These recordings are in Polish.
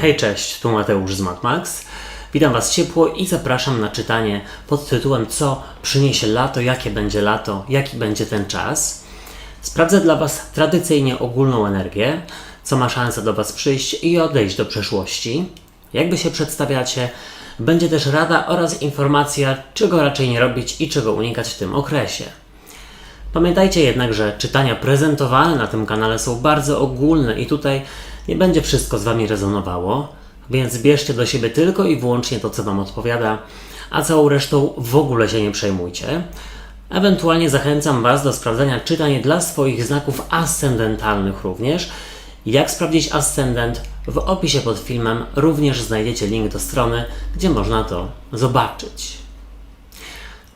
Hej, cześć, tu Mateusz z MatMax. Witam Was ciepło i zapraszam na czytanie pod tytułem Co przyniesie lato, jakie będzie lato, jaki będzie ten czas. Sprawdzę dla Was tradycyjnie ogólną energię, co ma szansę do Was przyjść i odejść do przeszłości. Jak Wy się przedstawiacie, będzie też rada oraz informacja, czego raczej nie robić i czego unikać w tym okresie. Pamiętajcie jednak, że czytania prezentowane na tym kanale są bardzo ogólne i tutaj nie będzie wszystko z Wami rezonowało, więc bierzcie do siebie tylko i wyłącznie to, co Wam odpowiada, a całą resztą w ogóle się nie przejmujcie. Ewentualnie zachęcam Was do sprawdzania czytań dla swoich znaków ascendentalnych również. Jak sprawdzić ascendent? W opisie pod filmem również znajdziecie link do strony, gdzie można to zobaczyć.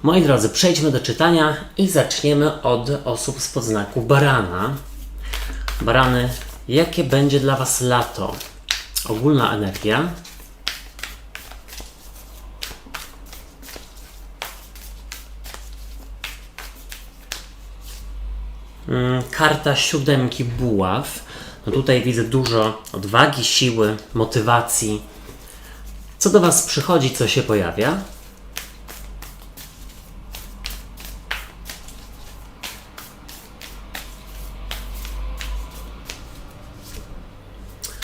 Moi drodzy, przejdźmy do czytania i zaczniemy od osób z podznaku barana. Barany, jakie będzie dla Was lato? Ogólna energia. Karta siódemki buław. No tutaj widzę dużo odwagi, siły, motywacji. Co do Was przychodzi, co się pojawia?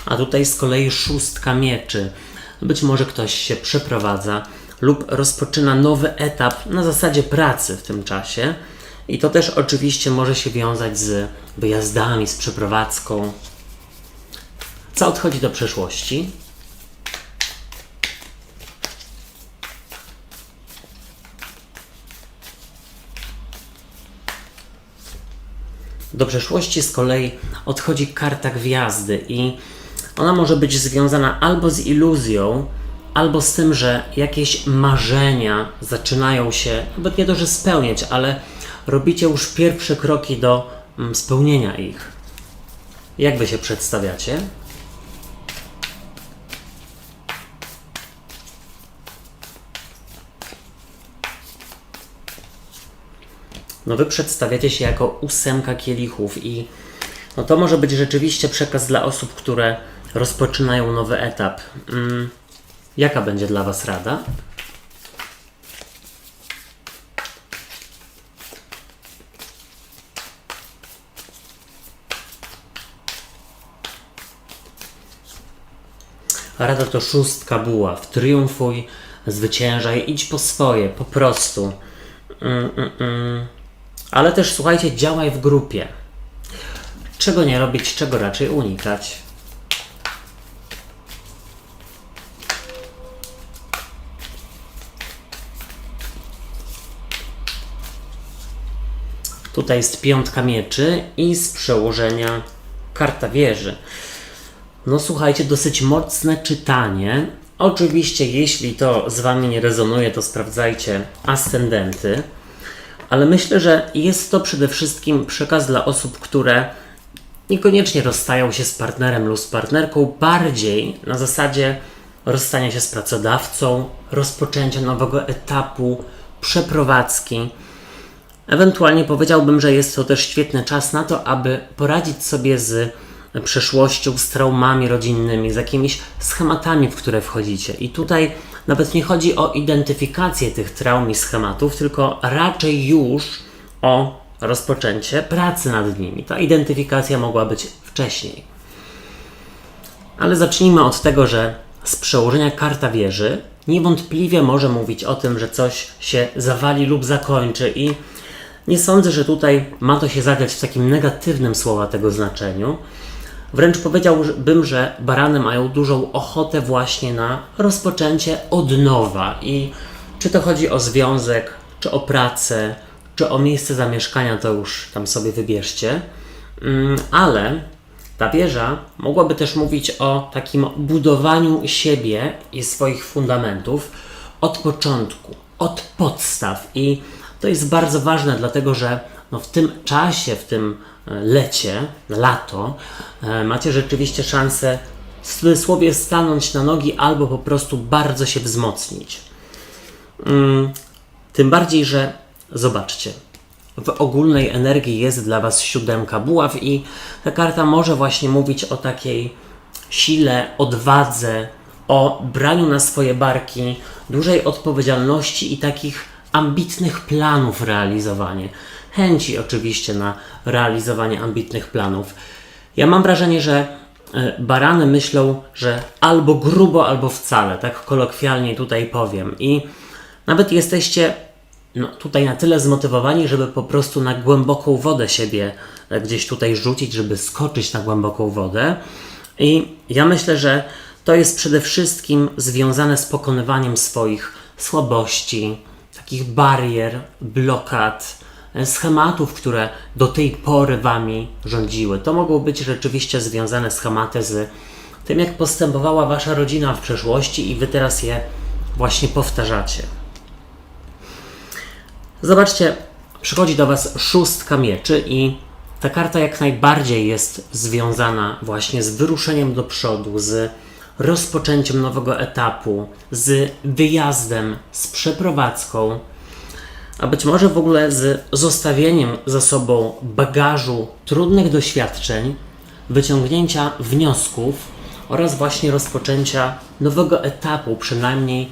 A tutaj z kolei szóstka mieczy. Być może ktoś się przeprowadza lub rozpoczyna nowy etap na zasadzie pracy w tym czasie. I to też oczywiście może się wiązać z wyjazdami, z przeprowadzką. Co odchodzi do przeszłości? Do przeszłości z kolei odchodzi karta gwiazdy i ona może być związana albo z iluzją, albo z tym, że jakieś marzenia zaczynają się, nawet nie to, że spełniać, ale robicie już pierwsze kroki do spełnienia ich. Jak Wy się przedstawiacie? No Wy przedstawiacie się jako ósemka kielichów i no to może być rzeczywiście przekaz dla osób, które rozpoczynają nowy etap. Jaka będzie dla Was rada? Rada to szóstka buław. Triumfuj, zwyciężaj, idź po swoje, po prostu. Ale też słuchajcie, działaj w grupie. Czego nie robić, czego raczej unikać. Tutaj jest piątka mieczy i z przełożenia karta wieży. No słuchajcie, dosyć mocne czytanie. Oczywiście, jeśli to z Wami nie rezonuje, to sprawdzajcie ascendenty. Ale myślę, że jest to przede wszystkim przekaz dla osób, które niekoniecznie rozstają się z partnerem lub z partnerką, bardziej na zasadzie rozstania się z pracodawcą, rozpoczęcia nowego etapu, przeprowadzki. Ewentualnie powiedziałbym, że jest to też świetny czas na to, aby poradzić sobie z przeszłością, z traumami rodzinnymi, z jakimiś schematami, w które wchodzicie. I tutaj nawet nie chodzi o identyfikację tych traum i schematów, tylko raczej już o rozpoczęcie pracy nad nimi. Ta identyfikacja mogła być wcześniej. Ale zacznijmy od tego, że z przełożenia karta wieży niewątpliwie może mówić o tym, że coś się zawali lub zakończy i nie sądzę, że tutaj ma to się zadziać w takim negatywnym słowa tego znaczeniu. Wręcz powiedziałbym, że barany mają dużą ochotę właśnie na rozpoczęcie od nowa. I czy to chodzi o związek, czy o pracę, czy o miejsce zamieszkania, to już tam sobie wybierzcie. Ale ta wieża mogłaby też mówić o takim budowaniu siebie i swoich fundamentów od początku, od podstaw. I to jest bardzo ważne, dlatego że w tym czasie, w tym lecie, lato, macie rzeczywiście szansę w cudzysłowie stanąć na nogi albo po prostu bardzo się wzmocnić. Tym bardziej, że zobaczcie, w ogólnej energii jest dla Was siódemka buław i ta karta może właśnie mówić o takiej sile, odwadze, o braniu na swoje barki dużej odpowiedzialności i takich ambitnych planów realizowanie. Chęci oczywiście na realizowanie ambitnych planów. Ja mam wrażenie, że barany myślą, że albo grubo, albo wcale, tak kolokwialnie tutaj powiem. I nawet jesteście tutaj na tyle zmotywowani, żeby po prostu na głęboką wodę siebie gdzieś tutaj rzucić, żeby skoczyć na głęboką wodę. I ja myślę, że to jest przede wszystkim związane z pokonywaniem swoich słabości, takich barier, blokad, schematów, które do tej pory wami rządziły. To mogą być rzeczywiście związane schematy z tym, jak postępowała wasza rodzina w przeszłości i wy teraz je właśnie powtarzacie. Zobaczcie, przychodzi do was 6 mieczy i ta karta jak najbardziej jest związana właśnie z wyruszeniem do przodu, z rozpoczęciem nowego etapu, z wyjazdem, z przeprowadzką, a być może w ogóle z zostawieniem za sobą bagażu trudnych doświadczeń, wyciągnięcia wniosków oraz właśnie rozpoczęcia nowego etapu, przynajmniej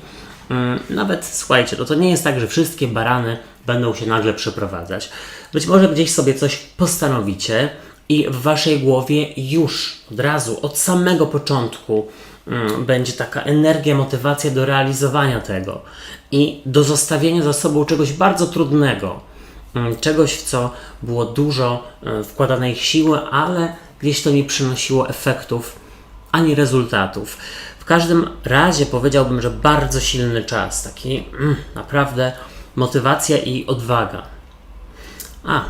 nawet, słuchajcie, to nie jest tak, że wszystkie barany będą się nagle przeprowadzać. Być może gdzieś sobie coś postanowicie i w waszej głowie już od razu, od samego początku będzie taka energia, motywacja do realizowania tego i do zostawienia za sobą czegoś bardzo trudnego, czegoś, w co było dużo wkładanej siły, ale gdzieś to nie przynosiło efektów ani rezultatów. W każdym razie powiedziałbym, że bardzo silny czas, taki naprawdę motywacja i odwaga.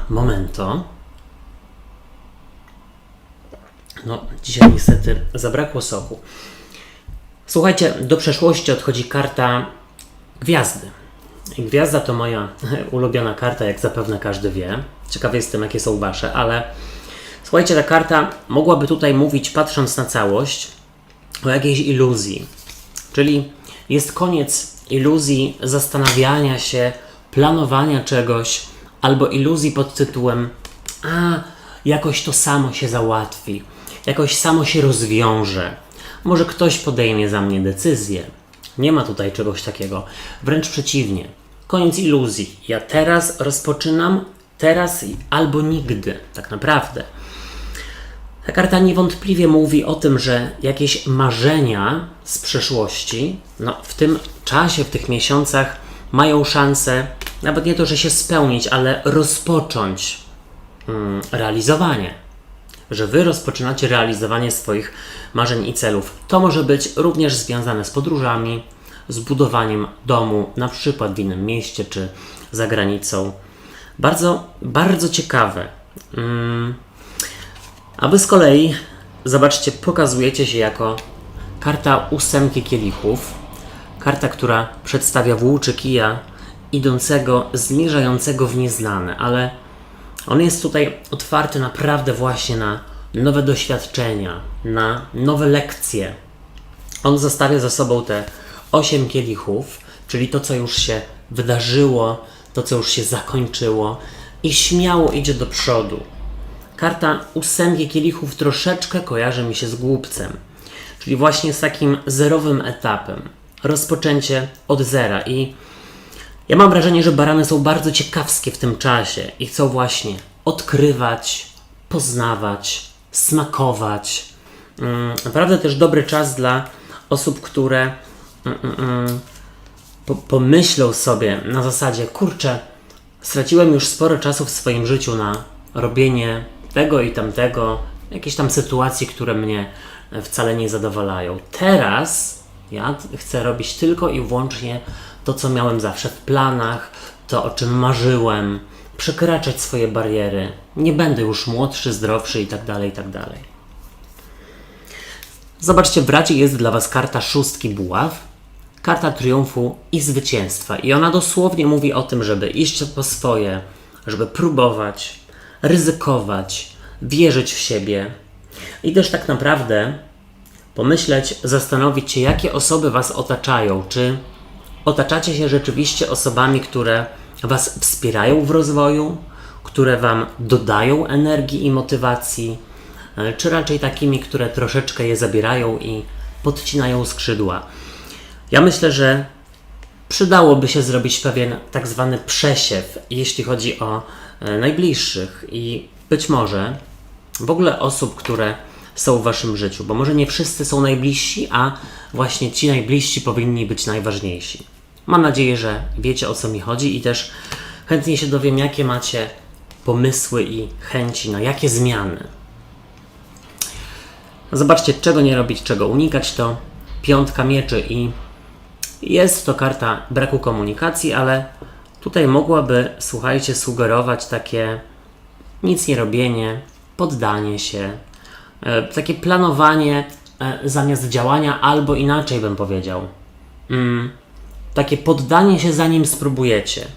Momento. Dzisiaj niestety zabrakło soku. Słuchajcie, do przeszłości odchodzi karta Gwiazdy. I Gwiazda to moja ulubiona karta, jak zapewne każdy wie. Ciekawy jestem, jakie są wasze, ale słuchajcie, ta karta mogłaby tutaj mówić, patrząc na całość, o jakiejś iluzji. Czyli jest koniec iluzji zastanawiania się, planowania czegoś, albo iluzji pod tytułem jakoś to samo się załatwi, jakoś samo się rozwiąże. Może ktoś podejmie za mnie decyzję. Nie ma tutaj czegoś takiego. Wręcz przeciwnie. Koniec iluzji. Ja teraz rozpoczynam, teraz albo nigdy, tak naprawdę. Ta karta niewątpliwie mówi o tym, że jakieś marzenia z przeszłości, w tym czasie, w tych miesiącach mają szansę, nawet nie to, że się spełnić, ale rozpocząć realizowanie. Że wy rozpoczynacie realizowanie swoich marzeń i celów. To może być również związane z podróżami, z budowaniem domu, na przykład w innym mieście czy za granicą. Bardzo, bardzo ciekawe. A wy z kolei, zobaczcie, pokazujecie się jako karta 8 kielichów. Karta, która przedstawia włóczy kija idącego, zmierzającego w nieznane, ale on jest tutaj otwarty naprawdę właśnie na nowe doświadczenia, na nowe lekcje. On zostawia za sobą te 8 kielichów, czyli to, co już się wydarzyło, to, co już się zakończyło i śmiało idzie do przodu. Karta 8 kielichów troszeczkę kojarzy mi się z głupcem, czyli właśnie z takim zerowym etapem. Rozpoczęcie od zera i ja mam wrażenie, że barany są bardzo ciekawskie w tym czasie i chcą właśnie odkrywać, poznawać, smakować. Naprawdę też dobry czas dla osób, które pomyślą sobie na zasadzie, kurczę, straciłem już sporo czasu w swoim życiu na robienie tego i tamtego, jakieś tam sytuacje, które mnie wcale nie zadowalają. Teraz ja chcę robić tylko i wyłącznie to, co miałem zawsze w planach, to, o czym marzyłem, przekraczać swoje bariery. Nie będę już młodszy, zdrowszy i tak dalej, i tak dalej. Zobaczcie, w racie jest dla was karta 6 buław, karta triumfu i zwycięstwa. I ona dosłownie mówi o tym, żeby iść po swoje, żeby próbować, ryzykować, wierzyć w siebie. I też tak naprawdę pomyśleć, zastanowić się, jakie osoby was otaczają. Czy otaczacie się rzeczywiście osobami, które was wspierają w rozwoju, które wam dodają energii i motywacji, czy raczej takimi, które troszeczkę je zabierają i podcinają skrzydła. Ja myślę, że przydałoby się zrobić pewien tak zwany przesiew, jeśli chodzi o najbliższych i być może w ogóle osób, które są w waszym życiu, bo może nie wszyscy są najbliżsi, a właśnie ci najbliżsi powinni być najważniejsi. Mam nadzieję, że wiecie, o co mi chodzi i też chętnie się dowiem, jakie macie pomysły i chęci na jakie zmiany. Zobaczcie, czego nie robić, czego unikać, to piątka mieczy i jest to karta braku komunikacji, ale tutaj mogłaby, słuchajcie, sugerować takie nic nie robienie, poddanie się, takie planowanie zamiast działania, albo inaczej bym powiedział. Takie poddanie się zanim spróbujecie.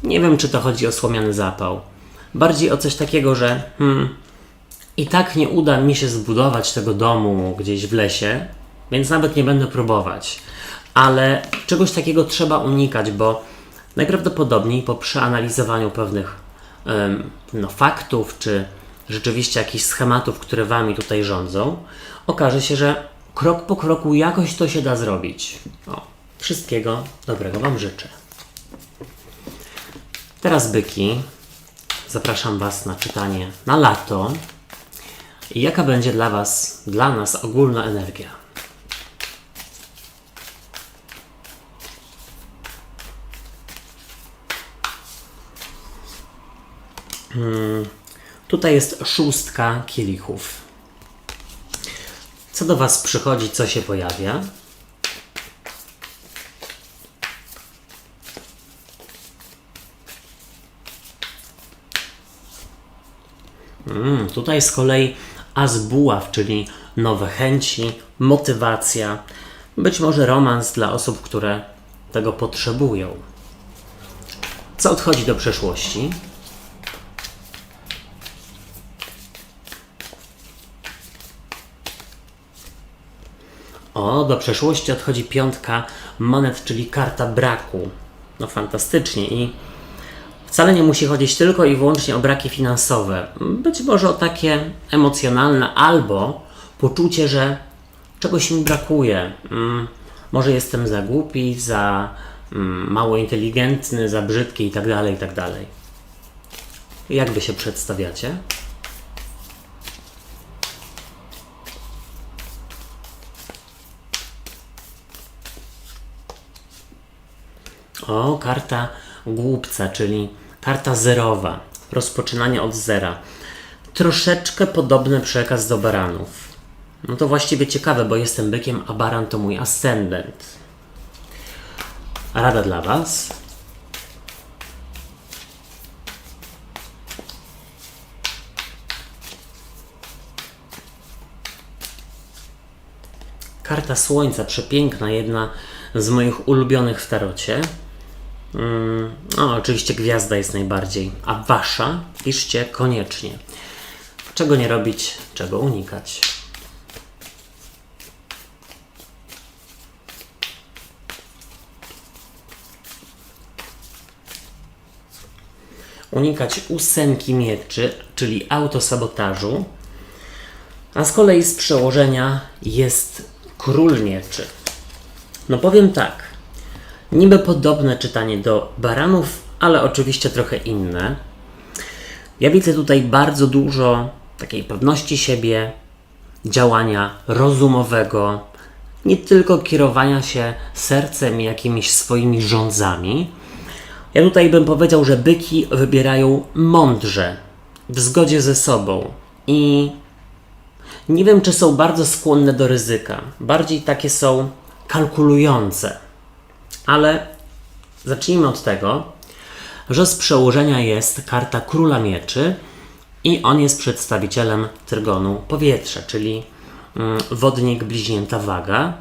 Nie wiem, czy to chodzi o słomiany zapał. Bardziej o coś takiego, że i tak nie uda mi się zbudować tego domu gdzieś w lesie, więc nawet nie będę próbować. Ale czegoś takiego trzeba unikać, bo najprawdopodobniej po przeanalizowaniu pewnych faktów, czy rzeczywiście jakichś schematów, które wami tutaj rządzą, okaże się, że krok po kroku jakoś to się da zrobić. Wszystkiego dobrego wam życzę. Teraz byki. Zapraszam was na czytanie na lato. I jaka będzie dla nas ogólna energia? Tutaj jest 6 kielichów. Co do was przychodzi, co się pojawia? Tutaj z kolei as buław, czyli nowe chęci, motywacja, być może romans dla osób, które tego potrzebują. Co odchodzi do przeszłości? Do przeszłości odchodzi 5 monet, czyli karta braku. No fantastycznie i wcale nie musi chodzić tylko i wyłącznie o braki finansowe. Być może o takie emocjonalne albo poczucie, że czegoś mi brakuje. Może jestem za głupi, za mało inteligentny, za brzydki itd., itd. Jak wy się przedstawiacie? Karta głupca, czyli karta zerowa. Rozpoczynanie od zera. Troszeczkę podobny przekaz do baranów. No to właściwie ciekawe, bo jestem bykiem, a baran to mój ascendent. Rada dla was. Karta słońca, przepiękna, jedna z moich ulubionych w tarocie. Oczywiście gwiazda jest najbardziej, a wasza piszcie koniecznie. Czego nie robić, czego unikać. Unikać 8 mieczy, czyli autosabotażu, a z kolei z przełożenia jest król mieczy. No powiem tak, niby podobne czytanie do baranów, ale oczywiście trochę inne. Ja widzę tutaj bardzo dużo takiej pewności siebie, działania rozumowego, nie tylko kierowania się sercem i jakimiś swoimi rządzami. Ja tutaj bym powiedział, że byki wybierają mądrze, w zgodzie ze sobą i nie wiem, czy są bardzo skłonne do ryzyka. Bardziej takie są kalkulujące. Ale zacznijmy od tego, że z przełożenia jest karta króla mieczy i on jest przedstawicielem trygonu powietrza, czyli wodnik, bliźnięta, waga.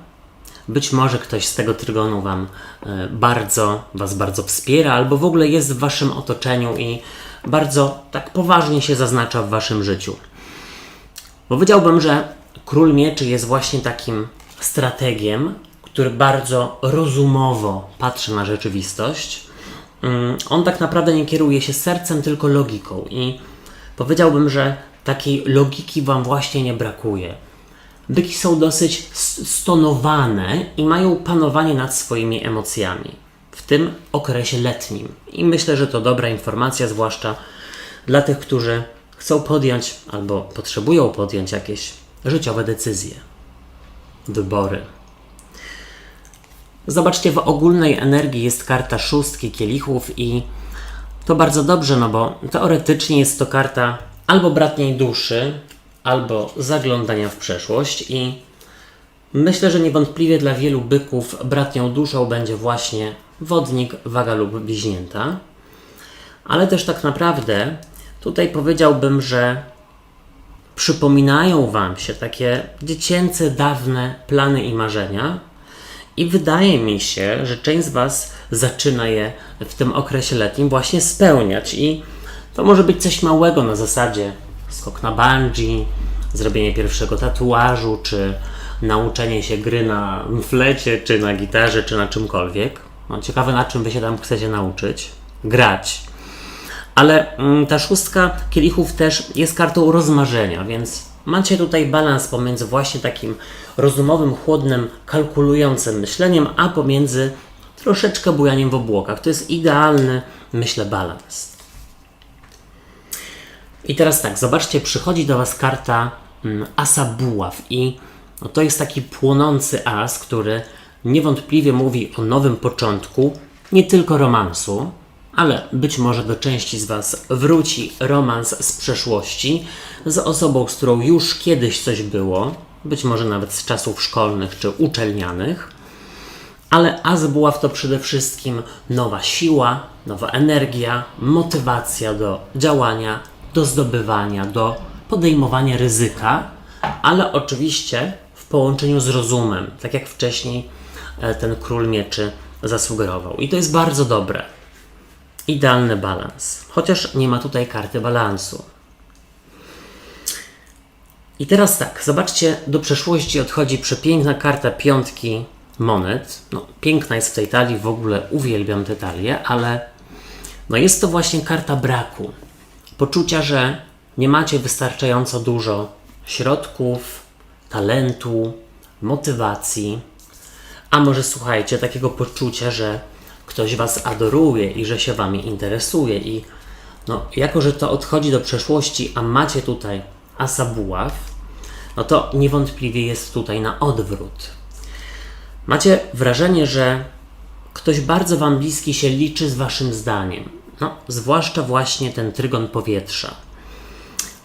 Być może ktoś z tego trygonu was bardzo wspiera, albo w ogóle jest w waszym otoczeniu i bardzo tak poważnie się zaznacza w waszym życiu. Bo powiedziałbym, że król mieczy jest właśnie takim strategiem, który bardzo rozumowo patrzy na rzeczywistość. On tak naprawdę nie kieruje się sercem, tylko logiką i powiedziałbym, że takiej logiki wam właśnie nie brakuje. Byki są dosyć stonowane i mają panowanie nad swoimi emocjami w tym okresie letnim. I myślę, że to dobra informacja, zwłaszcza dla tych, którzy chcą podjąć albo potrzebują podjąć jakieś życiowe decyzje, wybory. Zobaczcie, w ogólnej energii jest karta szóstki kielichów i to bardzo dobrze, no bo teoretycznie jest to karta albo bratniej duszy, albo zaglądania w przeszłość i myślę, że niewątpliwie dla wielu byków bratnią duszą będzie właśnie wodnik, waga lub bliźnięta. Ale też tak naprawdę tutaj powiedziałbym, że przypominają wam się takie dziecięce, dawne plany i marzenia i wydaje mi się, że część z was zaczyna je w tym okresie letnim właśnie spełniać i to może być coś małego na zasadzie skok na bungee, zrobienie pierwszego tatuażu, czy nauczenie się gry na flecie, czy na gitarze, czy na czymkolwiek. No, ciekawe, na czym wy się tam chcecie nauczyć. Grać. Ale ta szóstka kielichów też jest kartą rozmarzenia, więc macie tutaj balans pomiędzy właśnie takim rozumowym, chłodnym, kalkulującym myśleniem, a pomiędzy troszeczkę bujaniem w obłokach. To jest idealny, myślę, balans. I teraz tak, zobaczcie, przychodzi do was karta asa buław i no, to jest taki płonący as, który niewątpliwie mówi o nowym początku, nie tylko romansu, ale być może do części z was wróci romans z przeszłości z osobą, z którą już kiedyś coś było, być może nawet z czasów szkolnych czy uczelnianych, ale as buław to przede wszystkim nowa siła, nowa energia, motywacja do działania, do zdobywania, do podejmowania ryzyka, ale oczywiście w połączeniu z rozumem, tak jak wcześniej ten król mieczy zasugerował. I to jest bardzo dobre. Idealny balans. Chociaż nie ma tutaj karty balansu. I teraz tak, zobaczcie, do przeszłości odchodzi przepiękna karta piątki monet. No, piękna jest w tej talii, w ogóle uwielbiam tę talię, ale no jest to właśnie karta braku. Poczucia, że nie macie wystarczająco dużo środków, talentu, motywacji, a może słuchajcie, takiego poczucia, że ktoś was adoruje i że się wami interesuje i no, jako że to odchodzi do przeszłości, a macie tutaj asa buław, no to niewątpliwie jest tutaj na odwrót. Macie wrażenie, że ktoś bardzo wam bliski się liczy z waszym zdaniem. No, zwłaszcza właśnie ten trygon powietrza.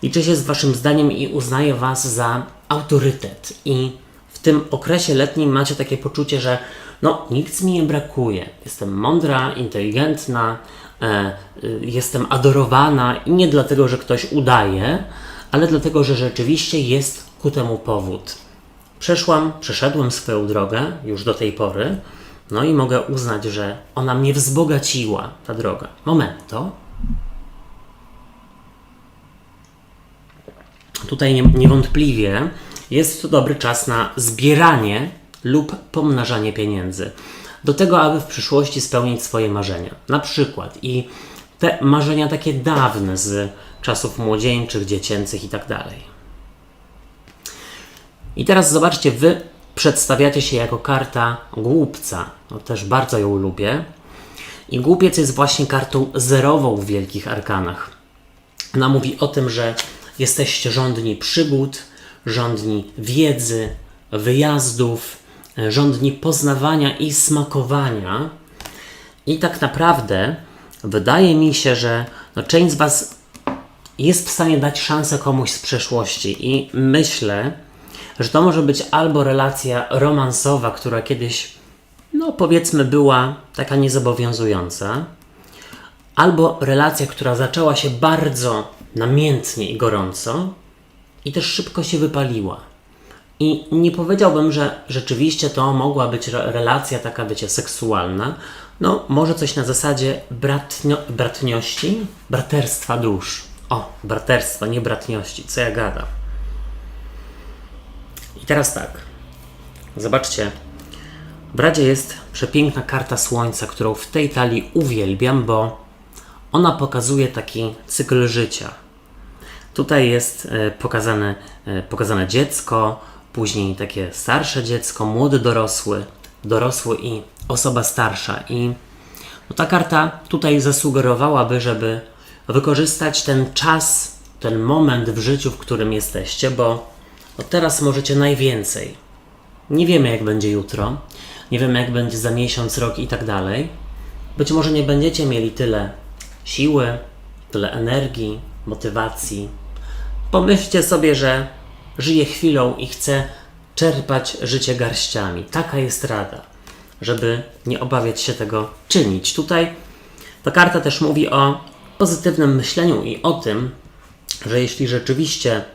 Liczy się z waszym zdaniem i uznaje was za autorytet. I w tym okresie letnim macie takie poczucie, że no, nic mi nie brakuje. Jestem mądra, inteligentna, jestem adorowana i nie dlatego, że ktoś udaje, ale dlatego, że rzeczywiście jest ku temu powód. Przeszedłem swoją drogę już do tej pory, no i mogę uznać, że ona mnie wzbogaciła, ta droga. Momento. Tutaj niewątpliwie jest to dobry czas na zbieranie lub pomnażanie pieniędzy. Do tego, aby w przyszłości spełnić swoje marzenia. Na przykład i te marzenia takie dawne z czasów młodzieńczych, dziecięcych i tak dalej. I teraz zobaczcie, wy przedstawiacie się jako karta głupca. No, też bardzo ją lubię. I głupiec jest właśnie kartą zerową w wielkich arkanach. Ona mówi o tym, że jesteście żądni przygód, żądni wiedzy, wyjazdów, żądni poznawania i smakowania. I tak naprawdę wydaje mi się, że no, część z was jest w stanie dać szansę komuś z przeszłości. I myślę, że to może być albo relacja romansowa, która kiedyś, no powiedzmy, była taka niezobowiązująca, albo relacja, która zaczęła się bardzo namiętnie i gorąco i też szybko się wypaliła. I nie powiedziałbym, że rzeczywiście to mogła być relacja taka, wiecie, seksualna. No, może coś na zasadzie bratniości, braterstwa dusz. O, braterstwa, nie bratniości, co ja gadam. I teraz tak, zobaczcie, w Radzie jest przepiękna karta Słońca, którą w tej talii uwielbiam, bo ona pokazuje taki cykl życia. Tutaj jest pokazane dziecko, później takie starsze dziecko, młody dorosły i osoba starsza. I no, ta karta tutaj zasugerowałaby, żeby wykorzystać ten czas, ten moment w życiu, w którym jesteście, bo no, teraz możecie najwięcej. Nie wiemy, jak będzie jutro, nie wiemy, jak będzie za miesiąc, rok i tak dalej. Być może nie będziecie mieli tyle siły, tyle energii, motywacji. Pomyślcie sobie, że żyję chwilą i chcę czerpać życie garściami. Taka jest rada, żeby nie obawiać się tego czynić. Tutaj ta karta też mówi o pozytywnym myśleniu i o tym, że jeśli rzeczywiście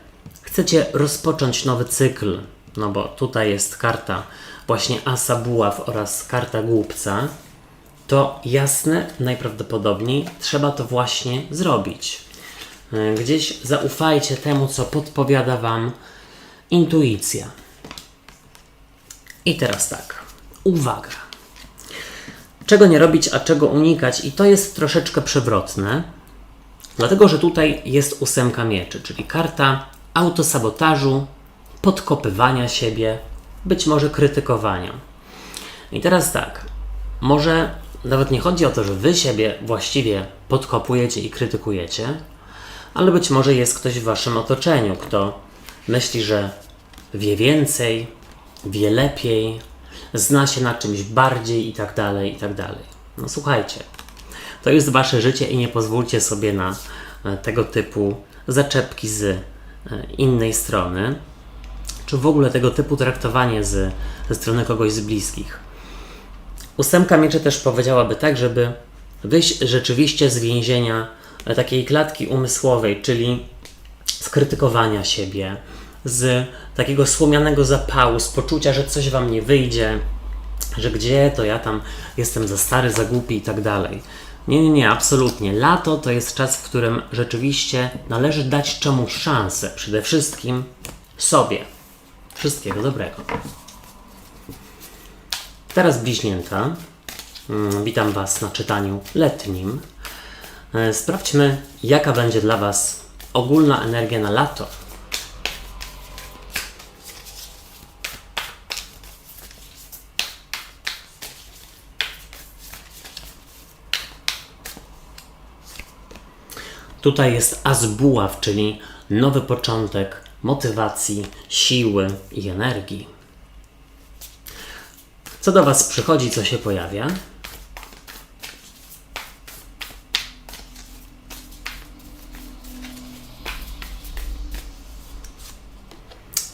chcecie rozpocząć nowy cykl, no bo tutaj jest karta właśnie Asa Buław oraz karta Głupca, to jasne, najprawdopodobniej trzeba to właśnie zrobić. Gdzieś zaufajcie temu, co podpowiada Wam intuicja. I teraz tak, uwaga. Czego nie robić, a czego unikać? I to jest troszeczkę przewrotne, dlatego że tutaj jest 8 mieczy, czyli karta autosabotażu, podkopywania siebie, być może krytykowania. I teraz tak, może nawet nie chodzi o to, że Wy siebie właściwie podkopujecie i krytykujecie, ale być może jest ktoś w Waszym otoczeniu, kto myśli, że wie więcej, wie lepiej, zna się na czymś bardziej i tak dalej, i tak dalej. No słuchajcie, to jest Wasze życie i nie pozwólcie sobie na tego typu zaczepki z innej strony, czy w ogóle tego typu traktowanie ze strony kogoś z bliskich. 8 mieczy też powiedziałaby tak, żeby wyjść rzeczywiście z więzienia takiej klatki umysłowej, czyli z krytykowania siebie, z takiego słomianego zapału, z poczucia, że coś Wam nie wyjdzie, że gdzie to ja tam jestem za stary, za głupi i tak dalej. Nie, absolutnie. Lato to jest czas, w którym rzeczywiście należy dać czemuś szansę. Przede wszystkim sobie. Wszystkiego dobrego. Teraz bliźnięta. Witam Was na czytaniu letnim. Sprawdźmy, jaka będzie dla Was ogólna energia na lato. Tutaj jest As Buław, czyli nowy początek motywacji, siły i energii. Co do Was przychodzi, co się pojawia?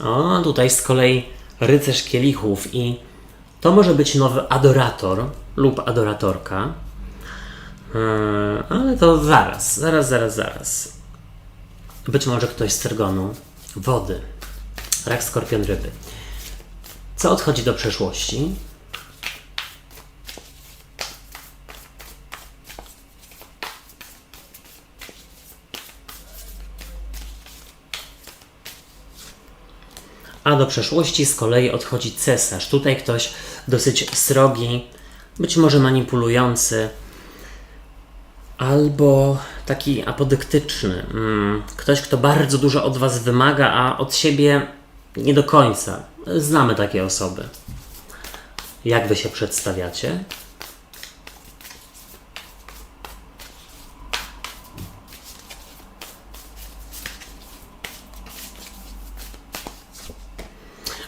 O, tutaj z kolei rycerz kielichów i to może być nowy adorator lub adoratorka. Ale to zaraz. Być może ktoś z Trygonu, wody, rak, skorpion, ryby. Co odchodzi do przeszłości? A do przeszłości z kolei odchodzi cesarz. Tutaj ktoś dosyć srogi, być może manipulujący, albo taki apodyktyczny. Ktoś, kto bardzo dużo od Was wymaga, a od siebie nie do końca. Znamy takie osoby. Jak Wy się przedstawiacie?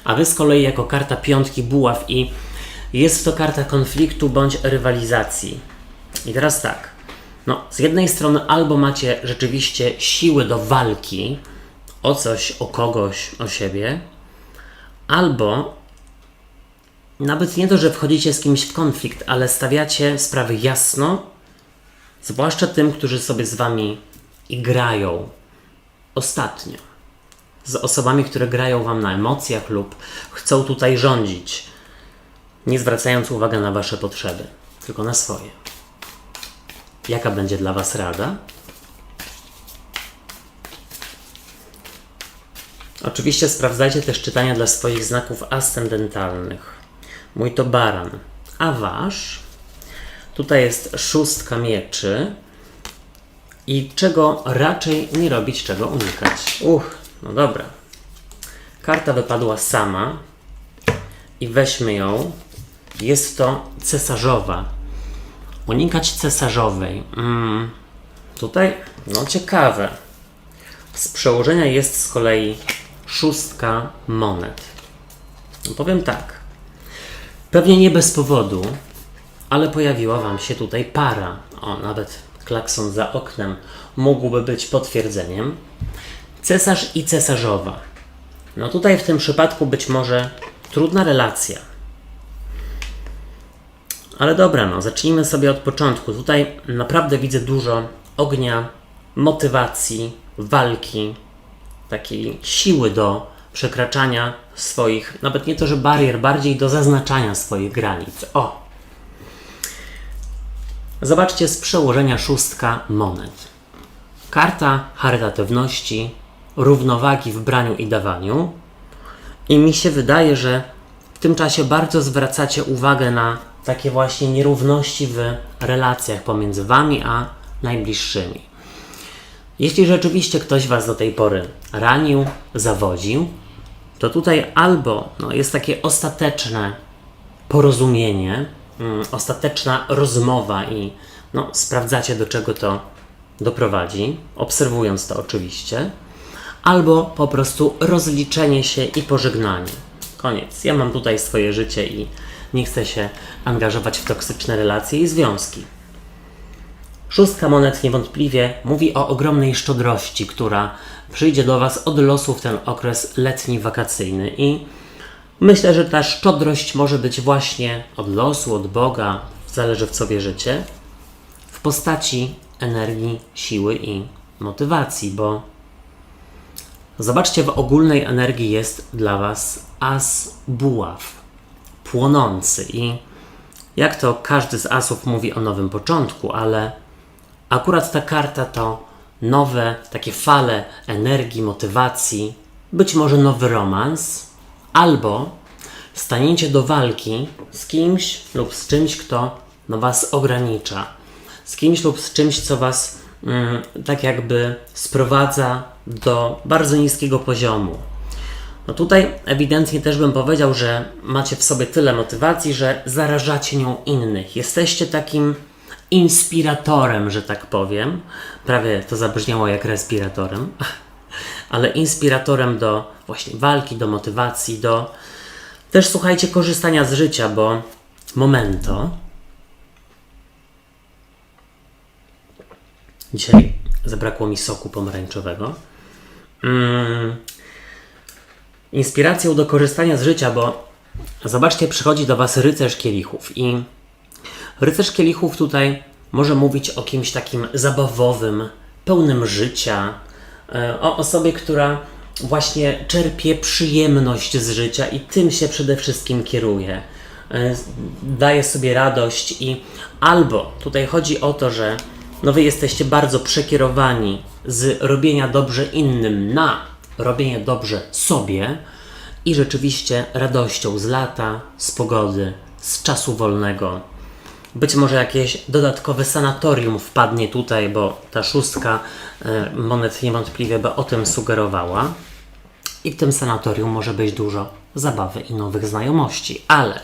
A Wy z kolei jako karta piątki buław i jest to karta konfliktu bądź rywalizacji. I teraz tak, no z jednej strony albo macie rzeczywiście siły do walki o coś, o kogoś, o siebie, albo nawet nie to, że wchodzicie z kimś w konflikt, ale stawiacie sprawy jasno, zwłaszcza tym, którzy sobie z Wami grają ostatnio. Z osobami, które grają Wam na emocjach lub chcą tutaj rządzić, nie zwracając uwagi na Wasze potrzeby, tylko na swoje. Jaka będzie dla Was rada? Oczywiście sprawdzajcie też czytania dla swoich znaków ascendentalnych. Mój to baran, a Wasz? Tutaj jest 6 mieczy, i czego raczej nie robić, czego unikać. No dobra. Karta wypadła sama i weźmy ją. Jest to cesarzowa. Unikać cesarzowej. Tutaj, no ciekawe. Z przełożenia jest z kolei 6 monet. No powiem tak. Pewnie nie bez powodu, ale pojawiła Wam się tutaj para. O, nawet klakson za oknem mógłby być potwierdzeniem. Cesarz i cesarzowa. No tutaj w tym przypadku być może trudna relacja. Ale dobra, no zacznijmy sobie od początku. Tutaj naprawdę widzę dużo ognia, motywacji, walki, takiej siły do przekraczania swoich, nawet nie to, że barier, bardziej do zaznaczania swoich granic. O! Zobaczcie z przełożenia 6 monet. Karta charytatywności, równowagi w braniu i dawaniu. I mi się wydaje, że w tym czasie bardzo zwracacie uwagę na takie właśnie nierówności w relacjach pomiędzy Wami a najbliższymi. Jeśli rzeczywiście ktoś Was do tej pory ranił, zawodził, to tutaj albo jest takie ostateczne porozumienie, ostateczna rozmowa i sprawdzacie, do czego to doprowadzi, obserwując to oczywiście, albo po prostu rozliczenie się i pożegnanie. Koniec. Ja mam tutaj swoje życie i nie chcę się angażować w toksyczne relacje i związki. 6 monet niewątpliwie mówi o ogromnej szczodrości, która przyjdzie do Was od losu w ten okres letni, wakacyjny i myślę, że ta szczodrość może być właśnie od losu, od Boga, zależy w co wierzycie, w postaci energii, siły i motywacji, bo zobaczcie, w ogólnej energii jest dla Was as buław, płonący i jak to każdy z asów mówi o nowym początku, ale akurat ta karta to nowe, takie fale energii, motywacji, być może nowy romans, albo staniecie do walki z kimś lub z czymś, kto Was ogranicza, z kimś lub z czymś, co Was tak jakby sprowadza do bardzo niskiego poziomu. No tutaj ewidentnie też bym powiedział, że macie w sobie tyle motywacji, że zarażacie nią innych. Jesteście takim inspiratorem, że tak powiem. Prawie to zabrzmiało jak respiratorem, ale inspiratorem do właśnie walki, do motywacji, do też, słuchajcie, korzystania z życia, bo momento. Dzisiaj zabrakło mi soku pomarańczowego. Inspiracją do korzystania z życia, bo zobaczcie, przychodzi do Was rycerz kielichów i rycerz kielichów tutaj może mówić o kimś takim zabawowym, pełnym życia, o osobie, która właśnie czerpie przyjemność z życia i tym się przede wszystkim kieruje. Daje sobie radość i albo tutaj chodzi o to, że Wy jesteście bardzo przekierowani z robienia dobrze innym na robienie dobrze sobie i rzeczywiście radością z lata, z pogody, z czasu wolnego. Być może jakieś dodatkowe sanatorium wpadnie tutaj, bo ta 6 monet niewątpliwie by o tym sugerowała. I w tym sanatorium może być dużo zabawy i nowych znajomości, ale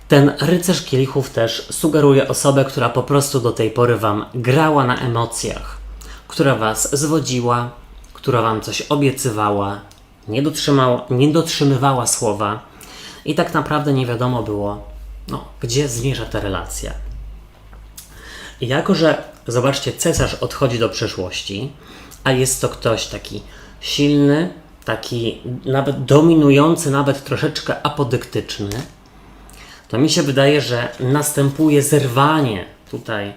ten rycerz kielichów też sugeruje osobę, która po prostu do tej pory Wam grała na emocjach, która Was zwodziła, która Wam coś obiecywała, nie dotrzymywała słowa i tak naprawdę nie wiadomo było, gdzie zmierza ta relacja. I jako, że zobaczcie, cesarz odchodzi do przeszłości, a jest to ktoś taki silny, taki nawet dominujący, nawet troszeczkę apodyktyczny, to mi się wydaje, że następuje zerwanie tutaj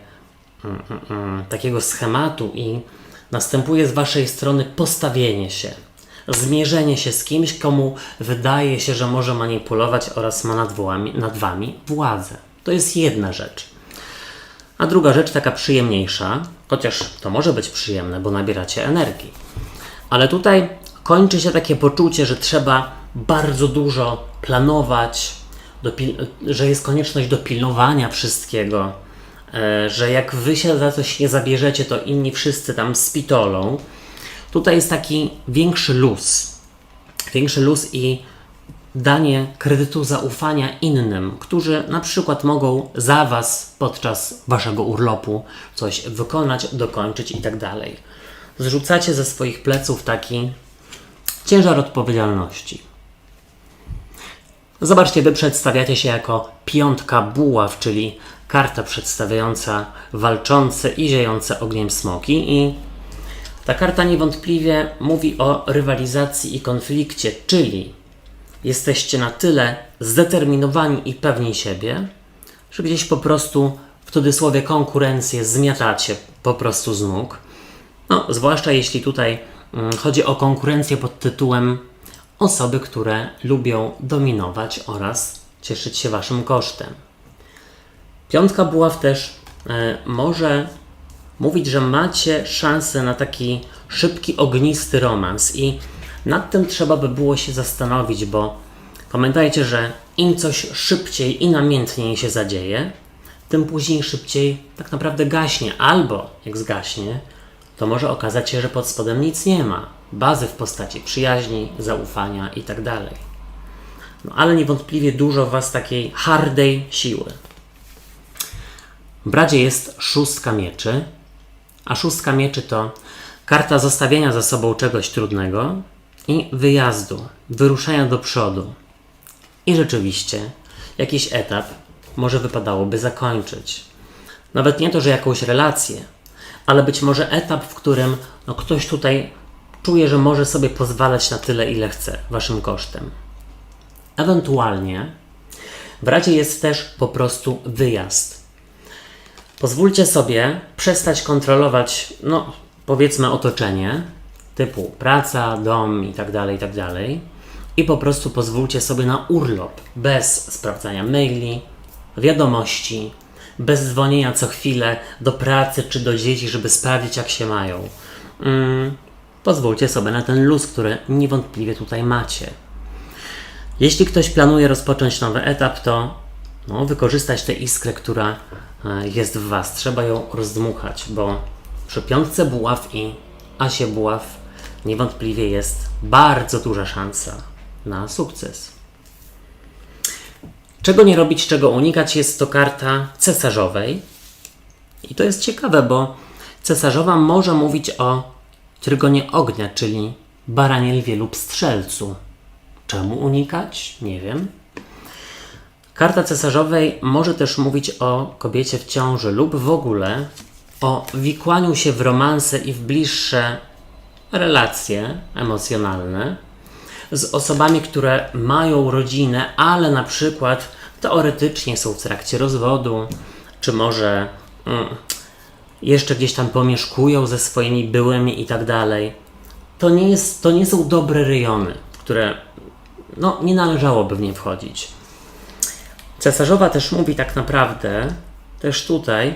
takiego schematu i następuje z Waszej strony postawienie się, zmierzenie się z kimś, komu wydaje się, że może manipulować oraz ma nad Wami władzę. To jest jedna rzecz. A druga rzecz, taka przyjemniejsza, chociaż to może być przyjemne, bo nabieracie energii. Ale tutaj kończy się takie poczucie, że trzeba bardzo dużo planować, że jest konieczność dopilnowania wszystkiego, że jak wy się za coś nie zabierzecie, to inni wszyscy tam spitolą. Tutaj jest taki większy luz. Większy luz i danie kredytu zaufania innym, którzy na przykład mogą za was podczas waszego urlopu coś wykonać, dokończyć i tak dalej. Zrzucacie ze swoich pleców taki ciężar odpowiedzialności. Zobaczcie, wy przedstawiacie się jako piątka buław, czyli karta przedstawiająca walczące i ziejące ogniem smoki, i ta karta niewątpliwie mówi o rywalizacji i konflikcie, czyli jesteście na tyle zdeterminowani i pewni siebie, że gdzieś po prostu w cudzysłowie konkurencję zmiatacie po prostu z nóg. No, zwłaszcza jeśli tutaj chodzi o konkurencję pod tytułem osoby, które lubią dominować oraz cieszyć się waszym kosztem. Piątka buław też może mówić, że macie szansę na taki szybki, ognisty romans i nad tym trzeba by było się zastanowić, bo pamiętajcie, że im coś szybciej i namiętniej się zadzieje, tym później szybciej tak naprawdę gaśnie, albo jak zgaśnie, to może okazać się, że pod spodem nic nie ma. Bazy w postaci przyjaźni, zaufania i tak dalej. No ale niewątpliwie dużo w was takiej hardej siły. W Bradzie jest szóstka mieczy, a szóstka mieczy to karta zostawienia za sobą czegoś trudnego i wyjazdu, wyruszenia do przodu. I rzeczywiście jakiś etap może wypadałoby zakończyć. Nawet nie to, że jakąś relację, ale być może etap, w którym ktoś tutaj czuje, że może sobie pozwalać na tyle, ile chce, waszym kosztem. Ewentualnie w Radzie jest też po prostu wyjazd. Pozwólcie sobie przestać kontrolować, powiedzmy, otoczenie, typu praca, dom i tak dalej, i po prostu pozwólcie sobie na urlop, bez sprawdzania maili, wiadomości, bez dzwonienia co chwilę do pracy czy do dzieci, żeby sprawdzić, jak się mają. Pozwólcie sobie na ten luz, który niewątpliwie tutaj macie. Jeśli ktoś planuje rozpocząć nowy etap, to wykorzystać tę iskrę, która jest w was. Trzeba ją rozdmuchać, bo przy piątce buław i asie buław niewątpliwie jest bardzo duża szansa na sukces. Czego nie robić, czego unikać, jest to karta cesarzowej. I to jest ciekawe, bo cesarzowa może mówić o trygonie ognia, czyli baranie lwie lub strzelcu. Czemu unikać? Nie wiem. Karta cesarzowej może też mówić o kobiecie w ciąży lub w ogóle o wikłaniu się w romanse i w bliższe relacje emocjonalne z osobami, które mają rodzinę, ale na przykład teoretycznie są w trakcie rozwodu, czy może jeszcze gdzieś tam pomieszkują ze swoimi byłymi i tak dalej. To nie są dobre rejony, które nie należałoby w nie wchodzić. Cesarzowa też mówi tak naprawdę, też tutaj,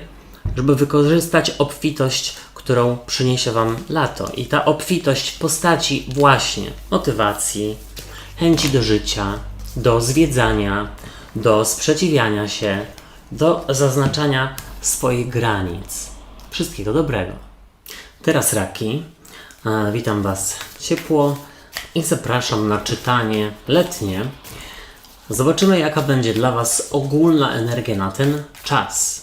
żeby wykorzystać obfitość, którą przyniesie wam lato. I ta obfitość w postaci właśnie motywacji, chęci do życia, do zwiedzania, do sprzeciwiania się, do zaznaczania swoich granic. Wszystkiego dobrego. Teraz raki. Witam was ciepło i zapraszam na czytanie letnie. Zobaczymy, jaka będzie dla was ogólna energia na ten czas.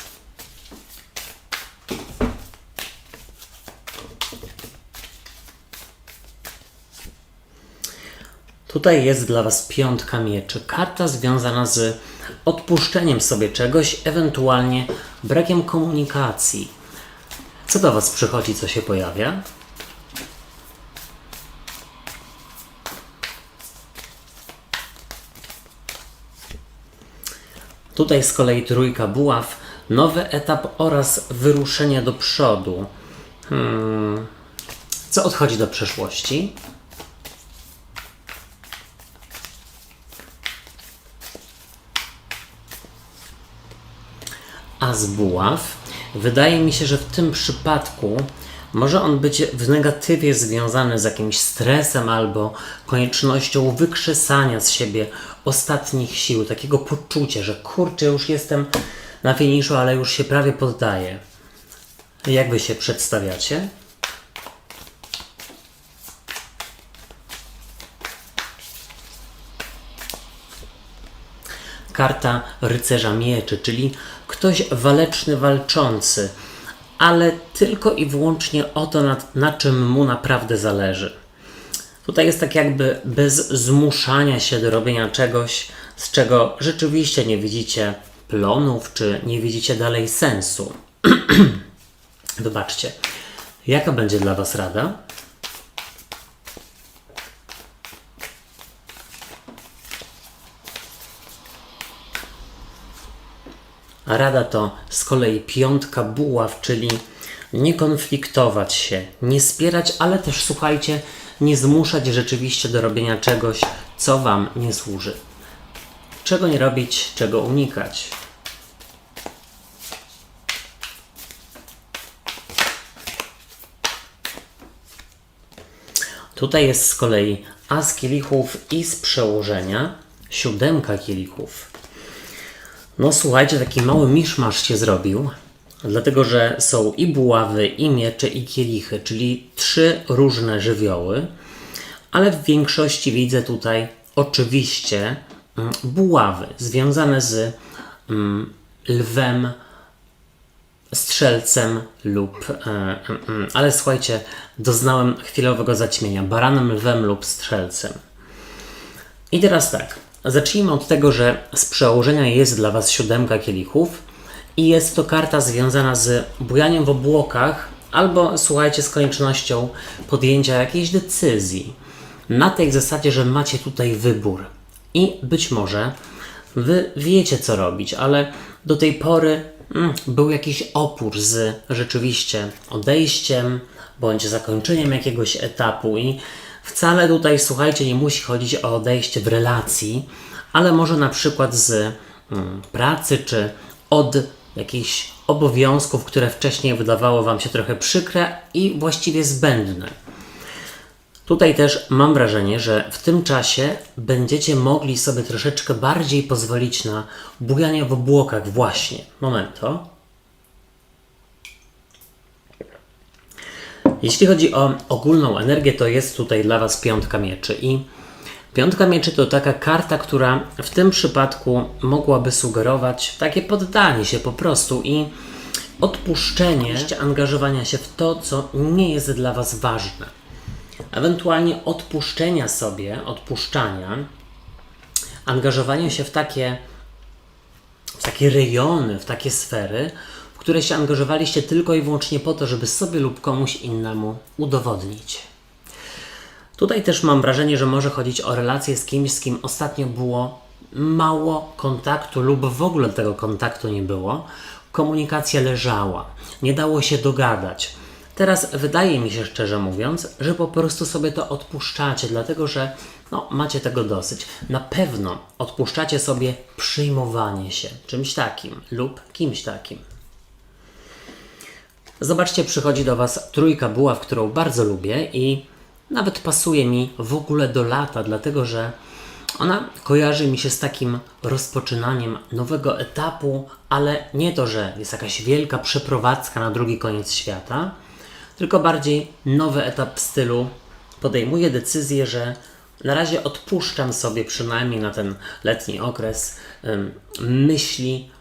Tutaj jest dla was piątka mieczy. Karta związana z odpuszczeniem sobie czegoś, ewentualnie brakiem komunikacji. Co do was przychodzi, co się pojawia? Tutaj z kolei trójka buław, nowy etap oraz wyruszenie do przodu. Co odchodzi do przeszłości? As buław. Wydaje mi się, że w tym przypadku może on być w negatywie związany z jakimś stresem albo koniecznością wykrzesania z siebie ostatnich sił, takiego poczucia, że kurczę, już jestem na finiszu, ale już się prawie poddaje. Jak wy się przedstawiacie? Karta rycerza mieczy, czyli ktoś waleczny, walczący, ale tylko i wyłącznie o to, na czym mu naprawdę zależy. Tutaj jest tak jakby bez zmuszania się do robienia czegoś, z czego rzeczywiście nie widzicie plonów, czy nie widzicie dalej sensu. Wybaczcie. Jaka będzie dla was rada? A rada to z kolei 5 buław, czyli nie konfliktować się, nie spierać, ale też, słuchajcie, nie zmuszać rzeczywiście do robienia czegoś, co wam nie służy. Czego nie robić, czego unikać. Tutaj jest z kolei as kielichów i z przełożenia 7 kielichów. No słuchajcie, taki mały miszmasz się zrobił, dlatego że są i buławy, i miecze, i kielichy, czyli 3 różne żywioły, ale w większości widzę tutaj oczywiście buławy związane z lwem, strzelcem lub, ale słuchajcie, doznałem chwilowego zaćmienia, baranem, lwem lub strzelcem. I teraz tak, zacznijmy od tego, że z przełożenia jest dla was 7 kielichów i jest to karta związana z bujaniem w obłokach albo, słuchajcie, z koniecznością podjęcia jakiejś decyzji. Na tej zasadzie, że macie tutaj wybór i być może wy wiecie, co robić, ale do tej pory był jakiś opór z rzeczywiście odejściem bądź zakończeniem jakiegoś etapu i wcale tutaj, słuchajcie, nie musi chodzić o odejście w relacji, ale może na przykład z pracy czy od jakichś obowiązków, które wcześniej wydawało wam się trochę przykre i właściwie zbędne. Tutaj też mam wrażenie, że w tym czasie będziecie mogli sobie troszeczkę bardziej pozwolić na bujanie w obłokach właśnie. Momento. Jeśli chodzi o ogólną energię, to jest tutaj dla was 5 mieczy. I 5 mieczy to taka karta, która w tym przypadku mogłaby sugerować takie poddanie się po prostu i odpuszczenie angażowania się w to, co nie jest dla was ważne. Ewentualnie odpuszczania, angażowania się w takie rejony, w takie sfery, w które się angażowaliście tylko i wyłącznie po to, żeby sobie lub komuś innemu udowodnić. Tutaj też mam wrażenie, że może chodzić o relację z kimś, z kim ostatnio było mało kontaktu lub w ogóle tego kontaktu nie było. Komunikacja leżała, nie dało się dogadać. Teraz wydaje mi się, szczerze mówiąc, że po prostu sobie to odpuszczacie, dlatego że macie tego dosyć. Na pewno odpuszczacie sobie przyjmowanie się czymś takim lub kimś takim. Zobaczcie, przychodzi do was 3 buław, którą bardzo lubię i nawet pasuje mi w ogóle do lata, dlatego że ona kojarzy mi się z takim rozpoczynaniem nowego etapu, ale nie to, że jest jakaś wielka przeprowadzka na drugi koniec świata, tylko bardziej nowy etap w stylu podejmuję decyzję, że na razie odpuszczam sobie przynajmniej na ten letni okres myśli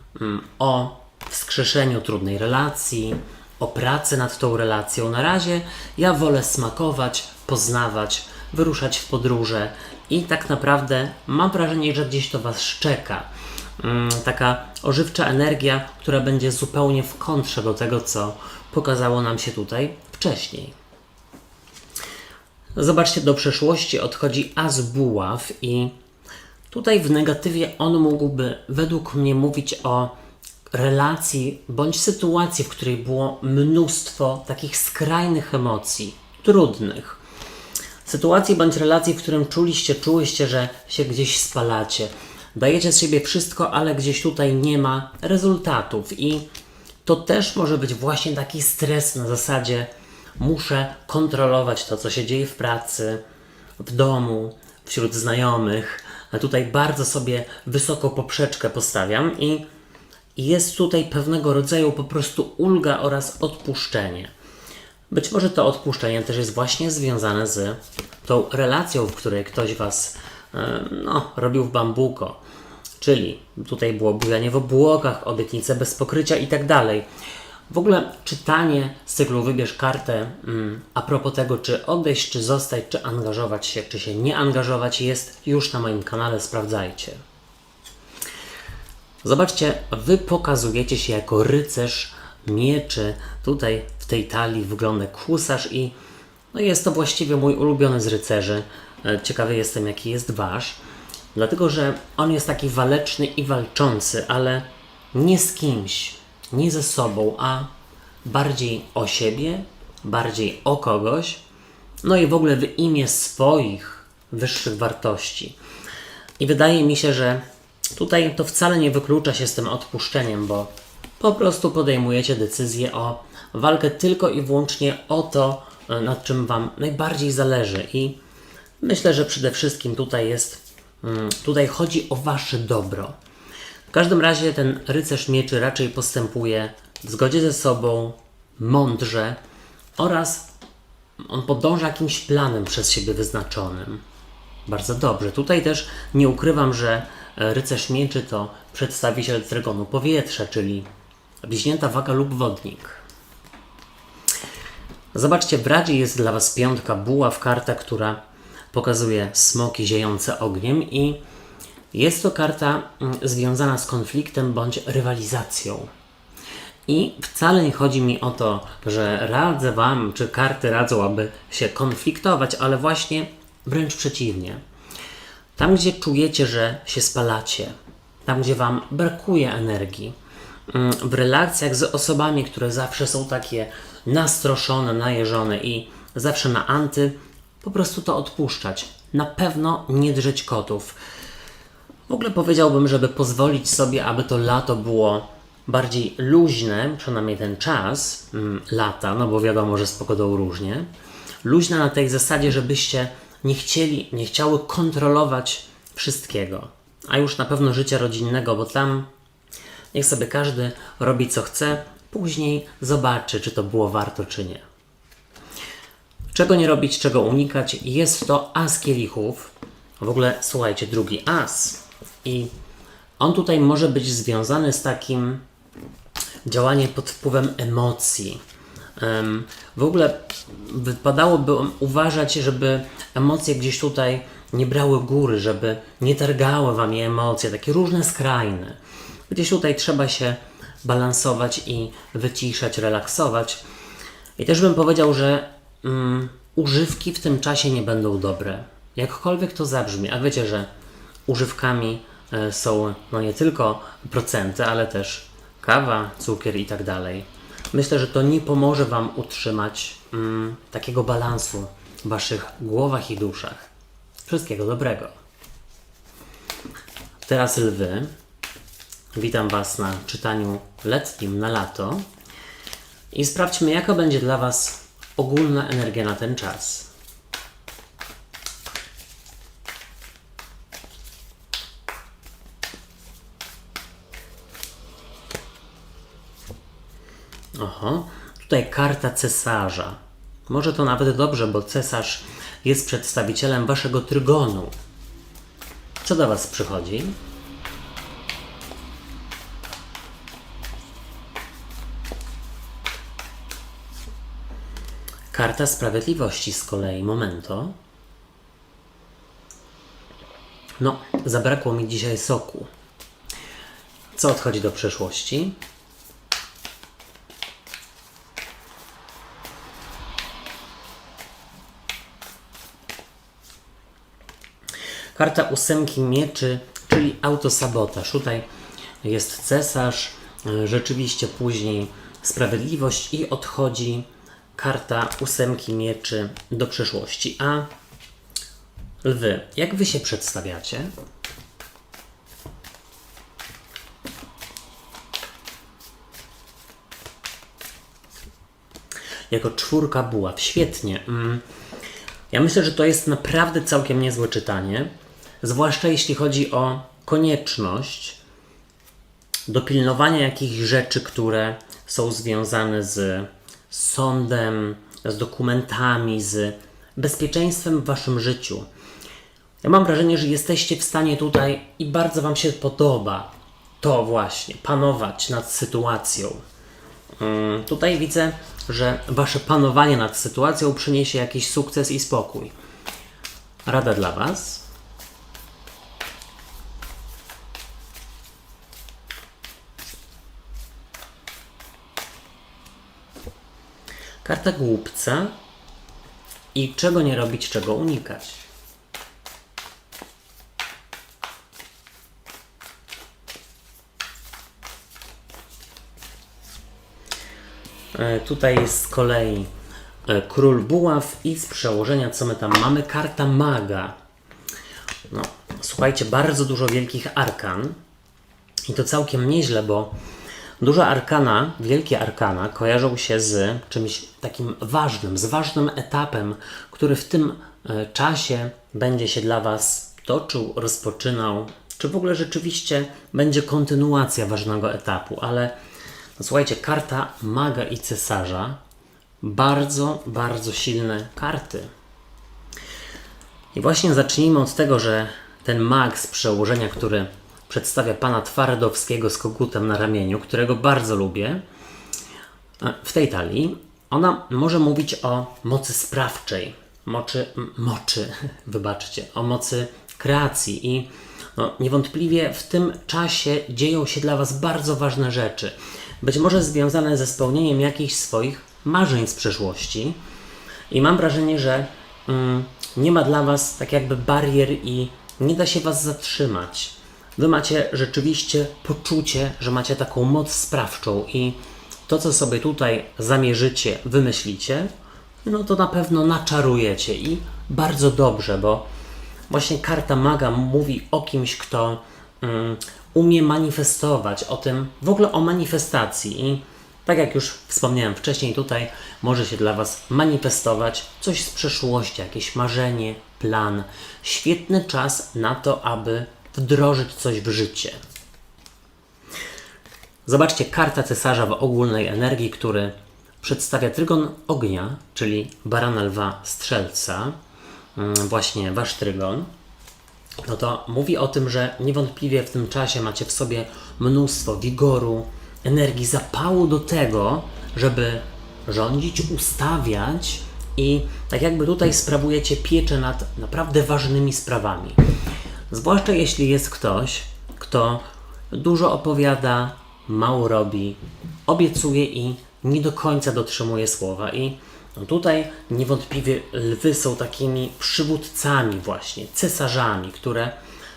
o wskrzeszeniu trudnej relacji, o pracy nad tą relacją. Na razie ja wolę smakować, poznawać, wyruszać w podróże i tak naprawdę mam wrażenie, że gdzieś to was czeka. Taka ożywcza energia, która będzie zupełnie w kontrze do tego, co pokazało nam się tutaj wcześniej. Zobaczcie, do przeszłości odchodzi as buław i tutaj w negatywie on mógłby według mnie mówić o relacji bądź sytuacji, w której było mnóstwo takich skrajnych emocji, trudnych. Sytuacji bądź relacji, w którym czułyście, że się gdzieś spalacie. Dajecie z siebie wszystko, ale gdzieś tutaj nie ma rezultatów i to też może być właśnie taki stres na zasadzie muszę kontrolować to, co się dzieje w pracy, w domu, wśród znajomych. A tutaj bardzo sobie wysoką poprzeczkę postawiam i i jest tutaj pewnego rodzaju po prostu ulga oraz odpuszczenie. Być może to odpuszczenie też jest właśnie związane z tą relacją, w której ktoś Was robił w bambuko. Czyli tutaj było bujanie w obłokach, obietnice bez pokrycia i tak dalej. W ogóle czytanie z cyklu Wybierz kartę a propos tego, czy odejść, czy zostać, czy angażować się, czy się nie angażować, jest już na moim kanale, sprawdzajcie. Zobaczcie, Wy pokazujecie się jako rycerz mieczy. Tutaj w tej talii wygląda jak husarz i jest to właściwie mój ulubiony z rycerzy. Ciekawy jestem, jaki jest Wasz. Dlatego, że on jest taki waleczny i walczący, ale nie z kimś, nie ze sobą, a bardziej o siebie, bardziej o kogoś, i w ogóle w imię swoich wyższych wartości. I wydaje mi się, że tutaj to wcale nie wyklucza się z tym odpuszczeniem, bo po prostu podejmujecie decyzję o walkę tylko i wyłącznie o to, nad czym Wam najbardziej zależy. I myślę, że przede wszystkim tutaj chodzi o Wasze dobro. W każdym razie ten rycerz mieczy raczej postępuje w zgodzie ze sobą, mądrze oraz on podąża jakimś planem przez siebie wyznaczonym. Bardzo dobrze. Tutaj też nie ukrywam, że rycerz mieczy to przedstawiciel trygonu powietrza, czyli bliźnięta waga lub wodnik. Zobaczcie, w radzie jest dla Was piątka buław, karta, która pokazuje smoki ziejące ogniem i jest to karta związana z konfliktem bądź rywalizacją. I wcale nie chodzi mi o to, że radzę Wam, czy karty radzą, aby się konfliktować, ale właśnie wręcz przeciwnie. Tam, gdzie czujecie, że się spalacie, tam, gdzie Wam brakuje energii, w relacjach z osobami, które zawsze są takie nastroszone, najeżone i zawsze na anty, po prostu to odpuszczać. Na pewno nie drzeć kotów. W ogóle powiedziałbym, żeby pozwolić sobie, aby to lato było bardziej luźne, przynajmniej ten czas lata, bo wiadomo, że z pogodą różnie. Luźne na tej zasadzie, żebyście nie chciały kontrolować wszystkiego. A już na pewno życia rodzinnego, bo tam niech sobie każdy robi co chce, później zobaczy, czy to było warto, czy nie. Czego nie robić, czego unikać? Jest to as kielichów. W ogóle, słuchajcie, drugi as. I on tutaj może być związany z takim działaniem pod wpływem emocji. W ogóle wypadałoby uważać, żeby emocje gdzieś tutaj nie brały góry, żeby nie targały Wami emocje, takie różne skrajne. Gdzieś tutaj trzeba się balansować i wyciszać, relaksować. I też bym powiedział, że używki w tym czasie nie będą dobre. Jakkolwiek to zabrzmi, a wiecie, że używkami są nie tylko procenty, ale też kawa, cukier i tak dalej. Myślę, że to nie pomoże Wam utrzymać takiego balansu w Waszych głowach i duszach. Wszystkiego dobrego. Teraz lwy. Witam Was na czytaniu letnim na lato. I sprawdźmy, jaka będzie dla Was ogólna energia na ten czas. Tutaj karta cesarza. Może to nawet dobrze, bo cesarz jest przedstawicielem Waszego trygonu. Co do Was przychodzi? Karta sprawiedliwości z kolei, momento. Zabrakło mi dzisiaj soku. Co odchodzi do przeszłości? Karta ósemki mieczy, czyli autosabotaż. Tutaj jest cesarz, rzeczywiście później sprawiedliwość i odchodzi karta ósemki mieczy do przeszłości. A lwy, jak Wy się przedstawiacie? Jako czwórka buław. Świetnie. Ja myślę, że to jest naprawdę całkiem niezłe czytanie. Zwłaszcza jeśli chodzi o konieczność dopilnowania jakichś rzeczy, które są związane z sądem, z dokumentami, z bezpieczeństwem w waszym życiu. Ja mam wrażenie, że jesteście w stanie tutaj i bardzo wam się podoba to właśnie, panować nad sytuacją. Tutaj widzę, że wasze panowanie nad sytuacją przyniesie jakiś sukces i spokój. Rada dla was. Karta głupca i czego nie robić, czego unikać. Tutaj jest z kolei król buław i z przełożenia, co my tam mamy? Karta maga. No, słuchajcie, bardzo dużo wielkich arkan i to całkiem nieźle, bo duże arkana, wielkie arkana kojarzą się z czymś takim ważnym, z ważnym etapem, który w tym czasie będzie się dla was toczył, rozpoczynał, czy w ogóle rzeczywiście będzie kontynuacja ważnego etapu, ale no, słuchajcie, karta maga i cesarza, bardzo, bardzo silne karty. I właśnie zacznijmy od tego, że ten mag z przełożenia, który przedstawia pana Twardowskiego z kogutem na ramieniu, którego bardzo lubię, w tej talii, ona może mówić o mocy sprawczej, o mocy kreacji i no, niewątpliwie w tym czasie dzieją się dla was bardzo ważne rzeczy. Być może związane ze spełnieniem jakichś swoich marzeń z przeszłości i mam wrażenie, że nie ma dla was tak jakby barier i nie da się was zatrzymać. Wy macie rzeczywiście poczucie, że macie taką moc sprawczą i to, co sobie tutaj zamierzycie, wymyślicie, no to na pewno naczarujecie i bardzo dobrze, bo właśnie karta maga mówi o kimś, kto umie manifestować, o tym, w ogóle o manifestacji i tak jak już wspomniałem wcześniej, tutaj może się dla was manifestować coś z przeszłości, jakieś marzenie, plan. Świetny czas na to, aby wdrożyć coś w życie. Zobaczcie, karta cesarza w ogólnej energii, który przedstawia trygon ognia, czyli barana, lwa, strzelca, właśnie wasz trygon. No to mówi o tym, że niewątpliwie w tym czasie macie w sobie mnóstwo wigoru, energii, zapału do tego, żeby rządzić, ustawiać i tak jakby tutaj sprawujecie pieczę nad naprawdę ważnymi sprawami. Zwłaszcza jeśli jest ktoś, kto dużo opowiada, mało robi, obiecuje i nie do końca dotrzymuje słowa. I no tutaj niewątpliwie lwy są takimi przywódcami właśnie, cesarzami, które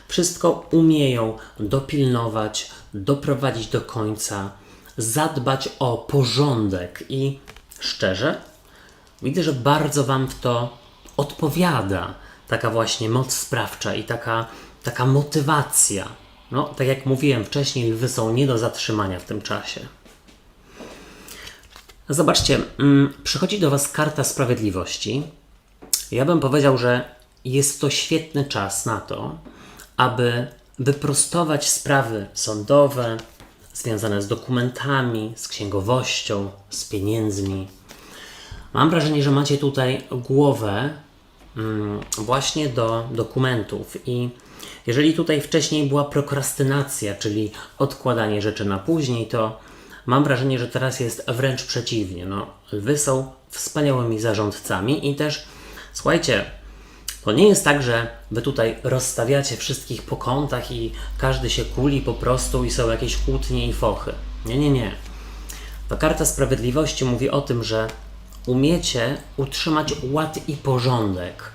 wszystko umieją dopilnować, doprowadzić do końca, zadbać o porządek i szczerze widzę, że bardzo wam w to odpowiada taka właśnie moc sprawcza i taka motywacja. No, tak jak mówiłem wcześniej, lwy są nie do zatrzymania w tym czasie. Zobaczcie, przychodzi do was karta sprawiedliwości. Ja bym powiedział, że jest to świetny czas na to, aby wyprostować sprawy sądowe związane z dokumentami, z księgowością, z pieniędzmi. Mam wrażenie, że macie tutaj głowę właśnie do dokumentów i jeżeli tutaj wcześniej była prokrastynacja, czyli odkładanie rzeczy na później, to mam wrażenie, że teraz jest wręcz przeciwnie. No, lwy są wspaniałymi zarządcami i też, słuchajcie, to nie jest tak, że wy tutaj rozstawiacie wszystkich po kątach i każdy się kuli po prostu i są jakieś kłótnie i fochy. Nie, nie, nie. Ta karta sprawiedliwości mówi o tym, że umiecie utrzymać ład i porządek.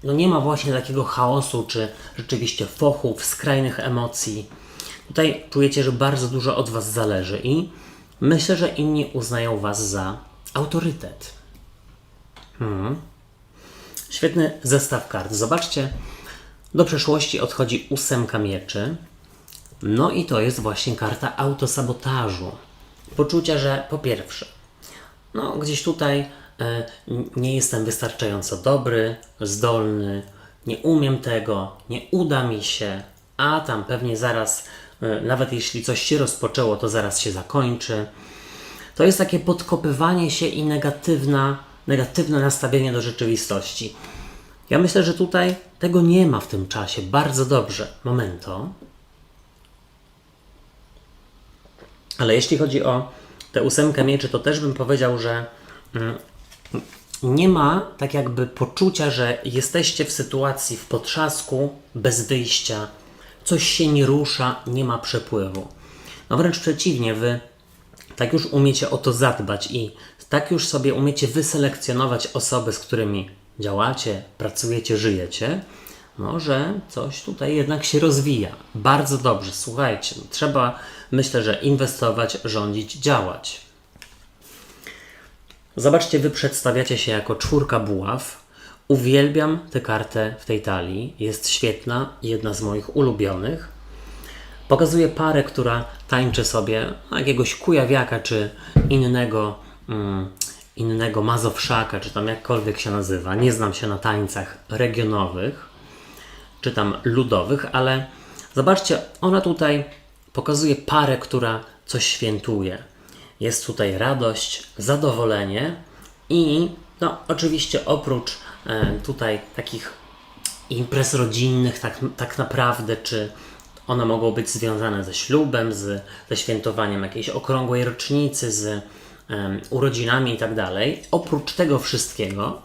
No nie ma właśnie takiego chaosu, czy rzeczywiście fochów, skrajnych emocji. Tutaj czujecie, że bardzo dużo od was zależy i myślę, że inni uznają was za autorytet. Świetny zestaw kart. Zobaczcie, do przeszłości odchodzi 8 mieczy. No i to jest właśnie karta autosabotażu. Poczucia, że po pierwsze, no gdzieś tutaj nie jestem wystarczająco dobry, zdolny, nie umiem tego, nie uda mi się, a tam pewnie zaraz nawet jeśli coś się rozpoczęło, to zaraz się zakończy. To jest takie podkopywanie się i negatywne nastawienie do rzeczywistości. Ja myślę, że tutaj tego nie ma w tym czasie. Bardzo dobrze. Momento. Ale jeśli chodzi o tę 8 mieczy, to też bym powiedział, że nie ma tak jakby poczucia, że jesteście w sytuacji, w potrzasku, bez wyjścia. Coś się nie rusza, nie ma przepływu. No wręcz przeciwnie, wy tak już umiecie o to zadbać i tak już sobie umiecie wyselekcjonować osoby, z którymi działacie, pracujecie, żyjecie, no, że coś tutaj jednak się rozwija. Bardzo dobrze, słuchajcie, trzeba, myślę, że inwestować, rządzić, działać. Zobaczcie, wy przedstawiacie się jako 4 buław. Uwielbiam tę kartę w tej talii, jest świetna, jedna z moich ulubionych. Pokazuje parę, która tańczy sobie jakiegoś kujawiaka, czy innego mazowszaka, czy tam jakkolwiek się nazywa. Nie znam się na tańcach regionowych, czy tam ludowych, ale zobaczcie, ona tutaj pokazuje parę, która coś świętuje. Jest tutaj radość, zadowolenie i no oczywiście oprócz tutaj takich imprez rodzinnych tak naprawdę, czy one mogą być związane ze ślubem, ze świętowaniem jakiejś okrągłej rocznicy, z urodzinami i tak dalej. Oprócz tego wszystkiego,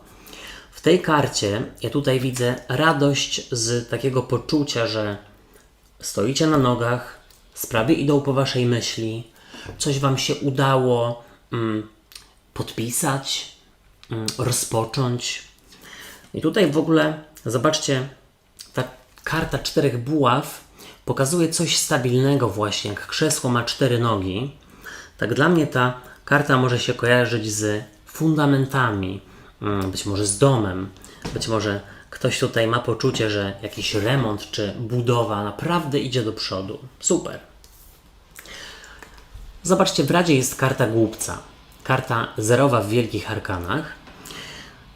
w tej karcie ja tutaj widzę radość z takiego poczucia, że stoicie na nogach, sprawy idą po waszej myśli, coś wam się udało podpisać, rozpocząć. I tutaj w ogóle, zobaczcie, ta karta 4 buław pokazuje coś stabilnego właśnie, jak krzesło ma 4 nogi. Tak dla mnie ta karta może się kojarzyć z fundamentami, być może z domem, być może ktoś tutaj ma poczucie, że jakiś remont czy budowa naprawdę idzie do przodu. Super. Zobaczcie, w Radzie jest karta Głupca. Karta zerowa w Wielkich Arkanach.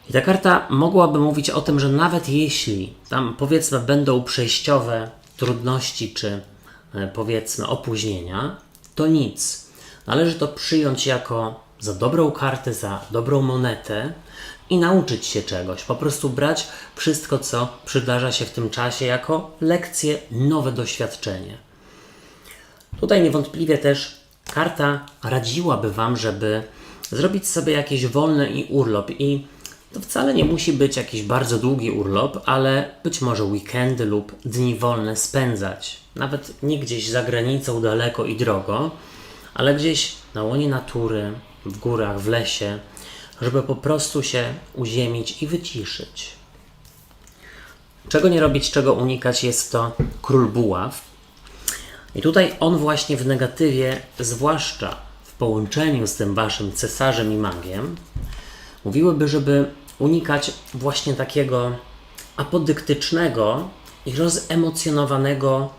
I ta karta mogłaby mówić o tym, że nawet jeśli tam powiedzmy będą przejściowe trudności czy powiedzmy opóźnienia, to nic. Należy to przyjąć jako za dobrą kartę, za dobrą monetę i nauczyć się czegoś. Po prostu brać wszystko, co przydarza się w tym czasie jako lekcję, nowe doświadczenie. Tutaj niewątpliwie też karta radziłaby Wam, żeby zrobić sobie jakieś wolne i urlop. I to wcale nie musi być jakiś bardzo długi urlop, ale być może weekendy lub dni wolne spędzać. Nawet nie gdzieś za granicą daleko i drogo, ale gdzieś na łonie natury, w górach, w lesie, żeby po prostu się uziemić i wyciszyć. Czego nie robić, czego unikać, jest to Król Buław. I tutaj on właśnie w negatywie, zwłaszcza w połączeniu z tym waszym cesarzem i magiem, mówiłyby, żeby unikać właśnie takiego apodyktycznego i rozemocjonowanego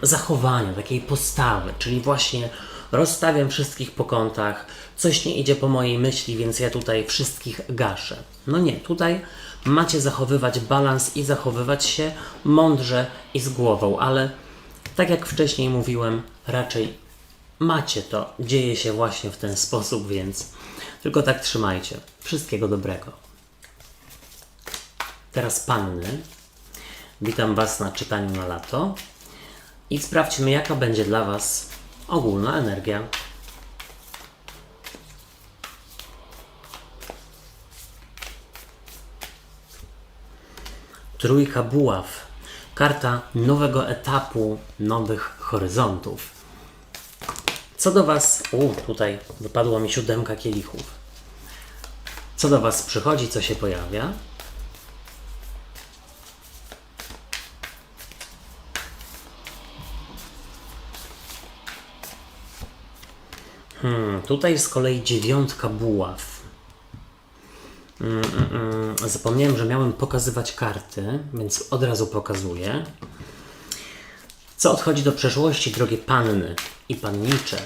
zachowania, takiej postawy, czyli właśnie rozstawiam wszystkich po kątach, coś nie idzie po mojej myśli, więc ja tutaj wszystkich gaszę. No nie, tutaj macie zachowywać balans i zachowywać się mądrze i z głową, ale tak jak wcześniej mówiłem, raczej macie to, dzieje się właśnie w ten sposób, więc tylko tak trzymajcie. Wszystkiego dobrego. Teraz panny. Witam Was na czytaniu na lato i sprawdźmy, jaka będzie dla Was ogólna energia. Trójka buław. Karta nowego etapu, nowych horyzontów. Co do Was... tutaj wypadła mi 7 kielichów. Co do Was przychodzi, co się pojawia? Tutaj z kolei 9 buław. Zapomniałem, że miałem pokazywać karty, więc od razu pokazuję. Co odchodzi do przeszłości, drogie panny i pannicze,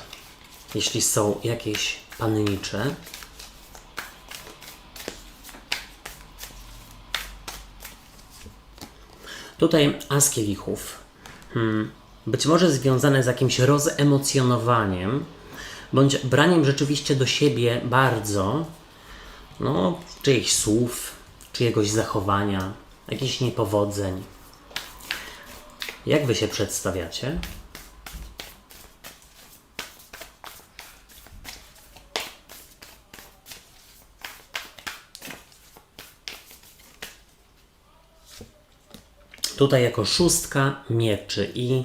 jeśli są jakieś pannicze? Tutaj as kielichów. być może związane z jakimś rozemocjonowaniem, bądź braniem rzeczywiście do siebie bardzo, no, czyichś słów, czyjegoś zachowania, jakichś niepowodzeń. Jak wy się przedstawiacie? Tutaj jako 6 mieczy i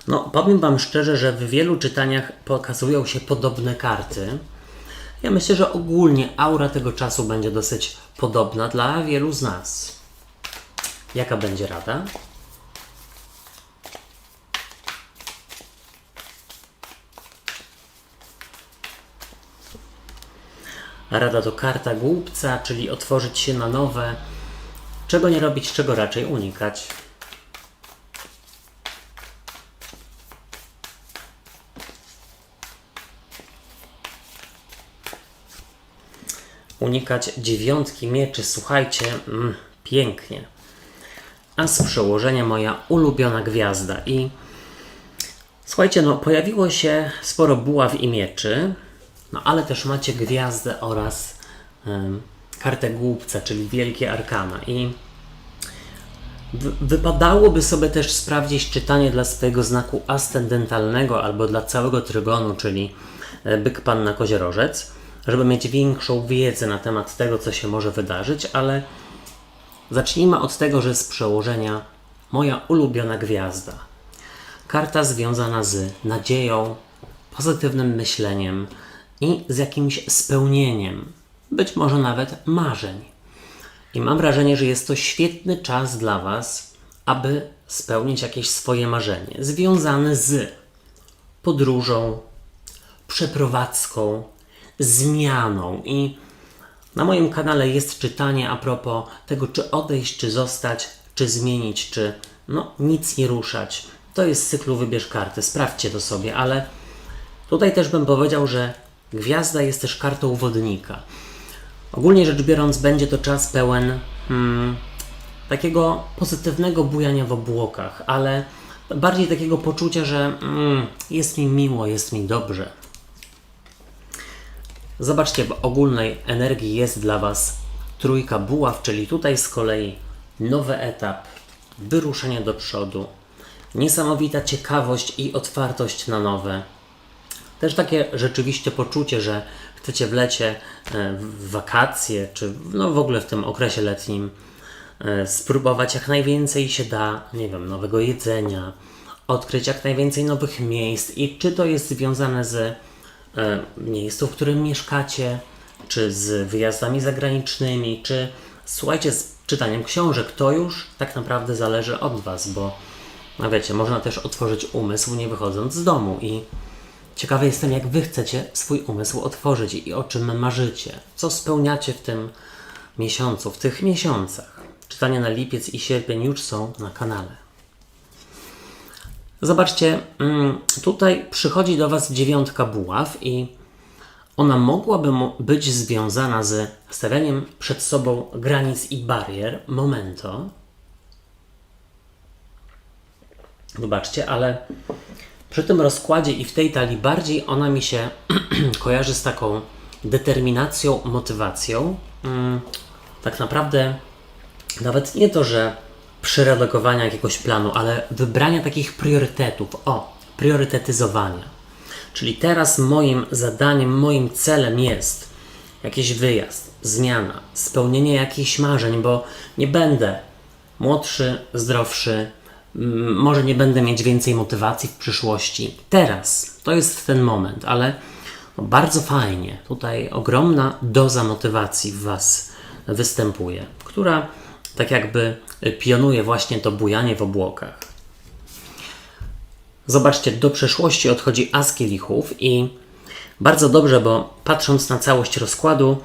no, powiem wam szczerze, że w wielu czytaniach pokazują się podobne karty. Ja myślę, że ogólnie aura tego czasu będzie dosyć podobna dla wielu z nas. Jaka będzie rada? Rada to karta głupca, czyli otworzyć się na nowe. Czego nie robić, czego raczej unikać. Unikać 9 mieczy, słuchajcie, pięknie. A z przełożenia moja ulubiona gwiazda i słuchajcie, no pojawiło się sporo buław i mieczy, no ale też macie gwiazdę oraz kartę głupca, czyli wielkie arkana i wypadałoby sobie też sprawdzić czytanie dla swojego znaku ascendentalnego albo dla całego trygonu, czyli byk, panna, koziorożec, żeby mieć większą wiedzę na temat tego, co się może wydarzyć, ale zacznijmy od tego, że z przełożenia moja ulubiona gwiazda. Karta związana z nadzieją, pozytywnym myśleniem i z jakimś spełnieniem, być może nawet marzeń. I mam wrażenie, że jest to świetny czas dla was, aby spełnić jakieś swoje marzenie, związane z podróżą, przeprowadzką, zmianą. I na moim kanale jest czytanie a propos tego, czy odejść, czy zostać, czy zmienić, czy nic nie ruszać. To jest z cyklu Wybierz kartę, sprawdźcie to sobie, ale tutaj też bym powiedział, że gwiazda jest też kartą wodnika. Ogólnie rzecz biorąc, będzie to czas pełen takiego pozytywnego bujania w obłokach, ale bardziej takiego poczucia, że jest mi miło, jest mi dobrze. Zobaczcie, w ogólnej energii jest dla was 3 buław, czyli tutaj z kolei nowy etap, wyruszenie do przodu, niesamowita ciekawość i otwartość na nowe. Też takie rzeczywiście poczucie, że chcecie w lecie, w wakacje, czy w ogóle w tym okresie letnim spróbować jak najwięcej się da, nie wiem, nowego jedzenia, odkryć jak najwięcej nowych miejsc i czy to jest związane z miejscu, w którym mieszkacie, czy z wyjazdami zagranicznymi, czy słuchajcie, z czytaniem książek, to już tak naprawdę zależy od was, bo wiecie, można też otworzyć umysł nie wychodząc z domu i ciekawy jestem, jak wy chcecie swój umysł otworzyć i o czym marzycie, co spełniacie w tym miesiącu, w tych miesiącach. Czytania na lipiec i sierpień już są na kanale. Zobaczcie, tutaj przychodzi do was 9 buław i ona mogłaby być związana z stawianiem przed sobą granic i barier. Momento. Zobaczcie, ale przy tym rozkładzie i w tej talii bardziej ona mi się kojarzy z taką determinacją, motywacją. Tak naprawdę nawet nie to, że przeredagowania jakiegoś planu, ale wybrania takich priorytetów. Priorytetyzowania. Czyli teraz moim zadaniem, moim celem jest jakiś wyjazd, zmiana, spełnienie jakichś marzeń, bo nie będę młodszy, zdrowszy, może nie będę mieć więcej motywacji w przyszłości. Teraz to jest ten moment, ale bardzo fajnie. Tutaj ogromna doza motywacji w was występuje, która tak jakby pionuje właśnie to bujanie w obłokach. Zobaczcie, do przeszłości odchodzi as kielichów i bardzo dobrze, bo patrząc na całość rozkładu,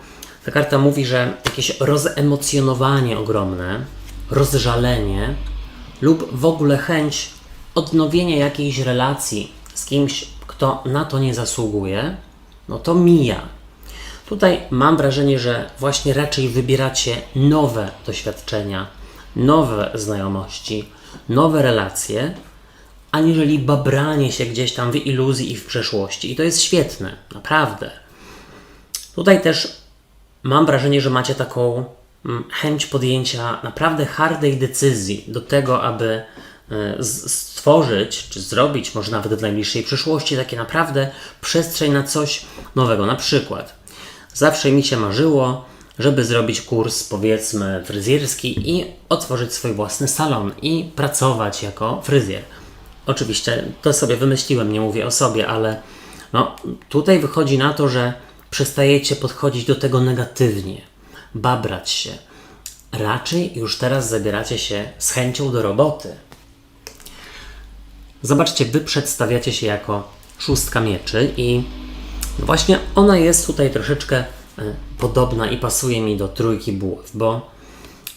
ta karta mówi, że jakieś rozemocjonowanie ogromne, rozżalenie lub w ogóle chęć odnowienia jakiejś relacji z kimś, kto na to nie zasługuje, to mija. Tutaj mam wrażenie, że właśnie raczej wybieracie nowe doświadczenia, nowe znajomości, nowe relacje, aniżeli babranie się gdzieś tam w iluzji i w przeszłości. I to jest świetne, naprawdę. Tutaj też mam wrażenie, że macie taką chęć podjęcia naprawdę hardej decyzji do tego, aby stworzyć, czy zrobić, może nawet w najbliższej przyszłości, takie naprawdę przestrzeń na coś nowego. Na przykład, zawsze mi się marzyło, żeby zrobić kurs, powiedzmy, fryzjerski i otworzyć swój własny salon i pracować jako fryzjer. Oczywiście to sobie wymyśliłem, nie mówię o sobie, ale no, tutaj wychodzi na to, że przestajecie podchodzić do tego negatywnie, babrać się. Raczej już teraz zabieracie się z chęcią do roboty. Zobaczcie, wy przedstawiacie się jako 6 mieczy i właśnie ona jest tutaj troszeczkę podobna i pasuje mi do 3 buław, bo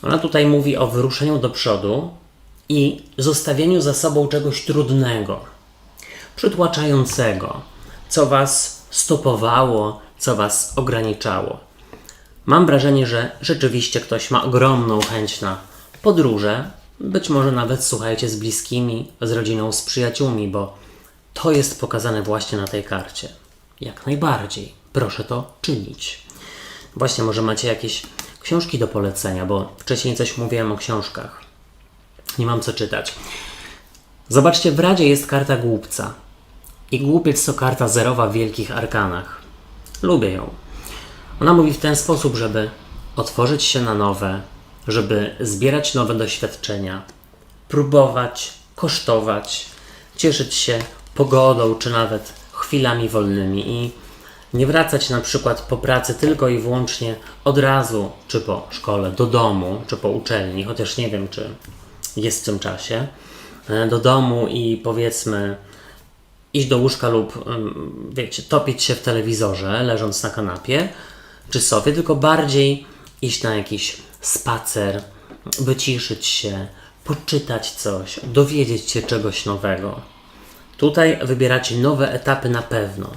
ona tutaj mówi o wyruszeniu do przodu i zostawieniu za sobą czegoś trudnego, przytłaczającego, co was stopowało, co was ograniczało. Mam wrażenie, że rzeczywiście ktoś ma ogromną chęć na podróże, być może nawet, słuchajcie, z bliskimi, z rodziną, z przyjaciółmi, bo to jest pokazane właśnie na tej karcie. Jak najbardziej. Proszę to czynić. Właśnie, może macie jakieś książki do polecenia, bo wcześniej coś mówiłem o książkach. Nie mam co czytać. Zobaczcie, w Radzie jest karta głupca. I głupiec to karta zerowa w wielkich arkanach. Lubię ją. Ona mówi w ten sposób, żeby otworzyć się na nowe, żeby zbierać nowe doświadczenia, próbować, kosztować, cieszyć się pogodą, czy nawet chwilami wolnymi i nie wracać na przykład po pracy tylko i wyłącznie od razu, czy po szkole, do domu, czy po uczelni, chociaż nie wiem, czy jest w tym czasie, do domu i powiedzmy iść do łóżka lub, wiecie, topić się w telewizorze, leżąc na kanapie, czy sofie, tylko bardziej iść na jakiś spacer, wyciszyć się, poczytać coś, dowiedzieć się czegoś nowego. Tutaj wybieracie nowe etapy na pewno.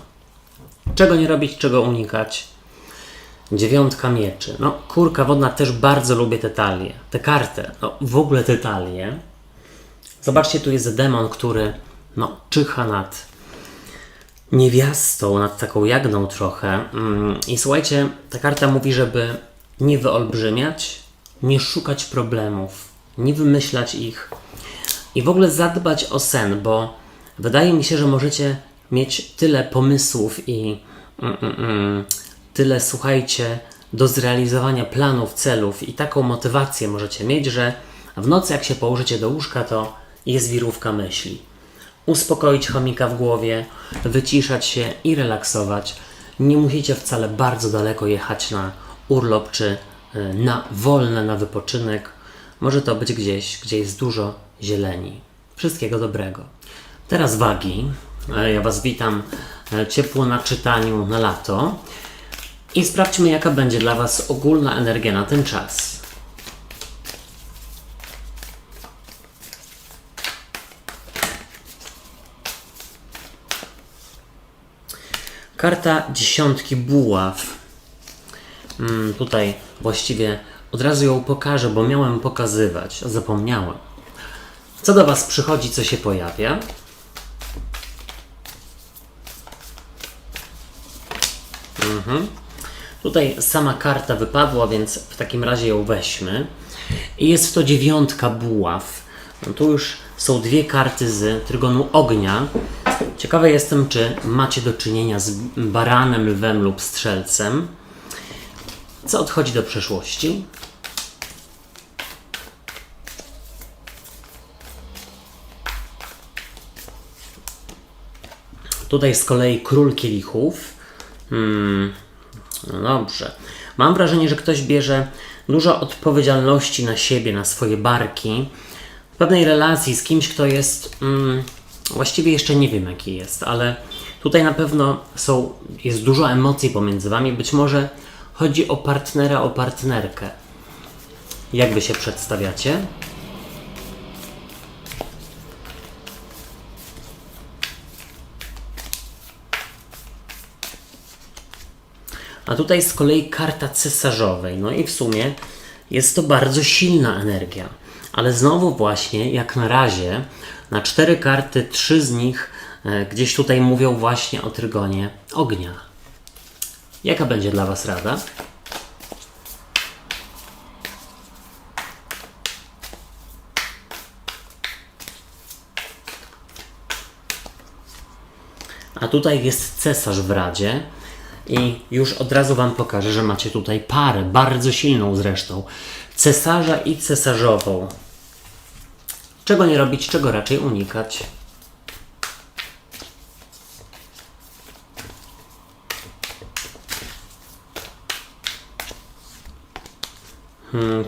Czego nie robić, czego unikać? 9 mieczy. No, kurka wodna, też bardzo lubię te talie. Tę kartę, no w ogóle te talie. Zobaczcie, tu jest demon, który czyha nad niewiastą, nad taką Jagną trochę. I słuchajcie, ta karta mówi, żeby nie wyolbrzymiać, nie szukać problemów, nie wymyślać ich i w ogóle zadbać o sen, bo wydaje mi się, że możecie mieć tyle pomysłów i tyle, słuchajcie, do zrealizowania planów, celów i taką motywację możecie mieć, że w nocy jak się położycie do łóżka, to jest wirówka myśli. Uspokoić chomika w głowie, wyciszać się i relaksować. Nie musicie wcale bardzo daleko jechać na urlop czy na wolne, na wypoczynek. Może to być gdzieś, gdzie jest dużo zieleni. Wszystkiego dobrego. Teraz wagi. Ja Was witam ciepło na czytaniu na lato. I sprawdźmy, jaka będzie dla Was ogólna energia na ten czas. Karta 10 buław. Tutaj właściwie od razu ją pokażę, bo miałem pokazywać, a zapomniałem. Co do Was przychodzi, co się pojawia? Tutaj sama karta wypadła, więc w takim razie ją weźmy. I jest to 9 buław. Tu już są 2 karty z trygonu ognia. Ciekawy jestem, czy macie do czynienia z baranem, lwem lub strzelcem. Co odchodzi do przeszłości? Tutaj z kolei król kielichów. No dobrze. Mam wrażenie, że ktoś bierze dużo odpowiedzialności na siebie, na swoje barki. W pewnej relacji z kimś, kto jest... właściwie jeszcze nie wiem, jaki jest, ale tutaj na pewno jest dużo emocji pomiędzy Wami. Być może chodzi o partnera, o partnerkę. Jak Wy się przedstawiacie? A tutaj z kolei karta cesarzowej. No i w sumie jest to bardzo silna energia. Ale znowu właśnie, jak na razie, na 4 karty, 3 z nich gdzieś tutaj mówią właśnie o trygonie ognia. Jaka będzie dla Was rada? A tutaj jest cesarz w radzie i już od razu Wam pokażę, że macie tutaj parę, bardzo silną zresztą, cesarza i cesarzową. Czego nie robić, czego raczej unikać?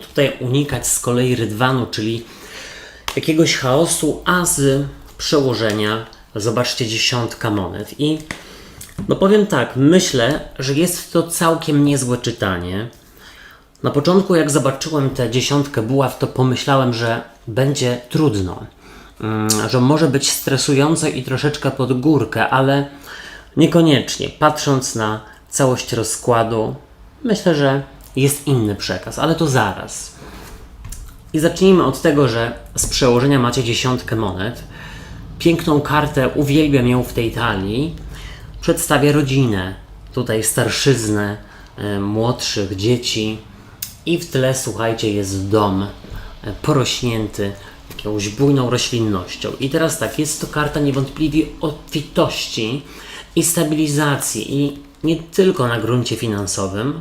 Tutaj unikać z kolei rydwanu, czyli jakiegoś chaosu, a z przełożenia zobaczcie 10 monet. I no powiem tak, myślę, że jest to całkiem niezłe czytanie. Na początku jak zobaczyłem tę 10 buław, to pomyślałem, że będzie trudno, że może być stresująco i troszeczkę pod górkę, ale niekoniecznie. Patrząc na całość rozkładu, myślę, że jest inny przekaz, ale to zaraz. I zacznijmy od tego, że z przełożenia macie 10 monet. Piękną kartę, uwielbiam ją w tej talii. Przedstawia rodzinę, tutaj starszyznę, młodszych dzieci i w tle, słuchajcie, jest dom porośnięty jakąś bujną roślinnością. I teraz tak, jest to karta niewątpliwie obfitości i stabilizacji i nie tylko na gruncie finansowym,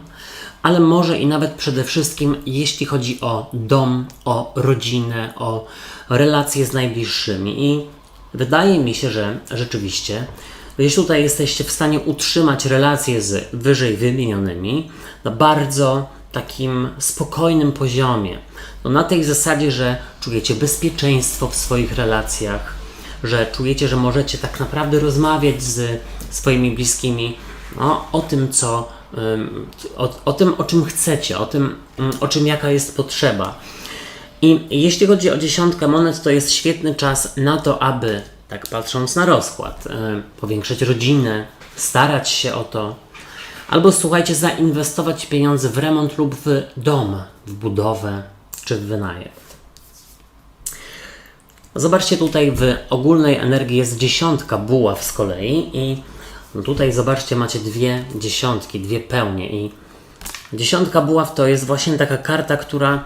ale może i nawet przede wszystkim jeśli chodzi o dom, o rodzinę, o relacje z najbliższymi. I wydaje mi się, że rzeczywiście, jeśli tutaj jesteście w stanie utrzymać relacje z wyżej wymienionymi na bardzo takim spokojnym poziomie, no na tej zasadzie, że czujecie bezpieczeństwo w swoich relacjach, że czujecie, że możecie tak naprawdę rozmawiać z swoimi bliskimi o tym, o tym, o czym chcecie, o czym jaka jest potrzeba. I jeśli chodzi o 10 monet, to jest świetny czas na to, aby, tak patrząc na rozkład, powiększyć rodzinę, starać się o to, albo słuchajcie, zainwestować pieniądze w remont lub w dom, w budowę czy w wynajem. Zobaczcie, tutaj w ogólnej energii jest 10 buław z kolei i no tutaj zobaczcie, macie 2 dziesiątki, 2 pełnie i 10 buław to jest właśnie taka karta, która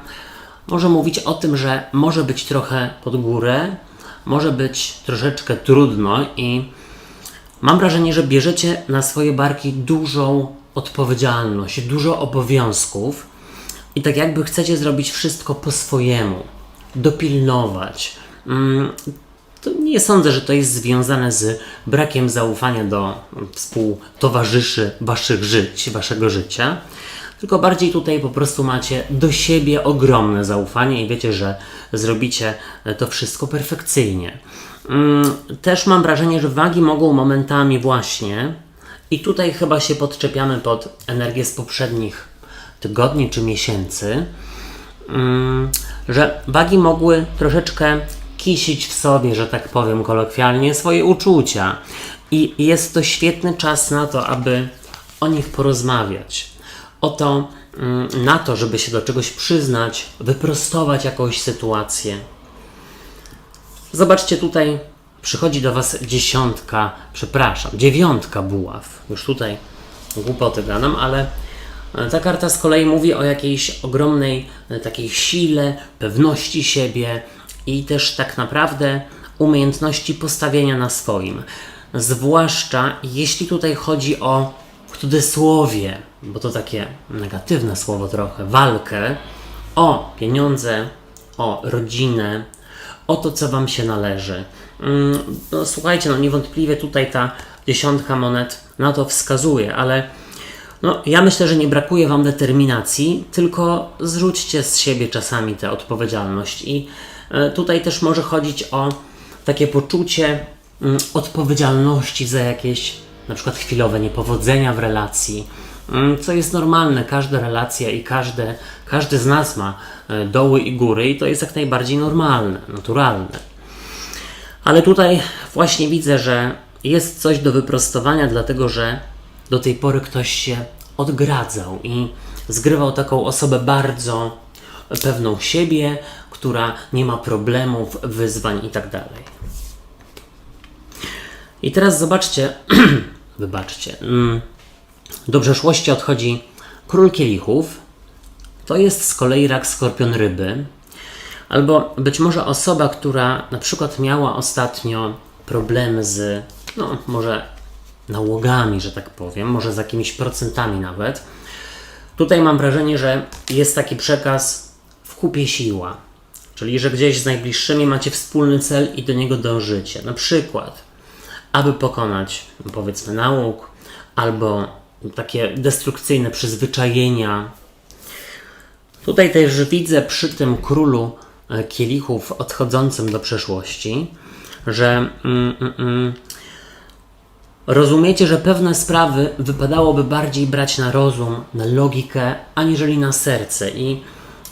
może mówić o tym, że może być trochę pod górę, może być troszeczkę trudno i mam wrażenie, że bierzecie na swoje barki dużą odpowiedzialność, dużo obowiązków i tak jakby chcecie zrobić wszystko po swojemu, dopilnować. To nie sądzę, że to jest związane z brakiem zaufania do współtowarzyszy waszego życia, tylko bardziej tutaj po prostu macie do siebie ogromne zaufanie i wiecie, że zrobicie to wszystko perfekcyjnie. Też mam wrażenie, że wagi mogą momentami właśnie, i tutaj chyba się podczepiamy pod energię z poprzednich tygodni czy miesięcy, że wagi mogły troszeczkę kisić w sobie, że tak powiem kolokwialnie, swoje uczucia. I jest to świetny czas na to, aby o nich porozmawiać. Na to, żeby się do czegoś przyznać, wyprostować jakąś sytuację. Zobaczcie, tutaj przychodzi do Was 9 buław. Już tutaj głupoty gadam, ale ta karta z kolei mówi o jakiejś ogromnej takiej sile, pewności siebie i też tak naprawdę umiejętności postawienia na swoim. Zwłaszcza jeśli tutaj chodzi o cudzysłowie, bo to takie negatywne słowo trochę, walkę o pieniądze, o rodzinę, o to, co Wam się należy. No, słuchajcie, no niewątpliwie tutaj ta 10 monet na to wskazuje, ale no, ja myślę, że nie brakuje Wam determinacji, tylko zrzućcie z siebie czasami tę odpowiedzialność i tutaj też może chodzić o takie poczucie odpowiedzialności za jakieś na przykład chwilowe niepowodzenia w relacji, co jest normalne, każda relacja i każdy z nas ma doły i góry i to jest jak najbardziej normalne, naturalne. Ale tutaj właśnie widzę, że jest coś do wyprostowania, dlatego że do tej pory ktoś się odgradzał i zgrywał taką osobę bardzo pewną siebie, która nie ma problemów, wyzwań itd. I teraz zobaczcie, wybaczcie, do przeszłości odchodzi król kielichów, to jest z kolei rak, skorpion, ryby, albo być może osoba, która na przykład miała ostatnio problemy z, no może nałogami, że tak powiem, może z jakimiś procentami nawet. Tutaj mam wrażenie, że jest taki przekaz w kupie siła, czyli że gdzieś z najbliższymi macie wspólny cel i do niego dążycie. Na przykład, aby pokonać, powiedzmy, nałóg, albo takie destrukcyjne przyzwyczajenia. Tutaj też widzę przy tym królu kielichów odchodzącym do przeszłości, że rozumiecie, że pewne sprawy wypadałoby bardziej brać na rozum, na logikę, aniżeli na serce. I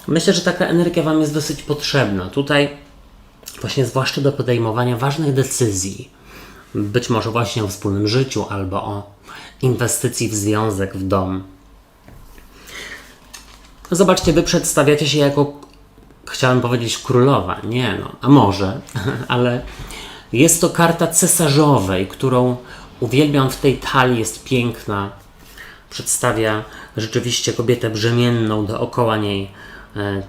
myślę, że taka energia Wam jest dosyć potrzebna. Tutaj właśnie zwłaszcza do podejmowania ważnych decyzji. Być może właśnie o wspólnym życiu albo o inwestycji w związek, w dom. Zobaczcie, Wy przedstawiacie się jako, chciałem powiedzieć, królowa. Nie no, a może, ale jest to karta cesarzowej, którą uwielbiam w tej talii, jest piękna. Przedstawia rzeczywiście kobietę brzemienną, dookoła niej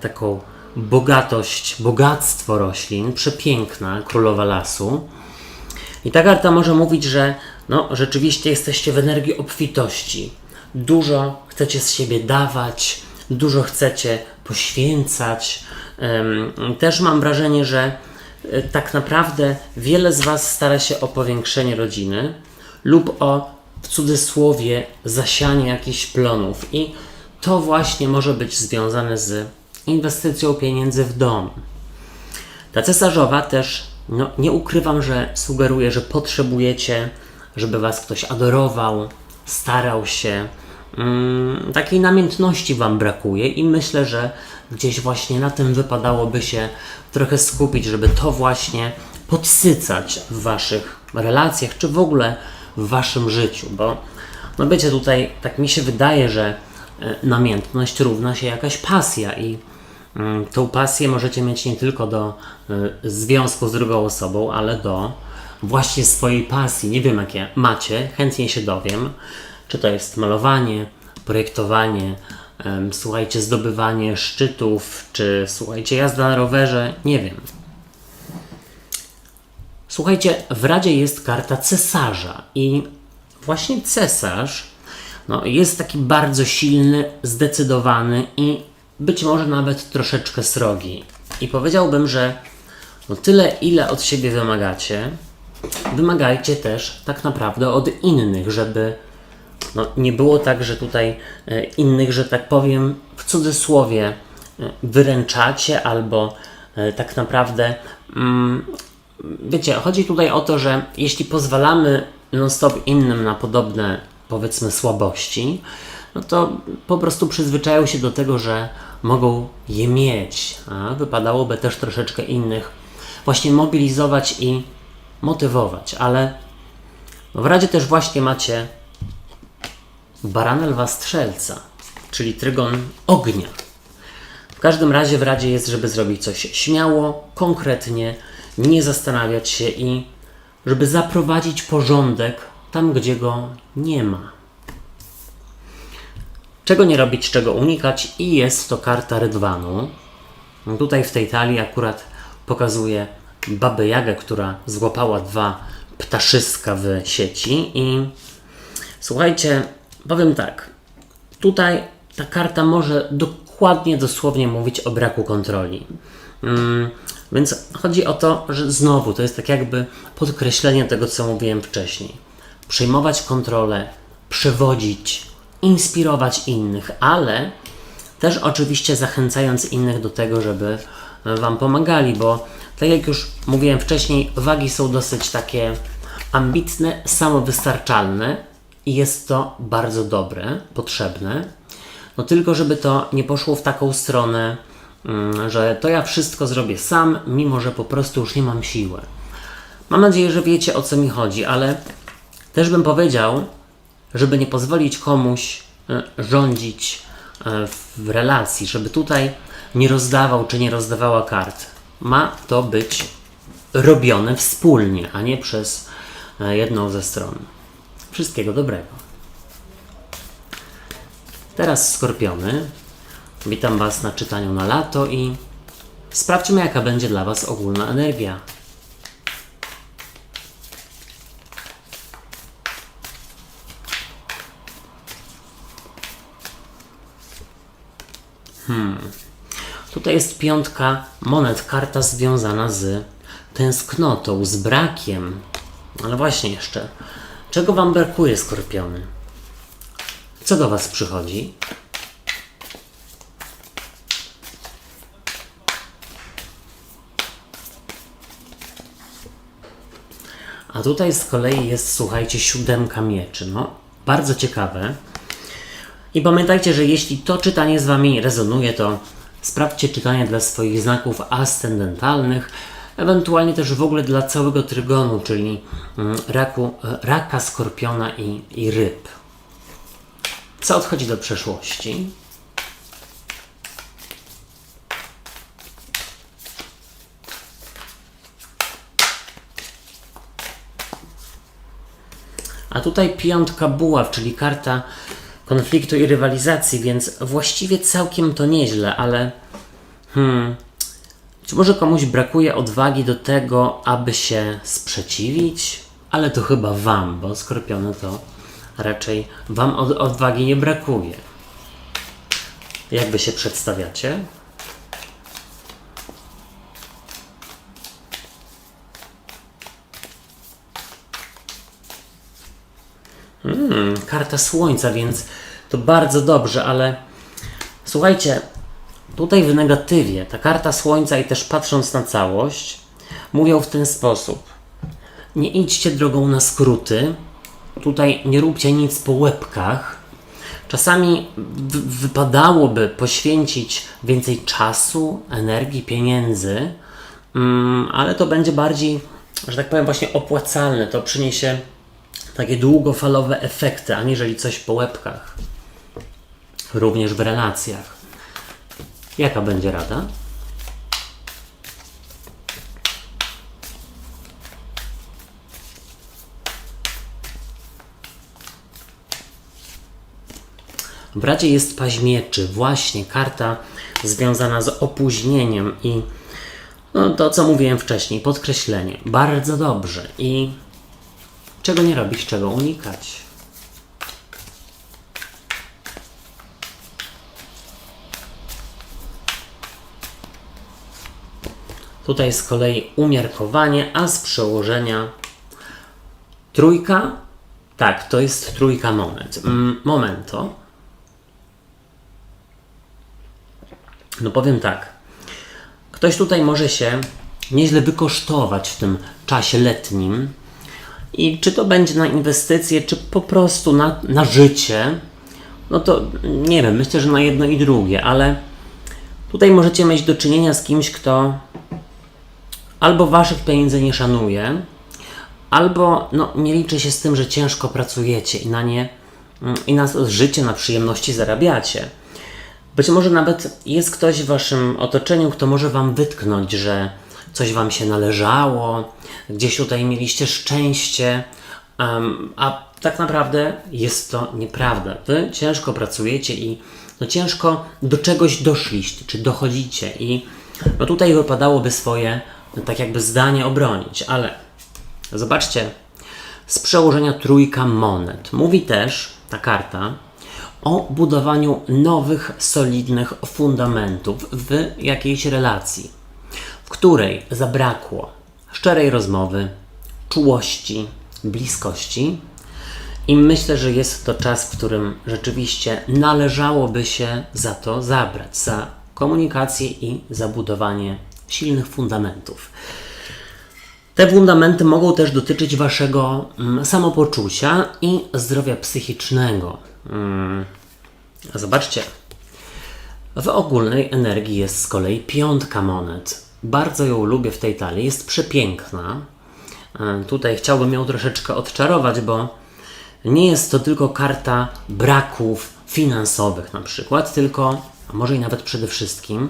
taką bogatość, bogactwo roślin, przepiękna królowa lasu. I ta karta może mówić, że no, rzeczywiście jesteście w energii obfitości. Dużo chcecie z siebie dawać, dużo chcecie poświęcać. Też mam wrażenie, że tak naprawdę wiele z Was stara się o powiększenie rodziny lub o, w cudzysłowie, zasianie jakichś plonów. I to właśnie może być związane z inwestycją pieniędzy w dom. Ta cesarzowa też, no, nie ukrywam, że sugeruje, że potrzebujecie, żeby Was ktoś adorował, starał się. Takiej namiętności Wam brakuje i myślę, że gdzieś właśnie na tym wypadałoby się trochę skupić, żeby to właśnie podsycać w Waszych relacjach, czy w ogóle w Waszym życiu, bo no wiecie, tutaj tak mi się wydaje, że namiętność równa się jakaś pasja i tą pasję możecie mieć nie tylko do związku z drugą osobą, ale do właśnie swojej pasji. Nie wiem, jakie macie, chętnie się dowiem. Czy to jest malowanie, projektowanie, słuchajcie, zdobywanie szczytów, czy słuchajcie, jazda na rowerze, nie wiem. Słuchajcie, w Radzie jest karta cesarza i właśnie cesarz no, jest taki bardzo silny, zdecydowany i być może nawet troszeczkę srogi. I powiedziałbym, że no tyle, ile od siebie wymagacie, wymagajcie też tak naprawdę od innych, żeby no, nie było tak, że tutaj innych, że tak powiem, w cudzysłowie wyręczacie albo tak naprawdę wiecie, chodzi tutaj o to, że jeśli pozwalamy non-stop innym na podobne, powiedzmy, słabości, no to po prostu przyzwyczają się do tego, że mogą je mieć, a wypadałoby też troszeczkę innych właśnie mobilizować i motywować, ale w Radzie też właśnie macie barana, lwa, strzelca, czyli trygon ognia. W każdym razie w Radzie jest, żeby zrobić coś śmiało, konkretnie, nie zastanawiać się i żeby zaprowadzić porządek tam, gdzie go nie ma. Czego nie robić, czego unikać i jest to karta rydwanu. Tutaj w tej talii akurat pokazuje Babę Jagę, która złapała 2 ptaszyska w sieci i słuchajcie, powiem tak, tutaj ta karta może dokładnie, dosłownie mówić o braku kontroli. Więc chodzi o to, że znowu to jest tak jakby podkreślenie tego, co mówiłem wcześniej. Przejmować kontrolę, przewodzić, inspirować innych, ale też oczywiście zachęcając innych do tego, żeby Wam pomagali, bo tak jak już mówiłem wcześniej, wagi są dosyć takie ambitne, samowystarczalne i jest to bardzo dobre, potrzebne. No tylko, żeby to nie poszło w taką stronę, że to ja wszystko zrobię sam, mimo że po prostu już nie mam siły. Mam nadzieję, że wiecie, o co mi chodzi, ale też bym powiedział, żeby nie pozwolić komuś rządzić w relacji, żeby tutaj nie rozdawał czy nie rozdawała kart. Ma to być robione wspólnie, a nie przez jedną ze stron. Wszystkiego dobrego. Teraz Skorpiony. Witam Was na czytaniu na lato i sprawdźmy, jaka będzie dla Was ogólna energia. Tutaj jest 5 monet, karta związana z tęsknotą, z brakiem. Ale właśnie jeszcze, czego Wam brakuje, Skorpiony? Co do Was przychodzi? A tutaj z kolei jest, słuchajcie, 7 mieczy. No, bardzo ciekawe. I pamiętajcie, że jeśli to czytanie z Wami rezonuje, to sprawdźcie czytanie dla swoich znaków ascendentalnych, ewentualnie też w ogóle dla całego trygonu, czyli raka, skorpiona i ryb. Co odchodzi do przeszłości? A tutaj 5 buław, czyli karta konfliktu i rywalizacji, więc właściwie całkiem to nieźle, ale być może komuś brakuje odwagi do tego, aby się sprzeciwić, ale to chyba Wam, bo Skorpiony to raczej Wam odwagi nie brakuje. Jak Wy się przedstawiacie? Karta Słońca, więc to bardzo dobrze, ale słuchajcie, tutaj w negatywie ta karta Słońca i też patrząc na całość mówią w ten sposób: nie idźcie drogą na skróty, tutaj nie róbcie nic po łebkach. Czasami wypadałoby poświęcić więcej czasu, energii, pieniędzy, ale to będzie bardziej, że tak powiem, właśnie opłacalne. To przyniesie takie długofalowe efekty, aniżeli coś po łebkach. Również w relacjach. Jaka będzie rada? W Radzie jest paź mieczy, właśnie karta związana z opóźnieniem i no, to, co mówiłem wcześniej, podkreślenie. Bardzo dobrze. I czego nie robić, czego unikać. Tutaj z kolei umiarkowanie, a z przełożenia 3. Tak, to jest 3 monet. Momento. No powiem tak. Ktoś tutaj może się nieźle wykosztować w tym czasie letnim. I czy to będzie na inwestycje, czy po prostu na życie, no to nie wiem, myślę, że na jedno i drugie, ale tutaj możecie mieć do czynienia z kimś, kto albo Waszych pieniędzy nie szanuje, albo no, nie liczy się z tym, że ciężko pracujecie i na życie, na przyjemności zarabiacie. Być może nawet jest ktoś w Waszym otoczeniu, kto może Wam wytknąć, że coś Wam się należało, gdzieś tutaj mieliście szczęście, a tak naprawdę jest to nieprawda. Wy ciężko pracujecie i no ciężko do czegoś doszliście, czy dochodzicie i no tutaj wypadałoby swoje tak jakby zdanie obronić, ale zobaczcie, z przełożenia 3 monet mówi też ta karta o budowaniu nowych, solidnych fundamentów w jakiejś relacji, w której zabrakło szczerej rozmowy, czułości, bliskości i myślę, że jest to czas, w którym rzeczywiście należałoby się za to zabrać, za komunikację i za budowanie silnych fundamentów. Te fundamenty mogą też dotyczyć Waszego samopoczucia i zdrowia psychicznego. Zobaczcie, w ogólnej energii jest z kolei 5 monet. Bardzo ją lubię w tej talii, jest przepiękna. Tutaj chciałbym ją troszeczkę odczarować, bo nie jest to tylko karta braków finansowych na przykład, tylko, a może i nawet przede wszystkim,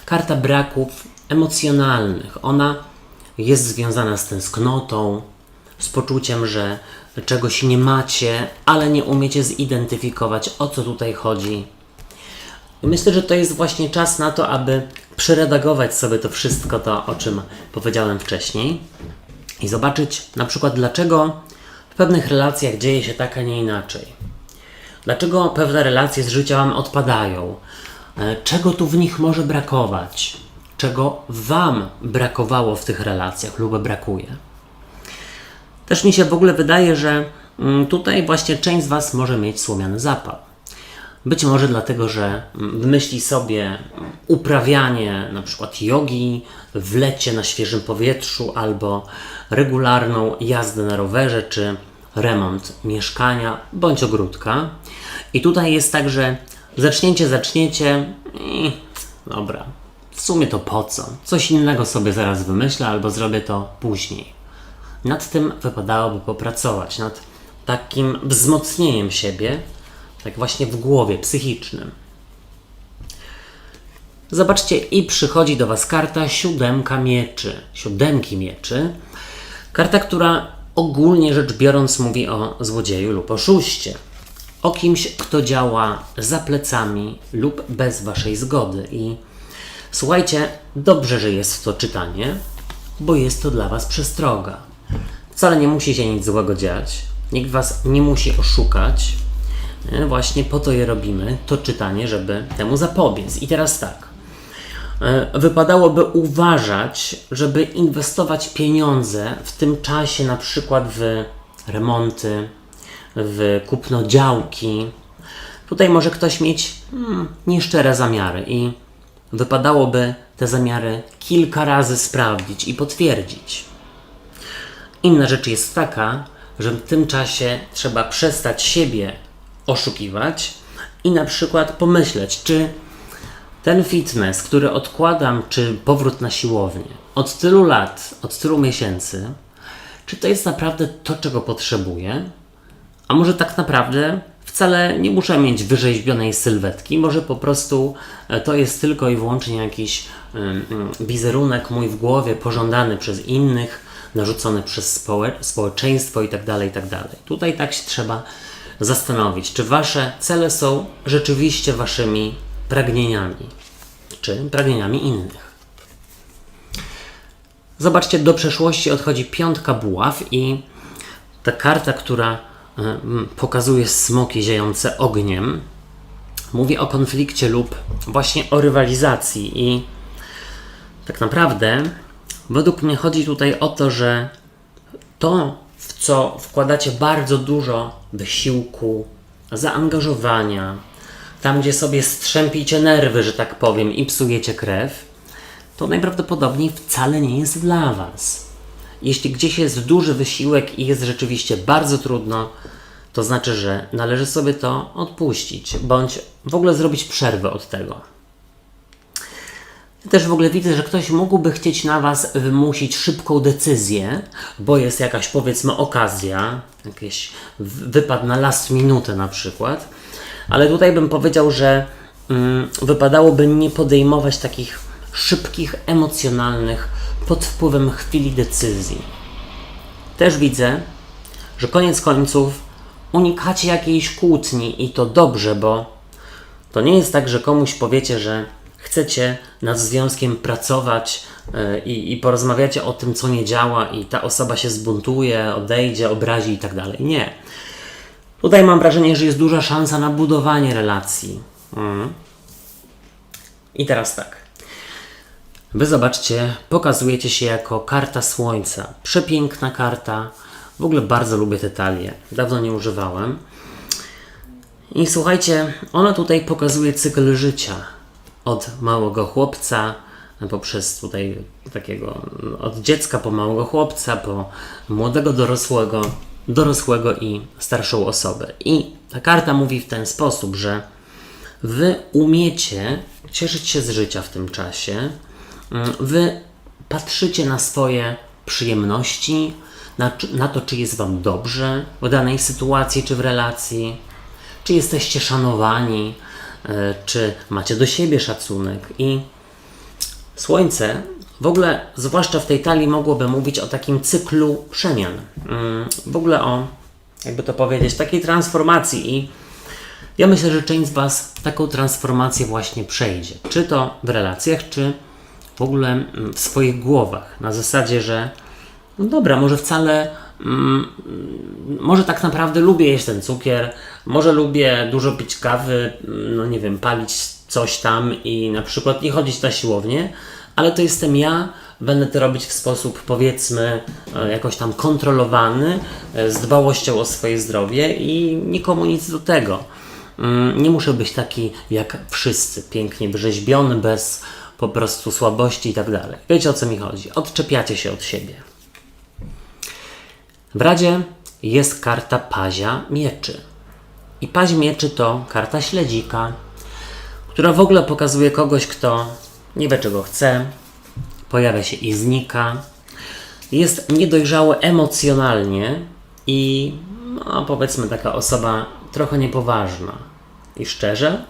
karta braków emocjonalnych. Ona jest związana z tęsknotą, z poczuciem, że czegoś nie macie, ale nie umiecie zidentyfikować, o co tutaj chodzi. I myślę, że to jest właśnie czas na to, aby przeredagować sobie to wszystko, to o czym powiedziałem wcześniej i zobaczyć na przykład, dlaczego w pewnych relacjach dzieje się tak, a nie inaczej. Dlaczego pewne relacje z życia Wam odpadają? Czego tu w nich może brakować? Czego Wam brakowało w tych relacjach lub brakuje? Też mi się w ogóle wydaje, że tutaj właśnie część z Was może mieć słomiany zapał. Być może dlatego, że wymyśli sobie uprawianie na przykład jogi w lecie na świeżym powietrzu albo regularną jazdę na rowerze czy remont mieszkania bądź ogródka. I tutaj jest tak, że zaczniecie i dobra, w sumie to po co? Coś innego sobie zaraz wymyślę albo zrobię to później. Nad tym wypadałoby popracować, nad takim wzmocnieniem siebie, tak właśnie w głowie, psychicznym. Zobaczcie, i przychodzi do Was karta siódemki mieczy. Karta, która ogólnie rzecz biorąc mówi o złodzieju lub oszuście. O kimś, kto działa za plecami lub bez Waszej zgody. I słuchajcie, dobrze, że jest to czytanie, bo jest to dla Was przestroga. Wcale nie musi się nic złego dziać. Nikt Was nie musi oszukać. Właśnie po to je robimy, to czytanie, żeby temu zapobiec. I teraz tak. Wypadałoby uważać, żeby inwestować pieniądze w tym czasie na przykład w remonty, w kupno działki. Tutaj może ktoś mieć nieszczere zamiary i wypadałoby te zamiary kilka razy sprawdzić i potwierdzić. Inna rzecz jest taka, że w tym czasie trzeba przestać siebie oszukiwać i na przykład pomyśleć, czy ten fitness, który odkładam, czy powrót na siłownię od tylu lat, od tylu miesięcy, czy to jest naprawdę to, czego potrzebuję? A może tak naprawdę wcale nie muszę mieć wyrzeźbionej sylwetki, może po prostu to jest tylko i wyłącznie jakiś wizerunek mój w głowie, pożądany przez innych, narzucony przez społeczeństwo itd., itd. Tutaj tak się trzeba zastanowić, czy Wasze cele są rzeczywiście Waszymi pragnieniami, czy pragnieniami innych. Zobaczcie, do przeszłości odchodzi piątka buław i ta karta, która pokazuje smoki ziejące ogniem, mówi o konflikcie lub właśnie o rywalizacji i tak naprawdę według mnie chodzi tutaj o to, że to, w co wkładacie bardzo dużo wysiłku, zaangażowania, tam gdzie sobie strzępicie nerwy, że tak powiem, i psujecie krew, to najprawdopodobniej wcale nie jest dla Was. Jeśli gdzieś jest duży wysiłek i jest rzeczywiście bardzo trudno, to znaczy, że należy sobie to odpuścić, bądź w ogóle zrobić przerwę od tego. Ja też w ogóle widzę, że ktoś mógłby chcieć na Was wymusić szybką decyzję, bo jest jakaś, powiedzmy, okazja, jakiś wypad na last minute na przykład, ale tutaj bym powiedział, że wypadałoby nie podejmować takich szybkich, emocjonalnych, pod wpływem chwili decyzji. Też widzę, że koniec końców unikacie jakiejś kłótni i to dobrze, bo to nie jest tak, że komuś powiecie, że chcecie nad związkiem pracować i porozmawiacie o tym, co nie działa i ta osoba się zbuntuje, odejdzie, obrazi i tak dalej. Nie. Tutaj mam wrażenie, że jest duża szansa na budowanie relacji. I teraz tak. Wy zobaczcie, pokazujecie się jako karta słońca. Przepiękna karta. W ogóle bardzo lubię te talie. Dawno nie używałem. I słuchajcie, ona tutaj pokazuje cykl życia. Od małego chłopca, poprzez tutaj takiego, od dziecka po małego chłopca, po młodego dorosłego i starszą osobę. I ta karta mówi w ten sposób, że Wy umiecie cieszyć się z życia w tym czasie. Wy patrzycie na swoje przyjemności, na to, czy jest Wam dobrze w danej sytuacji czy w relacji, czy jesteście szanowani, czy macie do siebie szacunek. I Słońce W ogóle, zwłaszcza w tej talii, mogłoby mówić o takim cyklu przemian. W ogóle o, jakby to powiedzieć, takiej transformacji. I ja myślę, że część z Was taką transformację właśnie przejdzie. Czy to w relacjach, czy w ogóle w swoich głowach. Na zasadzie, że no dobra, może wcale, może tak naprawdę lubię jeść ten cukier, może lubię dużo pić kawy, no nie wiem, palić coś tam i na przykład nie chodzić na siłownię, ale to jestem ja, będę to robić w sposób, powiedzmy, jakoś tam kontrolowany, z dbałością o swoje zdrowie i nikomu nic do tego. Nie muszę być taki jak wszyscy, pięknie wyrzeźbiony, bez po prostu słabości i tak dalej. Wiecie, o co mi chodzi? Odczepiacie się od siebie. W Radzie jest karta Pazia Mieczy. I Paź Mieczy to karta śledzika, która w ogóle pokazuje kogoś, kto nie wie, czego chce, pojawia się i znika, jest niedojrzały emocjonalnie i no, powiedzmy taka osoba trochę niepoważna. I szczerze,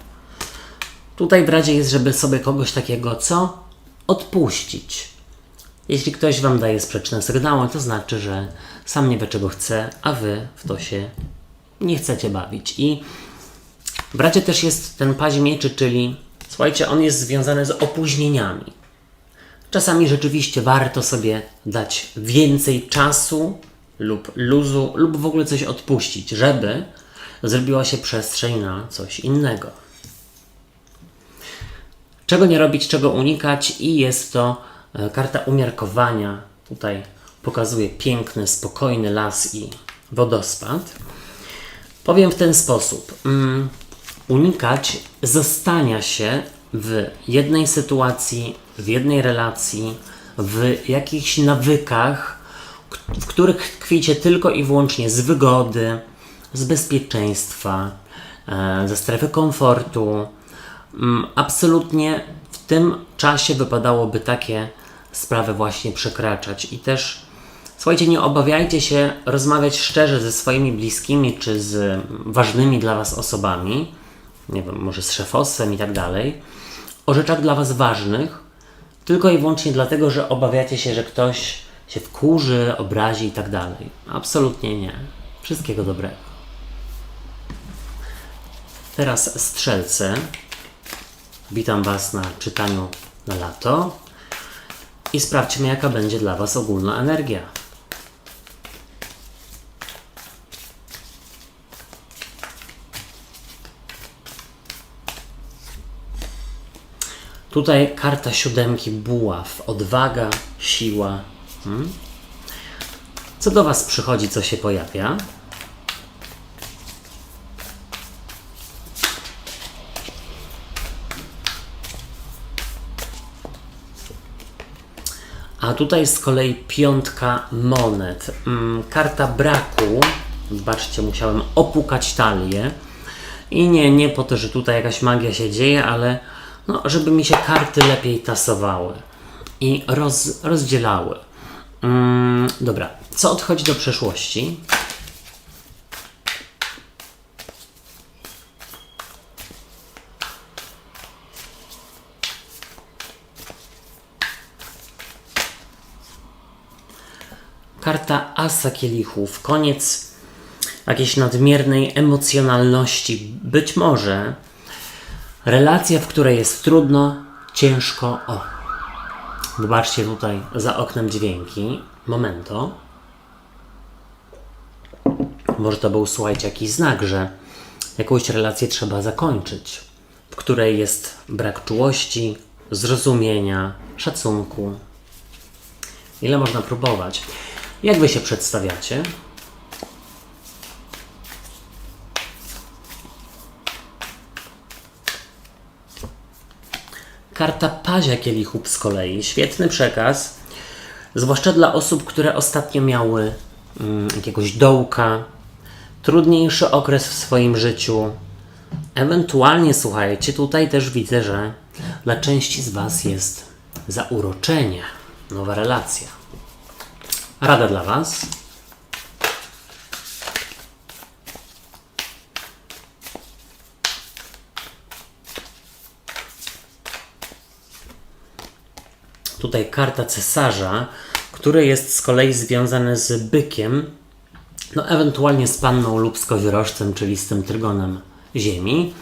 tutaj w Radzie jest, żeby sobie kogoś takiego co? Odpuścić. Jeśli ktoś Wam daje sprzeczne sygnały, to znaczy, że sam nie wie, czego chce, a Wy w to się nie chcecie bawić. I w Radzie też jest ten Paź Mieczy, czyli słuchajcie, on jest związany z opóźnieniami. Czasami rzeczywiście warto sobie dać więcej czasu lub luzu, lub w ogóle coś odpuścić, żeby zrobiła się przestrzeń na coś innego. Czego nie robić, czego unikać i jest to karta umiarkowania. Tutaj pokazuje piękny, spokojny las i wodospad. Powiem w ten sposób. Unikać zostania się w jednej sytuacji, w jednej relacji, w jakichś nawykach, w których tkwicie tylko i wyłącznie z wygody, z bezpieczeństwa, ze strefy komfortu. Absolutnie w tym czasie wypadałoby takie sprawy właśnie przekraczać. I też, słuchajcie, nie obawiajcie się rozmawiać szczerze ze swoimi bliskimi, czy z ważnymi dla Was osobami, nie wiem, może z szefostwem i tak dalej, o rzeczach dla Was ważnych, tylko i wyłącznie dlatego, że obawiacie się, że ktoś się wkurzy, obrazi i tak dalej. Absolutnie nie. Wszystkiego dobrego. Teraz Strzelcy. Witam Was na czytaniu na lato i sprawdźmy, jaka będzie dla Was ogólna energia. Tutaj karta 7 buław, odwaga, siła. Co do Was przychodzi, co się pojawia? A tutaj z kolei 5 monet. Karta braku. Zobaczcie, musiałem opukać talię. I nie po to, że tutaj jakaś magia się dzieje, ale no, żeby mi się karty lepiej tasowały i rozdzielały. Dobra, co odchodzi do przeszłości? Karta Asa Kielichów. Koniec jakiejś nadmiernej emocjonalności. Być może relacja, w której jest trudno, ciężko. O, zobaczcie tutaj za oknem dźwięki. Momento. Może to był, słuchajcie, jakiś znak, że jakąś relację trzeba zakończyć, w której jest brak czułości, zrozumienia, szacunku. Ile można próbować? Jak Wy się przedstawiacie? Karta Pazia Kielichów z kolei. Świetny przekaz, zwłaszcza dla osób, które ostatnio miały jakiegoś dołka, trudniejszy okres w swoim życiu. Ewentualnie, słuchajcie, tutaj też widzę, że dla części z Was jest zauroczenie, nowa relacja. Rada dla Was. tutaj karta cesarza, który jest z kolei związany z bykiem, no ewentualnie z panną lub z koziorożcem, czyli z tym trygonem ziemi.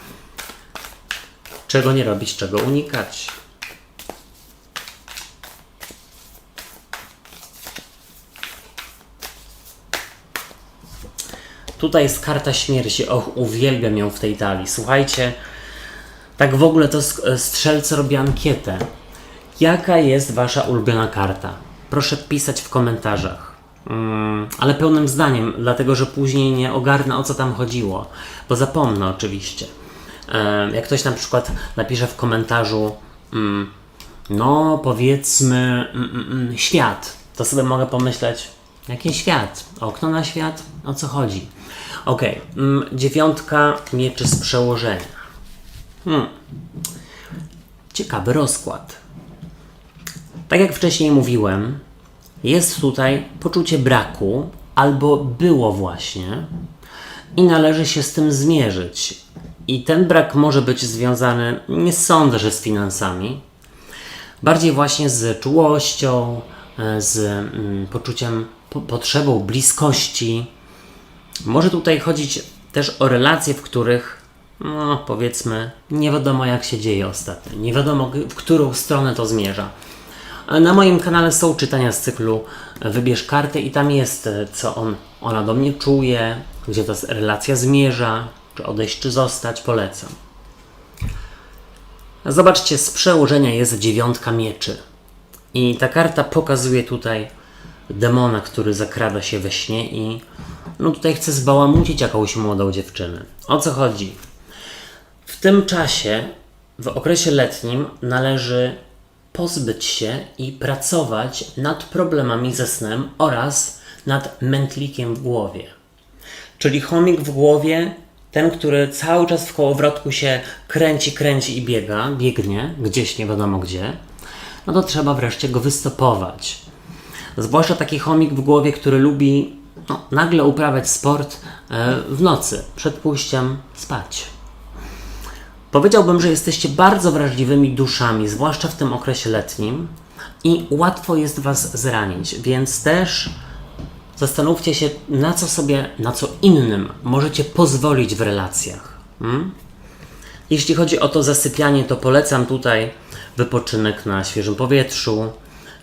Czego nie robić, czego unikać. Tutaj jest karta śmierci. Och, uwielbiam ją w tej talii. Słuchajcie, tak w ogóle to strzelcy robię ankietę. Jaka jest wasza ulubiona karta? Proszę pisać w komentarzach. Ale pełnym zdaniem, dlatego że później nie ogarnę, o co tam chodziło. Bo zapomnę oczywiście. Jak ktoś na przykład napisze w komentarzu no powiedzmy świat, to sobie mogę pomyśleć, jaki świat? Okno na świat? O co chodzi? Ok, 9 mieczy z przełożenia. Ciekawy rozkład. Tak jak wcześniej mówiłem, jest tutaj poczucie braku, albo było właśnie, i należy się z tym zmierzyć. I ten brak może być związany, nie sądzę, że z finansami, bardziej właśnie z czułością, z poczuciem, potrzebą bliskości. Może tutaj chodzić też o relacje, w których, no powiedzmy, nie wiadomo jak się dzieje ostatnio, nie wiadomo w którą stronę to zmierza. Na moim kanale są czytania z cyklu Wybierz kartę i tam jest, co ona do mnie czuje, gdzie ta relacja zmierza, czy odejść, czy zostać, polecam. Zobaczcie, z przełożenia jest 9 mieczy. I ta karta pokazuje tutaj demona, który zakrada się we śnie i no tutaj chce zbałamucić jakąś młodą dziewczynę. O co chodzi? W tym czasie, w okresie letnim, należy pozbyć się i pracować nad problemami ze snem oraz nad mętlikiem w głowie. Czyli chomik w głowie, ten, który cały czas w kołowrotku się kręci i biegnie gdzieś nie wiadomo gdzie, no to trzeba wreszcie go wystopować. Zwłaszcza taki chomik w głowie, który lubi nagle uprawiać sport w nocy, przed pójściem spać. Powiedziałbym, że jesteście bardzo wrażliwymi duszami, zwłaszcza w tym okresie letnim i łatwo jest was zranić, więc też zastanówcie się, na co innym możecie pozwolić w relacjach. Jeśli chodzi o to zasypianie, to polecam tutaj wypoczynek na świeżym powietrzu,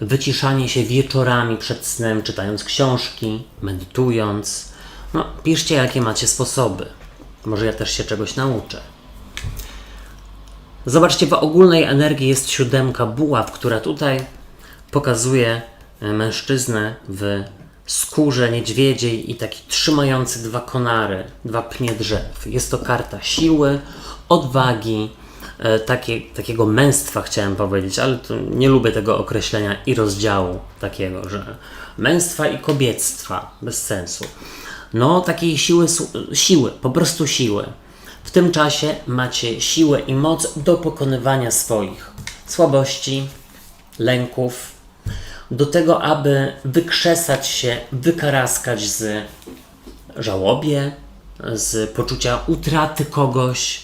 wyciszanie się wieczorami przed snem, czytając książki, medytując. No, piszcie, jakie macie sposoby. Może ja też się czegoś nauczę. Zobaczcie, w ogólnej energii jest 7 buław, która tutaj pokazuje mężczyznę w skórze niedźwiedziej i taki trzymający 2 konary, 2 pnie drzew. Jest to karta siły, odwagi, takiego męstwa chciałem powiedzieć, ale to nie lubię tego określenia i rozdziału takiego, że męstwa i kobiectwa, bez sensu. No takiej siły, po prostu siły. W tym czasie macie siłę i moc do pokonywania swoich słabości, lęków, do tego, aby wykrzesać się, wykaraskać z żałobie, z poczucia utraty kogoś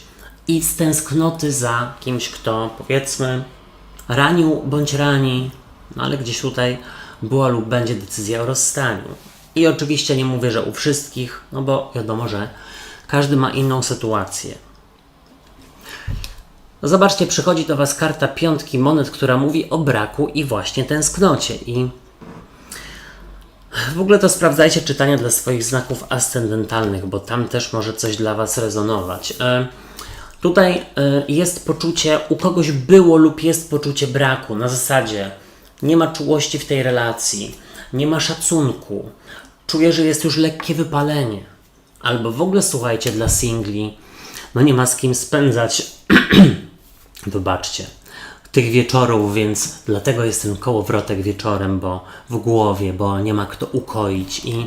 i z tęsknoty za kimś, kto powiedzmy ranił bądź rani, no ale gdzieś tutaj była lub będzie decyzja o rozstaniu. I oczywiście nie mówię, że u wszystkich, no bo wiadomo, że każdy ma inną sytuację. Zobaczcie, przychodzi do was karta 5 monet, która mówi o braku i właśnie tęsknocie. I w ogóle to sprawdzajcie czytania dla swoich znaków ascendentalnych, bo tam też może coś dla was rezonować. Tutaj jest poczucie, u kogoś było lub jest poczucie braku, na zasadzie nie ma czułości w tej relacji, nie ma szacunku, czuję, że jest już lekkie wypalenie. Albo w ogóle, słuchajcie, dla singli, no nie ma z kim spędzać, wybaczcie, tych wieczorów, więc dlatego jest ten kołowrotek wieczorem, bo w głowie, bo nie ma kto ukoić. I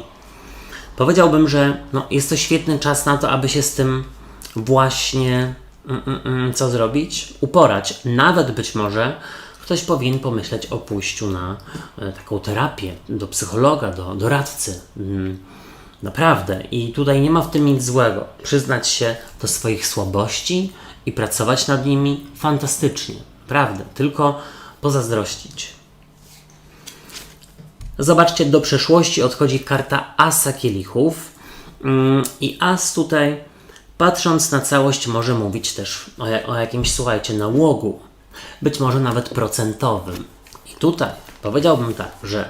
powiedziałbym, że no, jest to świetny czas na to, aby się z tym właśnie, co zrobić? Uporać. Nawet być może ktoś powinien pomyśleć o pójściu na taką terapię, do psychologa, do doradcy. Naprawdę. I tutaj nie ma w tym nic złego. Przyznać się do swoich słabości i pracować nad nimi fantastycznie. Prawda. Tylko pozazdrościć. Zobaczcie, do przeszłości odchodzi karta Asa kielichów. I As tutaj, patrząc na całość, może mówić też o jakimś, słuchajcie, nałogu. Być może nawet procentowym. I tutaj powiedziałbym tak, że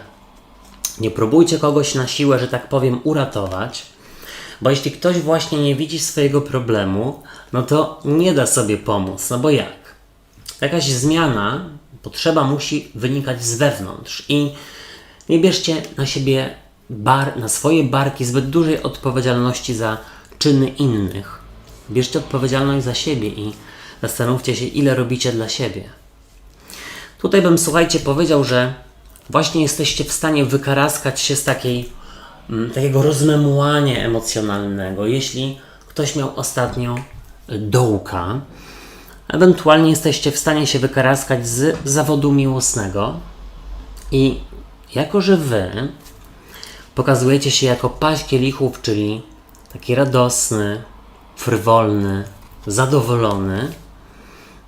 nie próbujcie kogoś na siłę, że tak powiem, uratować, bo jeśli ktoś właśnie nie widzi swojego problemu, no to nie da sobie pomóc. No bo jak? Jakaś zmiana, potrzeba musi wynikać z wewnątrz i nie bierzcie na siebie, na swoje barki zbyt dużej odpowiedzialności za czyny innych. Bierzcie odpowiedzialność za siebie i zastanówcie się, ile robicie dla siebie. Tutaj bym, słuchajcie, powiedział, że właśnie jesteście w stanie wykaraskać się z takiego rozmemłania emocjonalnego. Jeśli ktoś miał ostatnio dołka, ewentualnie jesteście w stanie się wykaraskać z zawodu miłosnego i jako, że wy pokazujecie się jako paź kielichów, czyli taki radosny, frywolny, zadowolony,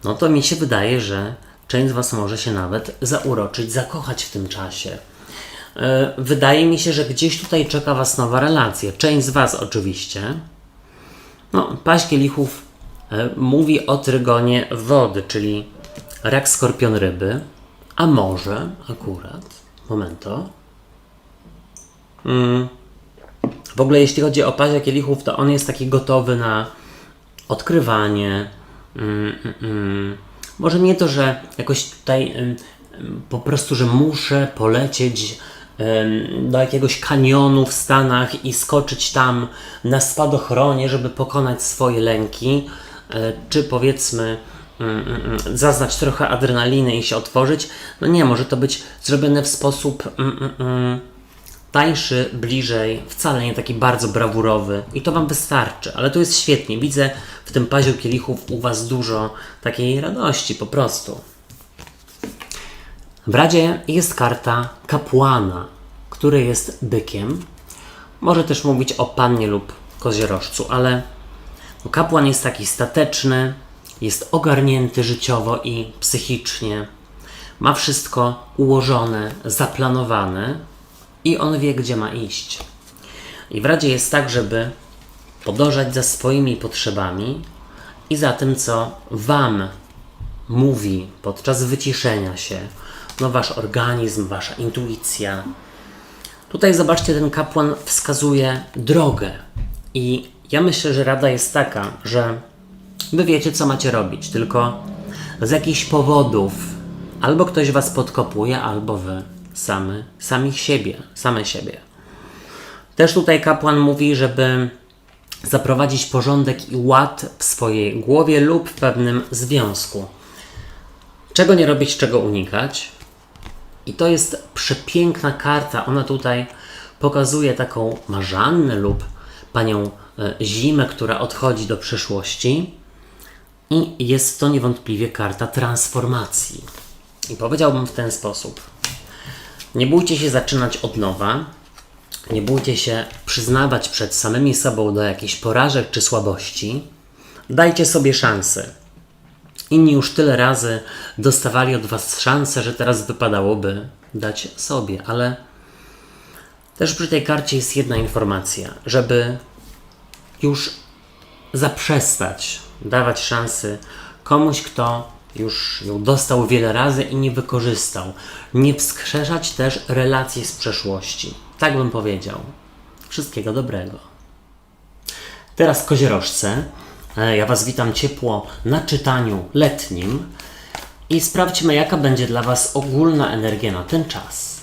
no to mi się wydaje, że część z was może się nawet zauroczyć, zakochać w tym czasie. Wydaje mi się, że gdzieś tutaj czeka was nowa relacja. Część z was oczywiście. No, paź kielichów mówi o trygonie wody, czyli rak, skorpion, ryby, a może akurat, momento. W ogóle jeśli chodzi o pazia kielichów, to on jest taki gotowy na odkrywanie. Może nie to, że jakoś tutaj po prostu, że muszę polecieć do jakiegoś kanionu w Stanach i skoczyć tam na spadochronie, żeby pokonać swoje lęki, czy powiedzmy zaznać trochę adrenaliny i się otworzyć. No nie, może to być zrobione w sposób tańszy, bliżej, wcale nie taki bardzo brawurowy i to wam wystarczy, ale to jest świetnie. Widzę w tym paziu kielichów u was dużo takiej radości po prostu. W Radzie jest karta kapłana, który jest bykiem. Może też mówić o pannie lub koziorożcu, ale kapłan jest taki stateczny, jest ogarnięty życiowo i psychicznie. Ma wszystko ułożone, zaplanowane i on wie, gdzie ma iść. I w Radzie jest tak, żeby podążać za swoimi potrzebami i za tym, co wam mówi podczas wyciszenia się, no wasz organizm, wasza intuicja. Tutaj zobaczcie, ten kapłan wskazuje drogę i ja myślę, że rada jest taka, że wy wiecie, co macie robić, tylko z jakichś powodów albo ktoś was podkopuje, albo wy same siebie. Też tutaj kapłan mówi, żeby zaprowadzić porządek i ład w swojej głowie lub w pewnym związku. Czego nie robić, czego unikać. I to jest przepiękna karta. Ona tutaj pokazuje taką Marzannę lub panią Zimę, która odchodzi do przeszłości. I jest to niewątpliwie karta transformacji. I powiedziałbym w ten sposób. Nie bójcie się zaczynać od nowa. Nie bójcie się przyznawać przed samymi sobą do jakichś porażek czy słabości. Dajcie sobie szansę. Inni już tyle razy dostawali od was szansę, że teraz wypadałoby dać sobie, ale też przy tej karcie jest jedna informacja, żeby już zaprzestać dawać szansy komuś, kto już ją dostał wiele razy i nie wykorzystał. Nie wskrzeszać też relacji z przeszłości. Tak bym powiedział. Wszystkiego dobrego. Teraz koziorożce. Ja was witam ciepło na czytaniu letnim i sprawdźmy, jaka będzie dla was ogólna energia na ten czas.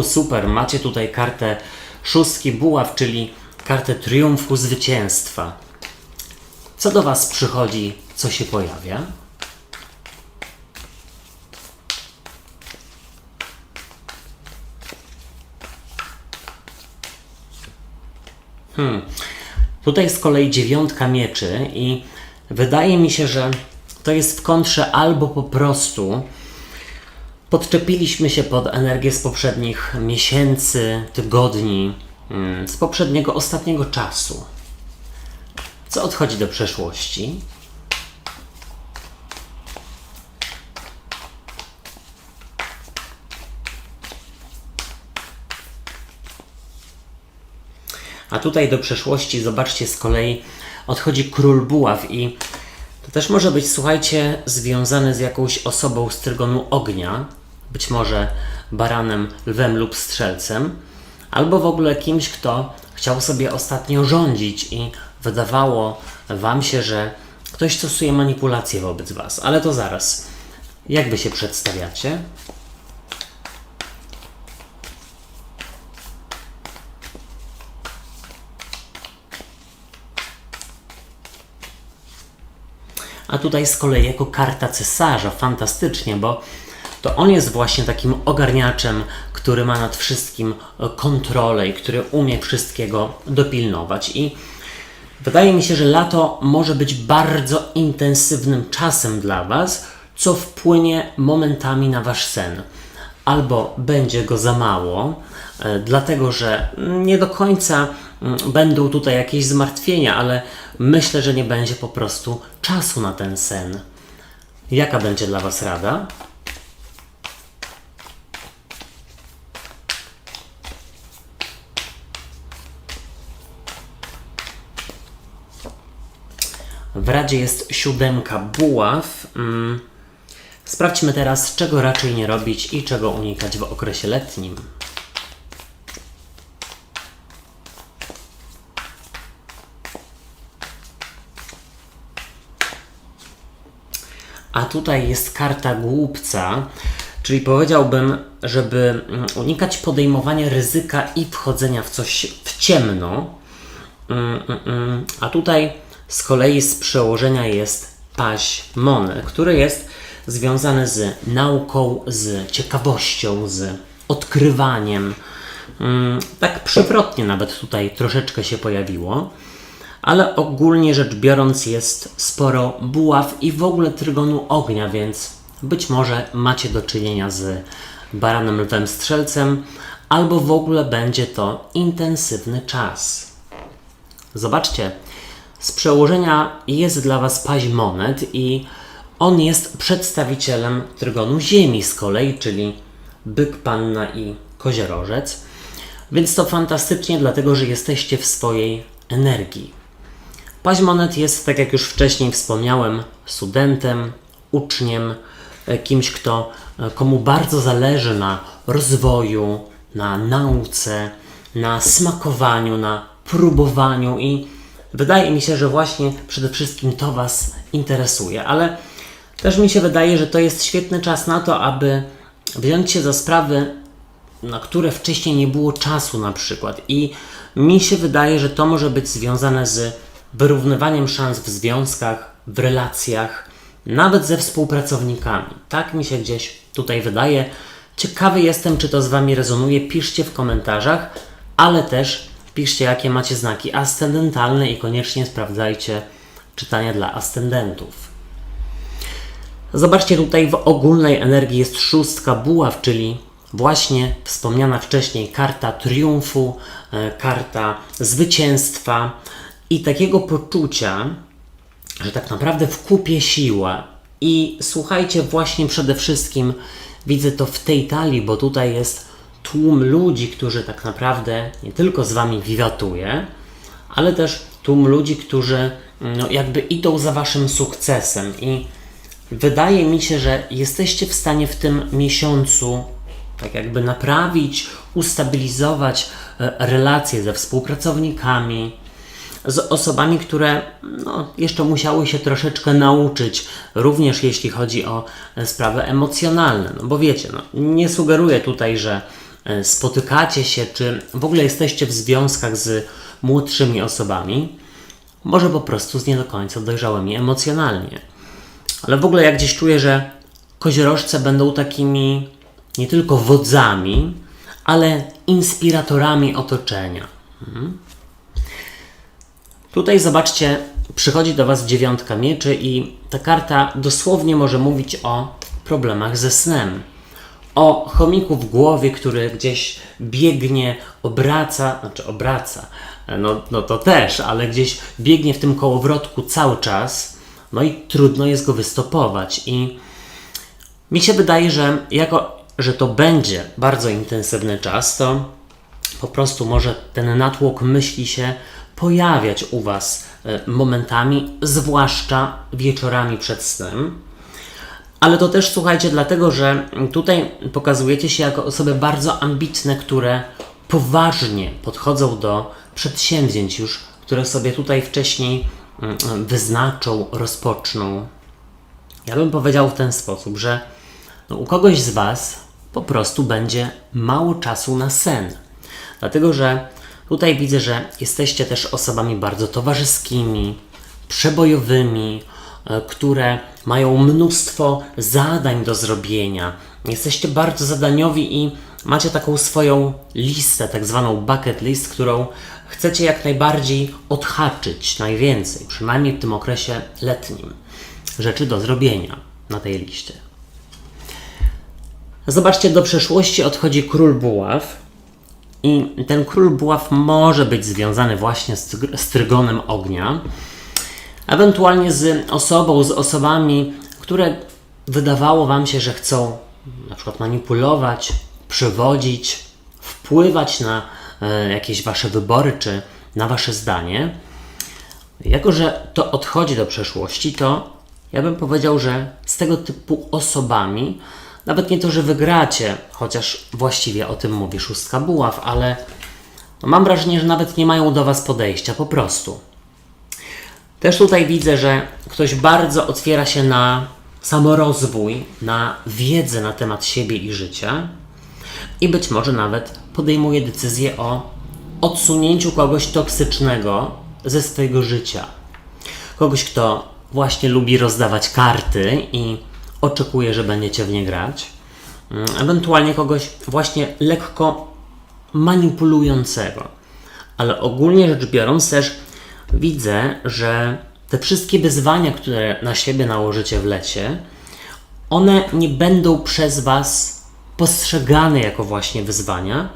Super, macie tutaj kartę szóstki buław, czyli kartę triumfu, zwycięstwa. Co do was przychodzi, co się pojawia? Tutaj z kolei dziewiątka mieczy i wydaje mi się, że to jest w kontrze albo po prostu podczepiliśmy się pod energię z poprzednich miesięcy, tygodni, z poprzedniego, ostatniego czasu. Co odchodzi do przeszłości? A tutaj do przeszłości, zobaczcie, z kolei odchodzi król buław i to też może być, słuchajcie, związane z jakąś osobą z trygonu ognia, być może baranem, lwem lub strzelcem, albo w ogóle kimś, kto chciał sobie ostatnio rządzić i wydawało wam się, że ktoś stosuje manipulacje wobec was. Ale to zaraz. Jak wy się przedstawiacie? A tutaj z kolei jako karta cesarza, fantastycznie, bo to on jest właśnie takim ogarniaczem, który ma nad wszystkim kontrolę i który umie wszystkiego dopilnować. I wydaje mi się, że lato może być bardzo intensywnym czasem dla was, co wpłynie momentami na wasz sen. Albo będzie go za mało, dlatego że nie do końca będą tutaj jakieś zmartwienia, ale myślę, że nie będzie po prostu czasu na ten sen. Jaka będzie dla was rada? W radzie jest 7 buław. Sprawdźmy teraz, czego raczej nie robić i czego unikać w okresie letnim. A tutaj jest karta głupca, czyli powiedziałbym, żeby unikać podejmowania ryzyka i wchodzenia w coś w ciemno. A tutaj z kolei z przełożenia jest paź Monet, który jest związany z nauką, z ciekawością, z odkrywaniem. Tak przewrotnie nawet tutaj troszeczkę się pojawiło, ale ogólnie rzecz biorąc jest sporo buław i w ogóle trygonu ognia, więc być może macie do czynienia z baranem, lwem, strzelcem, albo w ogóle będzie to intensywny czas. Zobaczcie, z przełożenia jest dla was paź Monet i on jest przedstawicielem trygonu ziemi z kolei, czyli byk, panna i koziorożec. Więc to fantastycznie, dlatego że jesteście w swojej energii. Paź Monet jest, tak jak już wcześniej wspomniałem, studentem, uczniem, kimś, komu bardzo zależy na rozwoju, na nauce, na smakowaniu, na próbowaniu i wydaje mi się, że właśnie przede wszystkim to was interesuje, ale też mi się wydaje, że to jest świetny czas na to, aby wziąć się za sprawy, na które wcześniej nie było czasu na przykład. I mi się wydaje, że to może być związane z wyrównywaniem szans w związkach, w relacjach, nawet ze współpracownikami. Tak mi się gdzieś tutaj wydaje. Ciekawy jestem, czy to z wami rezonuje. Piszcie w komentarzach, ale też piszcie, jakie macie znaki ascendentalne i koniecznie sprawdzajcie czytania dla ascendentów. Zobaczcie, tutaj w ogólnej energii jest 6 buław, czyli właśnie wspomniana wcześniej karta triumfu, karta zwycięstwa i takiego poczucia, że tak naprawdę w kupie siła. I słuchajcie, właśnie przede wszystkim widzę to w tej talii, bo tutaj jest tłum ludzi, którzy tak naprawdę nie tylko z wami wiwatuje, ale też tłum ludzi, którzy jakby idą za waszym sukcesem i wydaje mi się, że jesteście w stanie w tym miesiącu tak jakby naprawić, ustabilizować relacje ze współpracownikami, z osobami, które jeszcze musiały się troszeczkę nauczyć, również jeśli chodzi o sprawy emocjonalne. No bo wiecie, nie sugeruję tutaj, że spotykacie się, czy w ogóle jesteście w związkach z młodszymi osobami, może po prostu z nie do końca dojrzałymi emocjonalnie. Ale w ogóle ja gdzieś czuję, że koziorożce będą takimi nie tylko wodzami, ale inspiratorami otoczenia. Tutaj zobaczcie, przychodzi do was 9 mieczy i ta karta dosłownie może mówić o problemach ze snem. O chomiku w głowie, który gdzieś biegnie, obraca, no to też, ale gdzieś biegnie w tym kołowrotku cały czas, no i trudno jest go wystopować. I mi się wydaje, że to będzie bardzo intensywny czas, to po prostu może ten natłok myśli się pojawiać u Was momentami, zwłaszcza wieczorami przed snem. Ale to też, słuchajcie, dlatego, że tutaj pokazujecie się jako osoby bardzo ambitne, które poważnie podchodzą do przedsięwzięć już, które sobie tutaj wcześniej wyznaczą, rozpoczną. Ja bym powiedział w ten sposób, że u kogoś z Was po prostu będzie mało czasu na sen. Dlatego, że tutaj widzę, że jesteście też osobami bardzo towarzyskimi, przebojowymi, które mają mnóstwo zadań do zrobienia. Jesteście bardzo zadaniowi i macie taką swoją listę, tak zwaną bucket list, którą chcecie jak najbardziej odhaczyć, najwięcej, przynajmniej w tym okresie letnim, rzeczy do zrobienia na tej liście. Zobaczcie, do przeszłości odchodzi król buław i ten król buław może być związany właśnie z trygonem ognia, ewentualnie z osobami, które wydawało Wam się, że chcą na przykład manipulować, przewodzić, wpływać na jakieś Wasze wybory czy na Wasze zdanie. Jako że to odchodzi do przeszłości, to ja bym powiedział, że z tego typu osobami nawet nie to, że wygracie, chociaż właściwie o tym mówi szóstka buław, ale mam wrażenie, że nawet nie mają do Was podejścia, po prostu. Też tutaj widzę, że ktoś bardzo otwiera się na samorozwój, na wiedzę na temat siebie i życia i być może nawet podejmuje decyzję o odsunięciu kogoś toksycznego ze swojego życia. Kogoś, kto właśnie lubi rozdawać karty i oczekuje, że będziecie w nie grać. Ewentualnie kogoś właśnie lekko manipulującego. Ale ogólnie rzecz biorąc też widzę, że te wszystkie wyzwania, które na siebie nałożycie w lecie, one nie będą przez Was postrzegane jako właśnie wyzwania,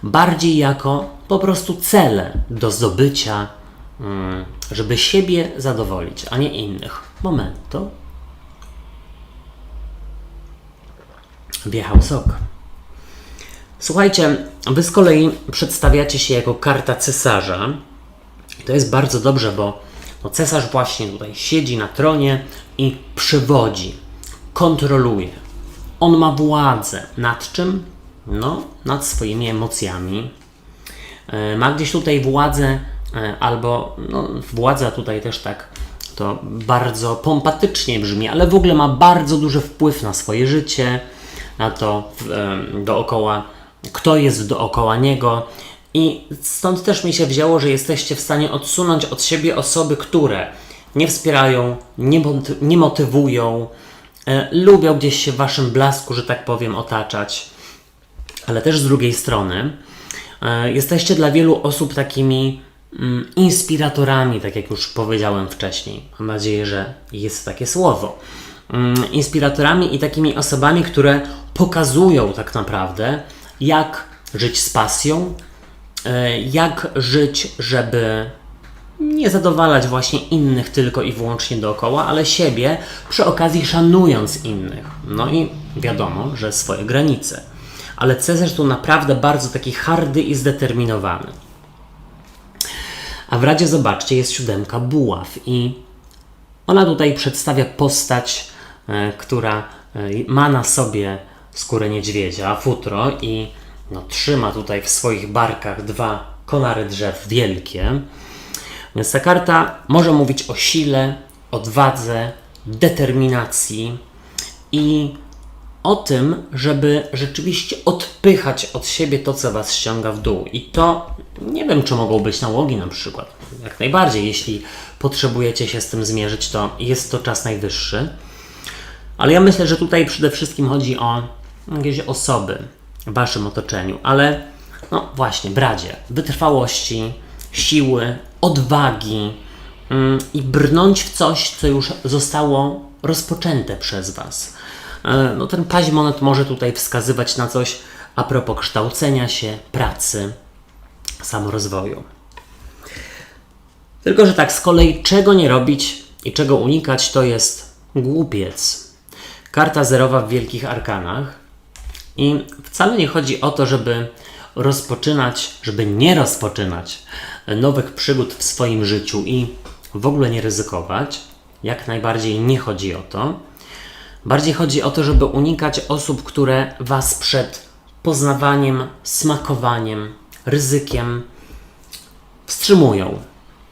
bardziej jako po prostu cele do zdobycia, żeby siebie zadowolić, a nie innych. Momento. Wjechał sok. Słuchajcie, Wy z kolei przedstawiacie się jako karta cesarza. I to jest bardzo dobrze, bo cesarz właśnie tutaj siedzi na tronie i przywodzi, kontroluje. On ma władzę. Nad czym? No, nad swoimi emocjami. Ma gdzieś tutaj władzę, albo władza tutaj też tak to bardzo pompatycznie brzmi, ale w ogóle ma bardzo duży wpływ na swoje życie, na to dookoła, kto jest dookoła niego. I stąd też mi się wzięło, że jesteście w stanie odsunąć od siebie osoby, które nie wspierają, nie motywują, lubią gdzieś się w Waszym blasku, że tak powiem, otaczać. Ale też z drugiej strony jesteście dla wielu osób takimi inspiratorami, tak jak już powiedziałem wcześniej. Mam nadzieję, że jest takie słowo. Inspiratorami i takimi osobami, które pokazują tak naprawdę, jak żyć z pasją, jak żyć, żeby nie zadowalać właśnie innych tylko i wyłącznie dookoła, ale siebie przy okazji szanując innych. No i wiadomo, że swoje granice. Ale Cezar tu naprawdę bardzo taki hardy i zdeterminowany. A w Radzie, zobaczcie, jest 7 buław i ona tutaj przedstawia postać, która ma na sobie skórę niedźwiedzia, futro i trzyma tutaj w swoich barkach 2 konary drzew wielkie. Więc ta karta może mówić o sile, odwadze, determinacji i o tym, żeby rzeczywiście odpychać od siebie to, co Was ściąga w dół. I to, nie wiem, czy mogą być nałogi na przykład. Jak najbardziej, jeśli potrzebujecie się z tym zmierzyć, to jest to czas najwyższy. Ale ja myślę, że tutaj przede wszystkim chodzi o jakieś osoby w Waszym otoczeniu. Ale właśnie, w Radzie, wytrwałości, siły, odwagi i brnąć w coś, co już zostało rozpoczęte przez Was. Ten paź monet może tutaj wskazywać na coś a propos kształcenia się, pracy, samorozwoju. Tylko że tak, z kolei czego nie robić i czego unikać, to jest głupiec. Karta zerowa w wielkich arkanach. I wcale nie chodzi o to, żeby rozpoczynać, żeby nie rozpoczynać nowych przygód w swoim życiu i w ogóle nie ryzykować. Jak najbardziej nie chodzi o to. Bardziej chodzi o to, żeby unikać osób, które Was przed poznawaniem, smakowaniem, ryzykiem wstrzymują.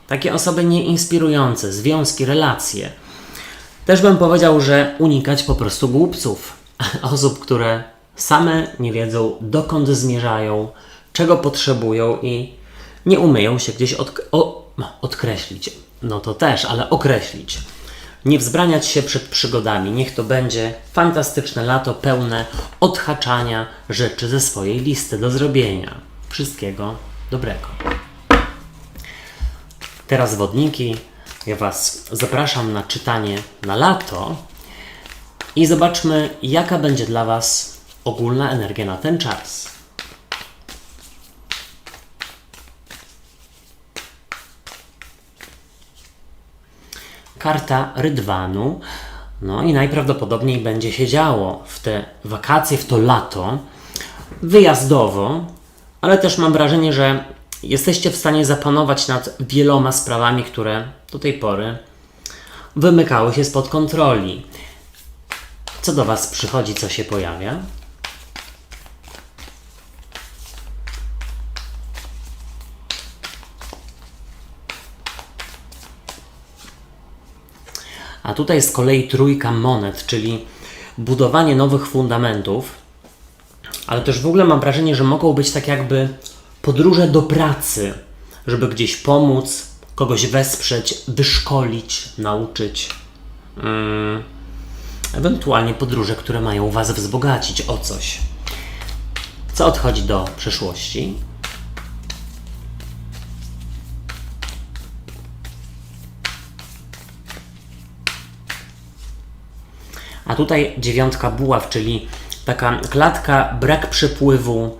Takie osoby nieinspirujące, związki, relacje. Też bym powiedział, że unikać po prostu głupców. Osób, które same nie wiedzą, dokąd zmierzają, czego potrzebują i nie umieją się gdzieś odkreślić. No to też, ale określić. Nie wzbraniać się przed przygodami. Niech to będzie fantastyczne lato pełne odhaczania rzeczy ze swojej listy do zrobienia. Wszystkiego dobrego. Teraz wodniki. Ja Was zapraszam na czytanie na lato i zobaczmy, jaka będzie dla Was ogólna energia na ten czas. Karta Rydwanu. No i najprawdopodobniej będzie się działo w te wakacje, w to lato, wyjazdowo, ale też mam wrażenie, że jesteście w stanie zapanować nad wieloma sprawami, które do tej pory wymykały się spod kontroli. Co do Was przychodzi, co się pojawia? A tutaj z kolei trójka monet, czyli budowanie nowych fundamentów, ale też w ogóle mam wrażenie, że mogą być tak jakby podróże do pracy, żeby gdzieś pomóc, kogoś wesprzeć, wyszkolić, nauczyć. Ewentualnie podróże, które mają Was wzbogacić o coś. Co odchodzi do przeszłości? A tutaj dziewiątka buław, czyli taka klatka, brak przepływu,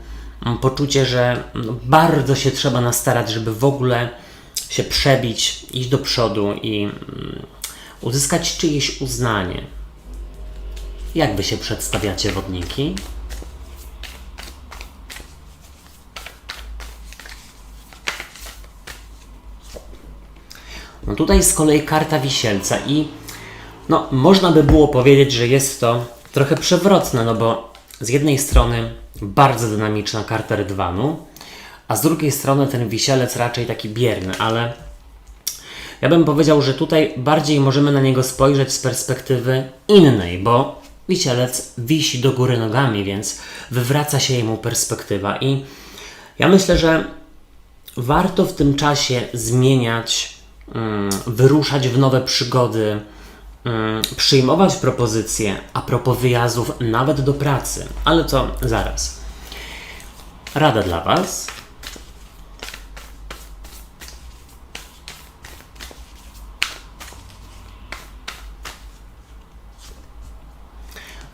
poczucie, że bardzo się trzeba nastarać, żeby w ogóle się przebić, iść do przodu i uzyskać czyjeś uznanie. Jak Wy się przedstawiacie, wodniki? No tutaj z kolei karta Wisielca i no, można by było powiedzieć, że jest to trochę przewrotne, no bo z jednej strony bardzo dynamiczna karta Rydwanu, a z drugiej strony ten Wisielec raczej taki bierny, ale ja bym powiedział, że tutaj bardziej możemy na niego spojrzeć z perspektywy innej, bo Wisielec wisi do góry nogami, więc wywraca się jemu perspektywa i ja myślę, że warto w tym czasie zmieniać, wyruszać w nowe przygody, przyjmować propozycje a propos wyjazdów nawet do pracy, ale to zaraz. Rada dla Was.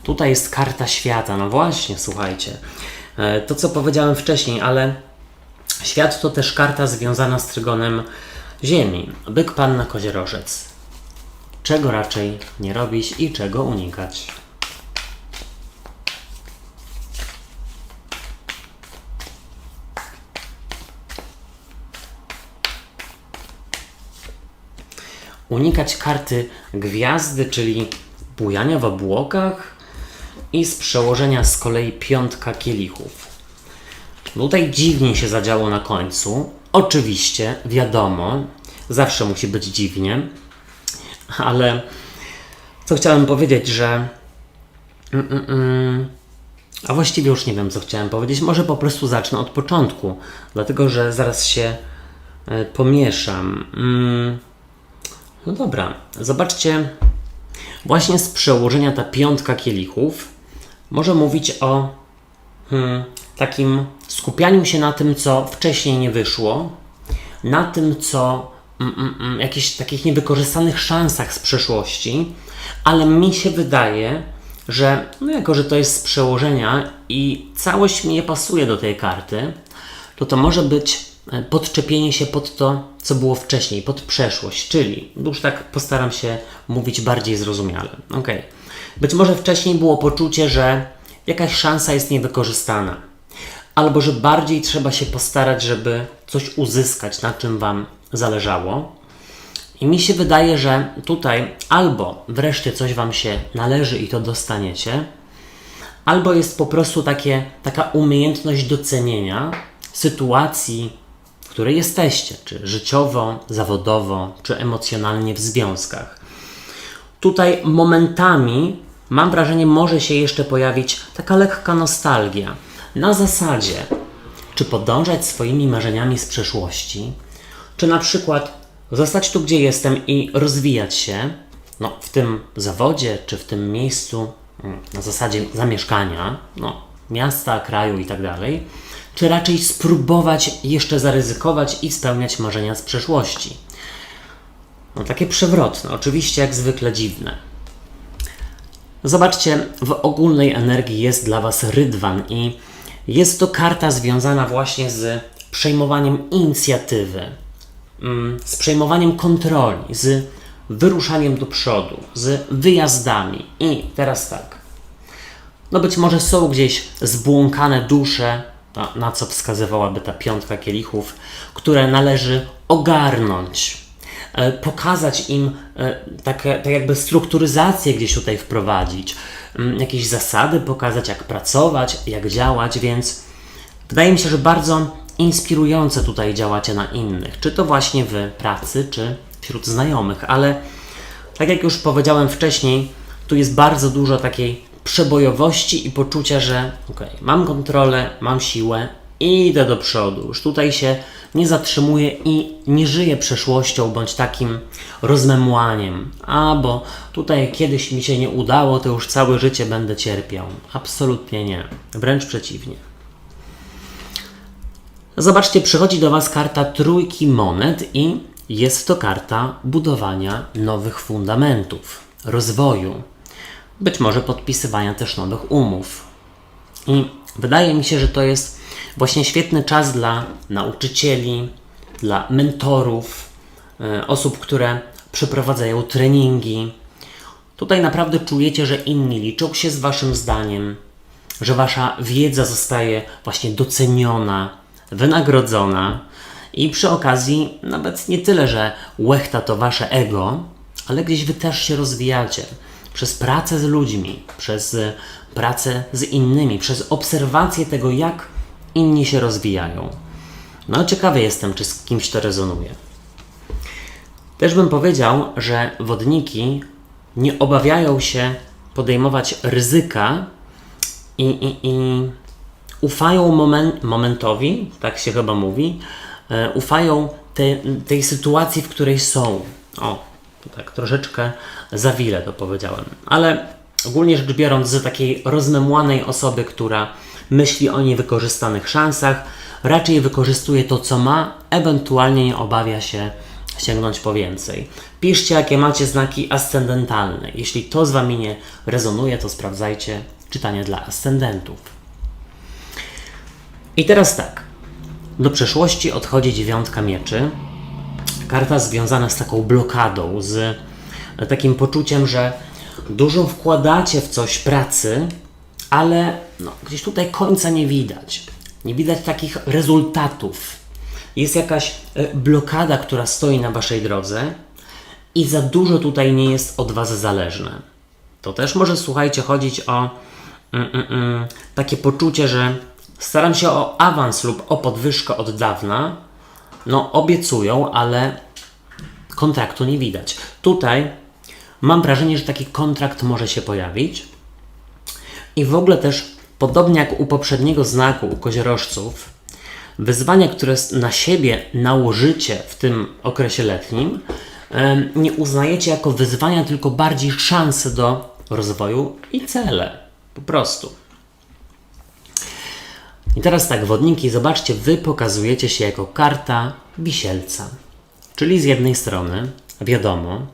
Tutaj jest karta świata. No właśnie, słuchajcie. To, co powiedziałem wcześniej, ale świat to też karta związana z trygonem Ziemi. Byk, panna, koziorożec. Czego raczej nie robić i czego unikać? Unikać karty gwiazdy, czyli bujania w obłokach i z przełożenia z kolei piątka kielichów. Tutaj dziwnie się zadziało na końcu. Oczywiście, wiadomo, zawsze musi być dziwnie, ale co chciałem powiedzieć, że a właściwie już nie wiem, co chciałem powiedzieć. Może po prostu zacznę od początku, dlatego że zaraz się pomieszam. No dobra, zobaczcie, właśnie z przełożenia ta piątka kielichów może mówić o takim skupianiu się na tym, co wcześniej nie wyszło, na tym, co jakichś takich niewykorzystanych szansach z przeszłości, ale mi się wydaje, że no jako, że to jest z przełożenia i całość mi nie pasuje do tej karty, to może być podczepienie się pod to, co było wcześniej, pod przeszłość, czyli już tak postaram się mówić bardziej zrozumiale. Okay. Być może wcześniej było poczucie, że jakaś szansa jest niewykorzystana, albo że bardziej trzeba się postarać, żeby coś uzyskać, na czym Wam zależało. I mi się wydaje, że tutaj albo wreszcie coś Wam się należy i to dostaniecie, albo jest po prostu taka umiejętność docenienia sytuacji, w której jesteście, czy życiowo, zawodowo, czy emocjonalnie w związkach. Tutaj momentami, mam wrażenie, może się jeszcze pojawić taka lekka nostalgia. Na zasadzie, czy podążać swoimi marzeniami z przeszłości, czy na przykład zostać tu, gdzie jestem i rozwijać się, w tym zawodzie, czy w tym miejscu, na zasadzie zamieszkania, miasta, kraju i tak dalej, czy raczej spróbować jeszcze zaryzykować i spełniać marzenia z przeszłości. Takie przewrotne, oczywiście jak zwykle dziwne. Zobaczcie, w ogólnej energii jest dla Was rydwan i jest to karta związana właśnie z przejmowaniem inicjatywy, z przejmowaniem kontroli, z wyruszaniem do przodu, z wyjazdami. I teraz tak, być może są gdzieś zbłąkane dusze, na co wskazywałaby ta 5 kielichów, które należy ogarnąć, pokazać im tak jakby strukturyzację gdzieś tutaj wprowadzić, jakieś zasady pokazać, jak pracować, jak działać, więc wydaje mi się, że bardzo inspirujące tutaj działacie na innych, czy to właśnie w pracy, czy wśród znajomych, ale tak jak już powiedziałem wcześniej, tu jest bardzo dużo takiej przebojowości i poczucia, że mam kontrolę, mam siłę i idę do przodu. Już tutaj się nie zatrzymuję i nie żyję przeszłością bądź takim rozmemłaniem. Bo tutaj kiedyś mi się nie udało, to już całe życie będę cierpiał. Absolutnie nie. Wręcz przeciwnie. Zobaczcie, przychodzi do Was karta 3 monet i jest to karta budowania nowych fundamentów, rozwoju, być może podpisywania też nowych umów. I wydaje mi się, że to jest właśnie świetny czas dla nauczycieli, dla mentorów, osób, które przeprowadzają treningi. Tutaj naprawdę czujecie, że inni liczą się z Waszym zdaniem, że Wasza wiedza zostaje właśnie doceniona, wynagrodzona i przy okazji nawet nie tyle, że łechta to Wasze ego, ale gdzieś Wy też się rozwijacie przez pracę z ludźmi, przez pracę z innymi, przez obserwację tego, jak inni się rozwijają. Ciekawy jestem, czy z kimś to rezonuje. Też bym powiedział, że wodniki nie obawiają się podejmować ryzyka i ufają momentowi, tak się chyba mówi, ufają tej sytuacji, w której są. To tak troszeczkę za wiele to powiedziałem. Ale ogólnie rzecz biorąc, z takiej rozmemłanej osoby, która myśli o niewykorzystanych szansach, raczej wykorzystuje to, co ma, ewentualnie nie obawia się sięgnąć po więcej. Piszcie, jakie macie znaki ascendentalne. Jeśli to z Wami nie rezonuje, to sprawdzajcie czytanie dla ascendentów. I teraz tak. Do przeszłości odchodzi 9 mieczy. Karta związana z taką blokadą, z takim poczuciem, że dużo wkładacie w coś pracy, ale gdzieś tutaj końca nie widać. Nie widać takich rezultatów. Jest jakaś blokada, która stoi na Waszej drodze i za dużo tutaj nie jest od Was zależne. To też może, słuchajcie, chodzić o takie poczucie, że staram się o awans lub o podwyżkę od dawna. Obiecują, ale kontraktu nie widać. Tutaj mam wrażenie, że taki kontrakt może się pojawić i w ogóle też, podobnie jak u poprzedniego znaku, u koziorożców, wyzwania, które na siebie nałożycie w tym okresie letnim, nie uznajecie jako wyzwania, tylko bardziej szanse do rozwoju i cele. Po prostu. I teraz tak, wodniki, zobaczcie, Wy pokazujecie się jako karta wisielca. Czyli z jednej strony, wiadomo,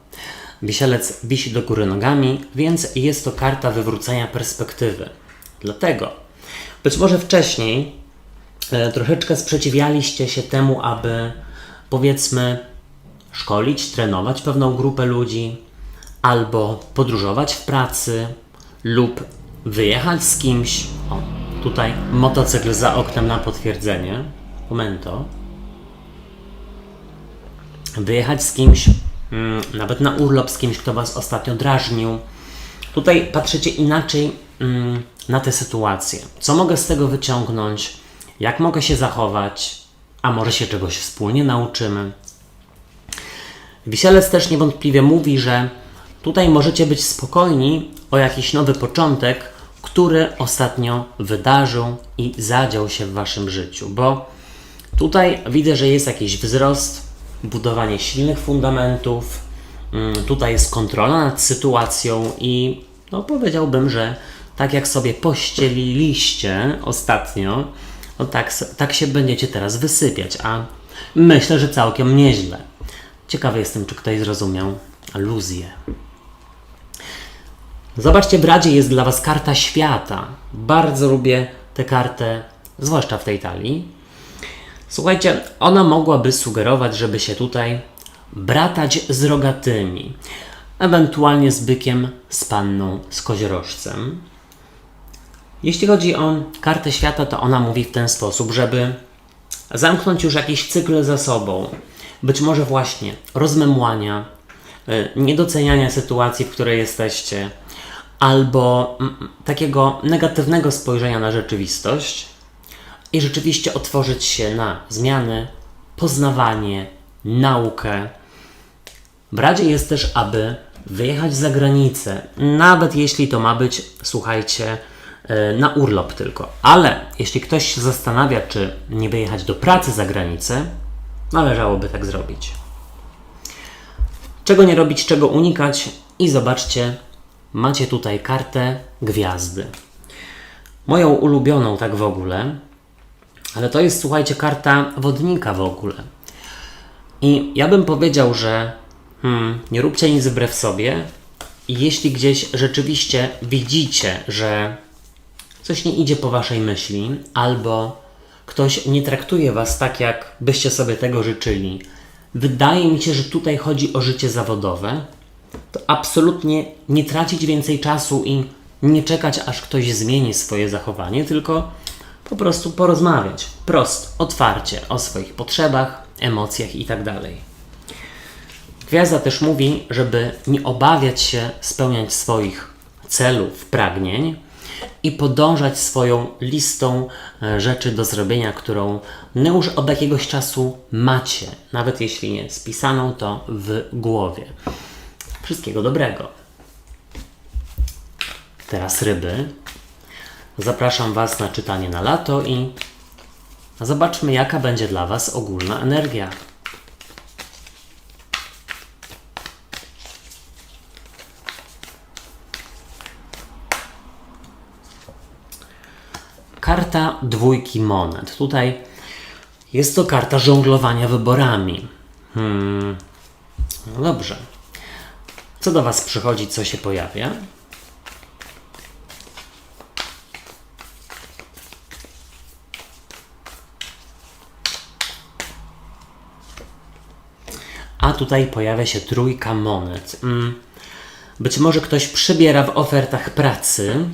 wisielec wisi do góry nogami, więc jest to karta wywrócenia perspektywy. Dlatego być może wcześniej troszeczkę sprzeciwialiście się temu, aby, powiedzmy, szkolić, trenować pewną grupę ludzi, albo podróżować w pracy, lub wyjechać z kimś. Tutaj motocykl za oknem na potwierdzenie. Momento. Wyjechać z kimś, nawet na urlop z kimś, kto Was ostatnio drażnił. Tutaj patrzycie inaczej na tę sytuację. Co mogę z tego wyciągnąć? Jak mogę się zachować? A może się czegoś wspólnie nauczymy? Wisielec też niewątpliwie mówi, że tutaj możecie być spokojni o jakiś nowy początek, który ostatnio wydarzył i zadział się w Waszym życiu, bo tutaj widzę, że jest jakiś wzrost, budowanie silnych fundamentów, tutaj jest kontrola nad sytuacją i no powiedziałbym, że tak jak sobie pościeliliście ostatnio, no tak się będziecie teraz wysypiać, a myślę, że całkiem nieźle. Ciekawy jestem, czy ktoś zrozumiał aluzję. Zobaczcie, w Radzie jest dla Was karta świata. Bardzo lubię tę kartę, zwłaszcza w tej talii. Słuchajcie, ona mogłaby sugerować, żeby się tutaj bratać z rogatymi, ewentualnie z bykiem, z panną, z koziorożcem. Jeśli chodzi o kartę świata, to ona mówi w ten sposób, żeby zamknąć już jakiś cykl za sobą. Być może właśnie rozmemłania, niedoceniania sytuacji, w której jesteście, albo takiego negatywnego spojrzenia na rzeczywistość i rzeczywiście otworzyć się na zmiany, poznawanie, naukę. W Radzie jest też, aby wyjechać za granicę, nawet jeśli to ma być, słuchajcie, na urlop tylko. Ale jeśli ktoś się zastanawia, czy nie wyjechać do pracy za granicę, należałoby tak zrobić. Czego nie robić, czego unikać i zobaczcie, macie tutaj kartę gwiazdy. Moją ulubioną tak w ogóle, ale to jest, słuchajcie, karta wodnika w ogóle. I ja bym powiedział, że nie róbcie nic wbrew sobie i jeśli gdzieś rzeczywiście widzicie, że coś nie idzie po Waszej myśli, albo ktoś nie traktuje Was tak, jak byście sobie tego życzyli, wydaje mi się, że tutaj chodzi o życie zawodowe, to absolutnie nie tracić więcej czasu i nie czekać, aż ktoś zmieni swoje zachowanie, tylko po prostu porozmawiać prosto, otwarcie o swoich potrzebach, emocjach itd. Gwiazda też mówi, żeby nie obawiać się spełniać swoich celów, pragnień i podążać swoją listą rzeczy do zrobienia, którą już od jakiegoś czasu macie, nawet jeśli nie spisaną, to w głowie. Wszystkiego dobrego. Teraz ryby. Zapraszam Was na czytanie na lato i zobaczmy, jaka będzie dla Was ogólna energia. Karta dwójki monet. Tutaj jest to karta żonglowania wyborami. No dobrze. Co do Was przychodzi, co się pojawia? A tutaj pojawia się trójka monet. Być może ktoś przebiera w ofertach pracy,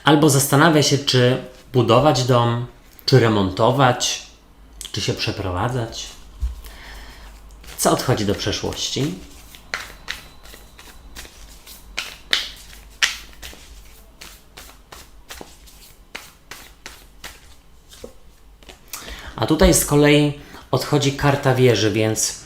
albo zastanawia się, czy budować dom, czy remontować, czy się przeprowadzać. Co odchodzi do przeszłości? A tutaj z kolei odchodzi karta wieży, więc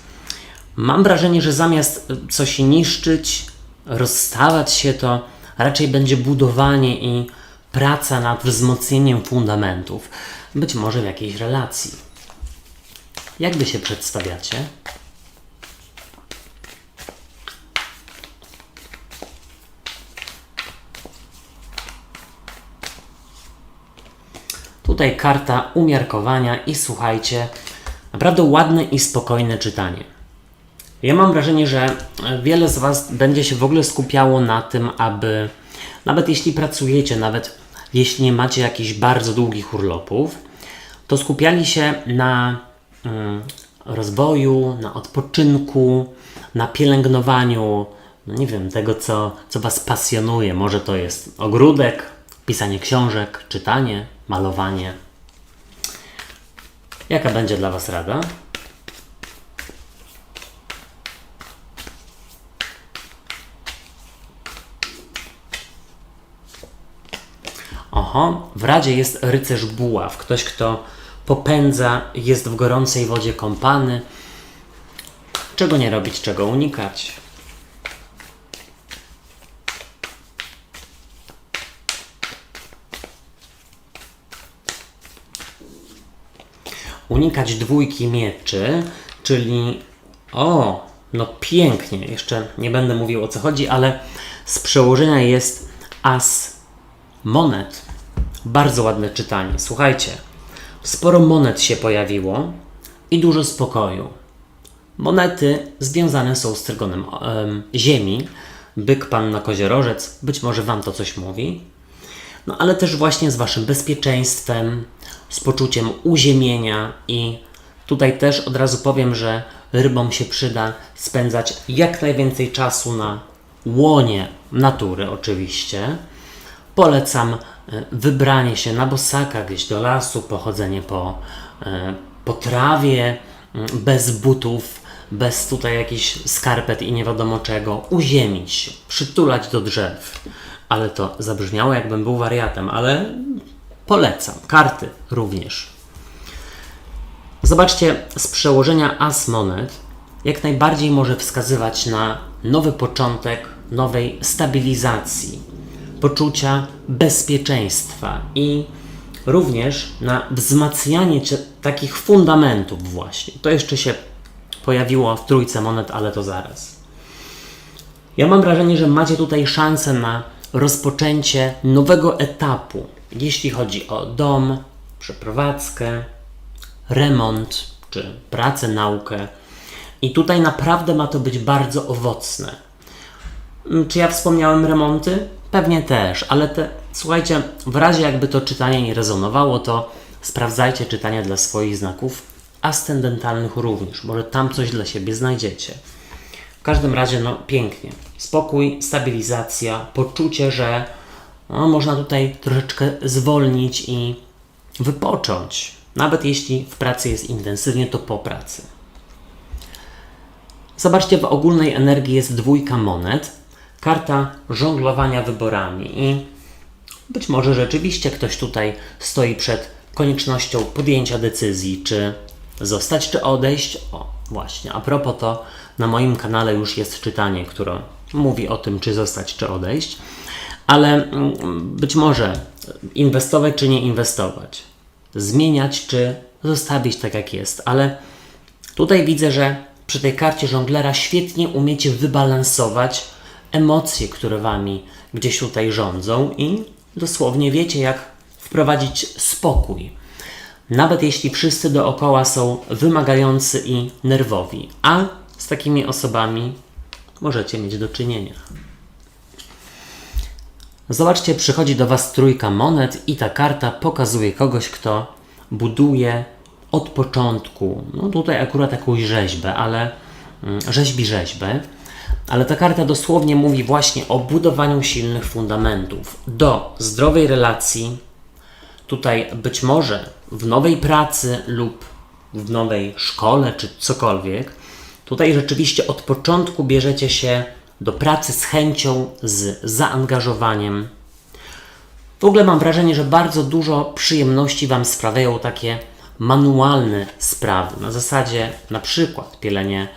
mam wrażenie, że zamiast coś niszczyć, rozstawać się, to raczej będzie budowanie i praca nad wzmocnieniem fundamentów. Być może w jakiejś relacji. Jak Wy się przedstawiacie? Tutaj karta umiarkowania i słuchajcie, naprawdę ładne i spokojne czytanie. Ja mam wrażenie, że wiele z Was będzie się w ogóle skupiało na tym, aby nawet jeśli pracujecie, nawet jeśli nie macie jakichś bardzo długich urlopów, to skupiali się na rozwoju, na odpoczynku, na pielęgnowaniu, no nie wiem, tego, co Was pasjonuje. Może to jest ogródek, pisanie książek, czytanie, malowanie. Jaka będzie dla Was rada? Oho, w Radzie jest rycerz buław, ktoś, kto popędza, jest w gorącej wodzie kąpany. Czego nie robić, czego unikać? Unikać dwójki mieczy, czyli no pięknie, jeszcze nie będę mówił o co chodzi, ale z przełożenia jest as monet. Bardzo ładne czytanie. Słuchajcie, sporo monet się pojawiło i dużo spokoju. Monety związane są z trygonem ziemi. Byk, panna, koziorożec. Być może Wam to coś mówi. No ale też właśnie z Waszym bezpieczeństwem, z poczuciem uziemienia i tutaj też od razu powiem, że rybom się przyda spędzać jak najwięcej czasu na łonie natury oczywiście. Polecam wybranie się na bosaka gdzieś do lasu, pochodzenie po trawie, bez butów, bez tutaj jakichś skarpet i nie wiadomo czego, uziemić się, przytulać do drzew. Ale to zabrzmiało, jakbym był wariatem, ale polecam. Karty również. Zobaczcie, z przełożenia as monet jak najbardziej może wskazywać na nowy początek, nowej stabilizacji, poczucia bezpieczeństwa i również na wzmacnianie takich fundamentów właśnie. To jeszcze się pojawiło w trójce monet, ale to zaraz. Ja mam wrażenie, że macie tutaj szansę na rozpoczęcie nowego etapu, jeśli chodzi o dom, przeprowadzkę, remont czy pracę, naukę. I tutaj naprawdę ma to być bardzo owocne. Czy ja wspomniałem remonty? Pewnie też, ale słuchajcie, w razie jakby to czytanie nie rezonowało, to sprawdzajcie czytania dla swoich znaków ascendentalnych również. Może tam coś dla siebie znajdziecie. W każdym razie, no pięknie. Spokój, stabilizacja, poczucie, że można tutaj troszeczkę zwolnić i wypocząć. Nawet jeśli w pracy jest intensywnie, to po pracy. Zobaczcie, w ogólnej energii jest dwójka monet, karta żonglowania wyborami i być może rzeczywiście ktoś tutaj stoi przed koniecznością podjęcia decyzji, czy zostać, czy odejść. O, właśnie, a propos to na moim kanale już jest czytanie, które mówi o tym, czy zostać, czy odejść, ale być może inwestować, czy nie inwestować, zmieniać, czy zostawić tak, jak jest, ale tutaj widzę, że przy tej karcie żonglera świetnie umiecie wybalansować emocje, które Wami gdzieś tutaj rządzą i dosłownie wiecie, jak wprowadzić spokój. Nawet jeśli wszyscy dookoła są wymagający i nerwowi, a z takimi osobami możecie mieć do czynienia. Zobaczcie, przychodzi do Was trójka monet i ta karta pokazuje kogoś, kto buduje od początku. No tutaj akurat jakąś rzeźbę, ale rzeźbi rzeźbę. Ale ta karta dosłownie mówi właśnie o budowaniu silnych fundamentów do zdrowej relacji. Tutaj być może w nowej pracy lub w nowej szkole, czy cokolwiek. Tutaj rzeczywiście od początku bierzecie się do pracy z chęcią, z zaangażowaniem. W ogóle mam wrażenie, że bardzo dużo przyjemności Wam sprawiają takie manualne sprawy. Na zasadzie na przykład pielenie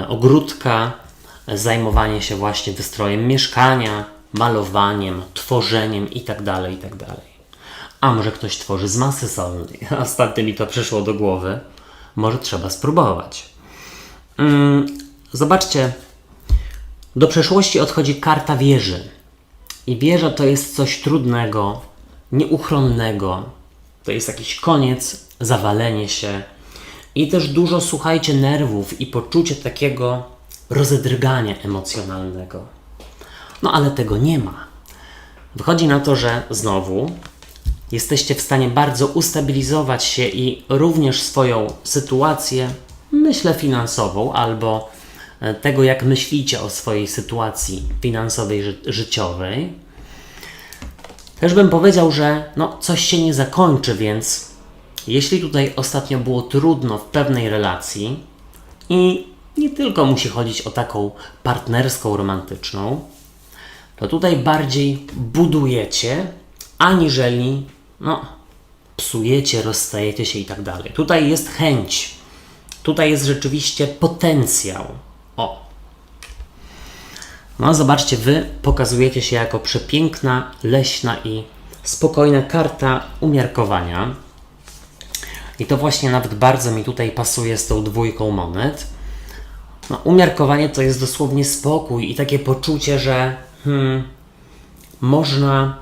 ogródka, zajmowanie się właśnie wystrojem mieszkania, malowaniem, tworzeniem itd., itd. A może ktoś tworzy z masy solnej? Ostatnio mi to przyszło do głowy. Może trzeba spróbować. Zobaczcie, do przeszłości odchodzi karta wieży. I wieża to jest coś trudnego, nieuchronnego. To jest jakiś koniec, zawalenie się. I też dużo, słuchajcie, nerwów i poczucie takiego rozedrgania emocjonalnego. No ale tego nie ma. Wychodzi na to, że znowu jesteście w stanie bardzo ustabilizować się i również swoją sytuację, myślę, finansową, albo tego, jak myślicie o swojej sytuacji finansowej, życiowej, Też bym powiedział, że no, coś się nie zakończy, więc jeśli tutaj ostatnio było trudno w pewnej relacji i nie tylko musi chodzić o taką partnerską, romantyczną, to tutaj bardziej budujecie, aniżeli no, psujecie, rozstajecie się i tak dalej. Tutaj jest chęć. Tutaj jest rzeczywiście potencjał. O. No zobaczcie, wy pokazujecie się jako przepiękna, leśna i spokojna karta umiarkowania. I to właśnie nawet bardzo mi tutaj pasuje z tą dwójką monet. No, umiarkowanie to jest dosłownie spokój i takie poczucie, że można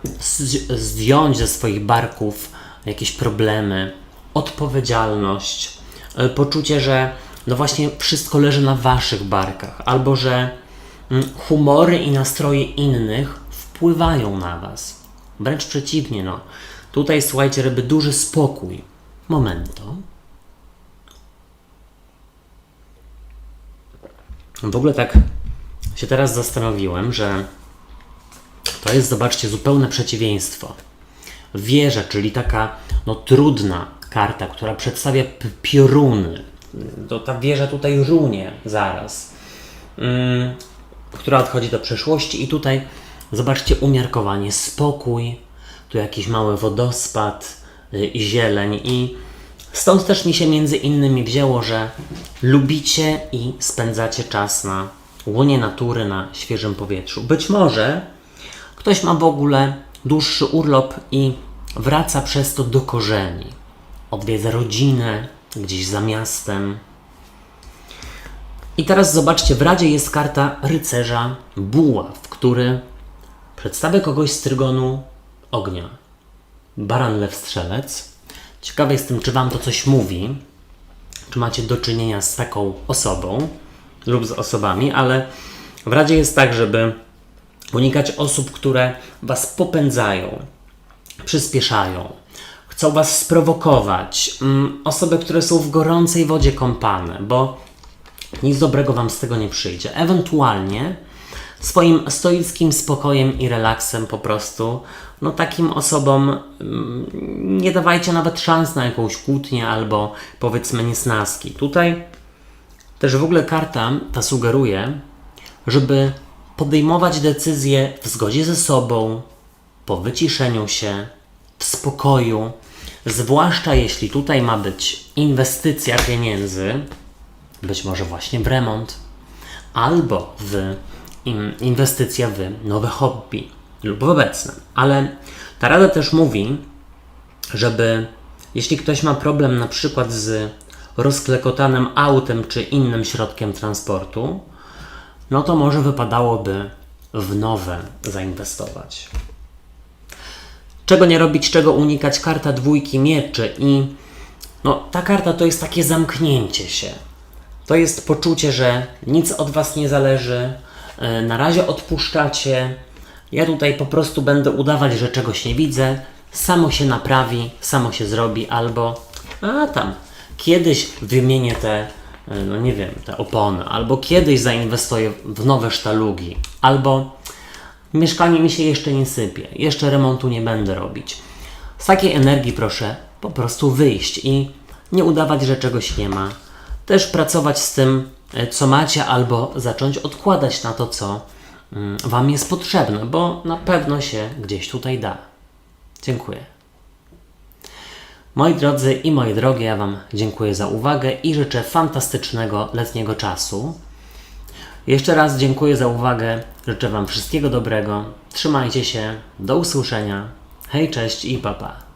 zdjąć ze swoich barków jakieś problemy, odpowiedzialność, poczucie, że no właśnie wszystko leży na waszych barkach, albo że humory i nastroje innych wpływają na was. Wręcz przeciwnie, no. Tutaj, słuchajcie, ryby, duży spokój. Momento. W ogóle tak się teraz zastanowiłem, że to jest, zobaczcie, zupełne przeciwieństwo. Wieża, czyli taka no, trudna karta, która przedstawia pioruny. To ta wieża tutaj runie zaraz. Która odchodzi do przeszłości i tutaj, zobaczcie, umiarkowanie, spokój, tu jakiś mały wodospad i zieleń i stąd też mi się między innymi wzięło, że lubicie i spędzacie czas na łonie natury, na świeżym powietrzu. Być może ktoś ma w ogóle dłuższy urlop i wraca przez to do korzeni. Odwiedza rodzinę gdzieś za miastem. I teraz zobaczcie, w Radzie jest karta rycerza buław, który przedstawia kogoś z trygonu ognia. Baran, lew, strzelec. Ciekawy jestem, czy wam to coś mówi, czy macie do czynienia z taką osobą lub z osobami, ale w Radzie jest tak, żeby unikać osób, które was popędzają, przyspieszają, chcą was sprowokować, osoby, które są w gorącej wodzie kąpane, bo nic dobrego wam z tego nie przyjdzie. Ewentualnie swoim stoickim spokojem i relaksem po prostu, no takim osobom nie dawajcie nawet szans na jakąś kłótnię albo powiedzmy niesnaski. Tutaj też w ogóle karta ta sugeruje, żeby podejmować decyzje w zgodzie ze sobą, po wyciszeniu się, w spokoju, zwłaszcza jeśli tutaj ma być inwestycja pieniędzy, być może właśnie w remont, albo w inwestycja w nowe hobby lub w obecne. Ale ta rada też mówi, żeby jeśli ktoś ma problem na przykład z rozklekotanym autem czy innym środkiem transportu, no to może wypadałoby w nowe zainwestować. Czego nie robić, czego unikać? Karta dwójki mieczy i no, ta karta to jest takie zamknięcie się. To jest poczucie, że nic od was nie zależy, na razie odpuszczacie, ja tutaj po prostu będę udawać, że czegoś nie widzę, samo się naprawi, samo się zrobi, albo tam, kiedyś wymienię te, no nie wiem, te opony, albo kiedyś zainwestuję w nowe sztalugi, albo mieszkanie mi się jeszcze nie sypie, jeszcze remontu nie będę robić. Z takiej energii proszę po prostu wyjść i nie udawać, że czegoś nie ma. Też pracować z tym, co macie, albo zacząć odkładać na to, co wam jest potrzebne, bo na pewno się gdzieś tutaj da. Dziękuję. Moi drodzy i moje drogie, ja wam dziękuję za uwagę i życzę fantastycznego letniego czasu. Jeszcze raz dziękuję za uwagę, życzę wam wszystkiego dobrego, trzymajcie się, do usłyszenia, hej, cześć i pa pa.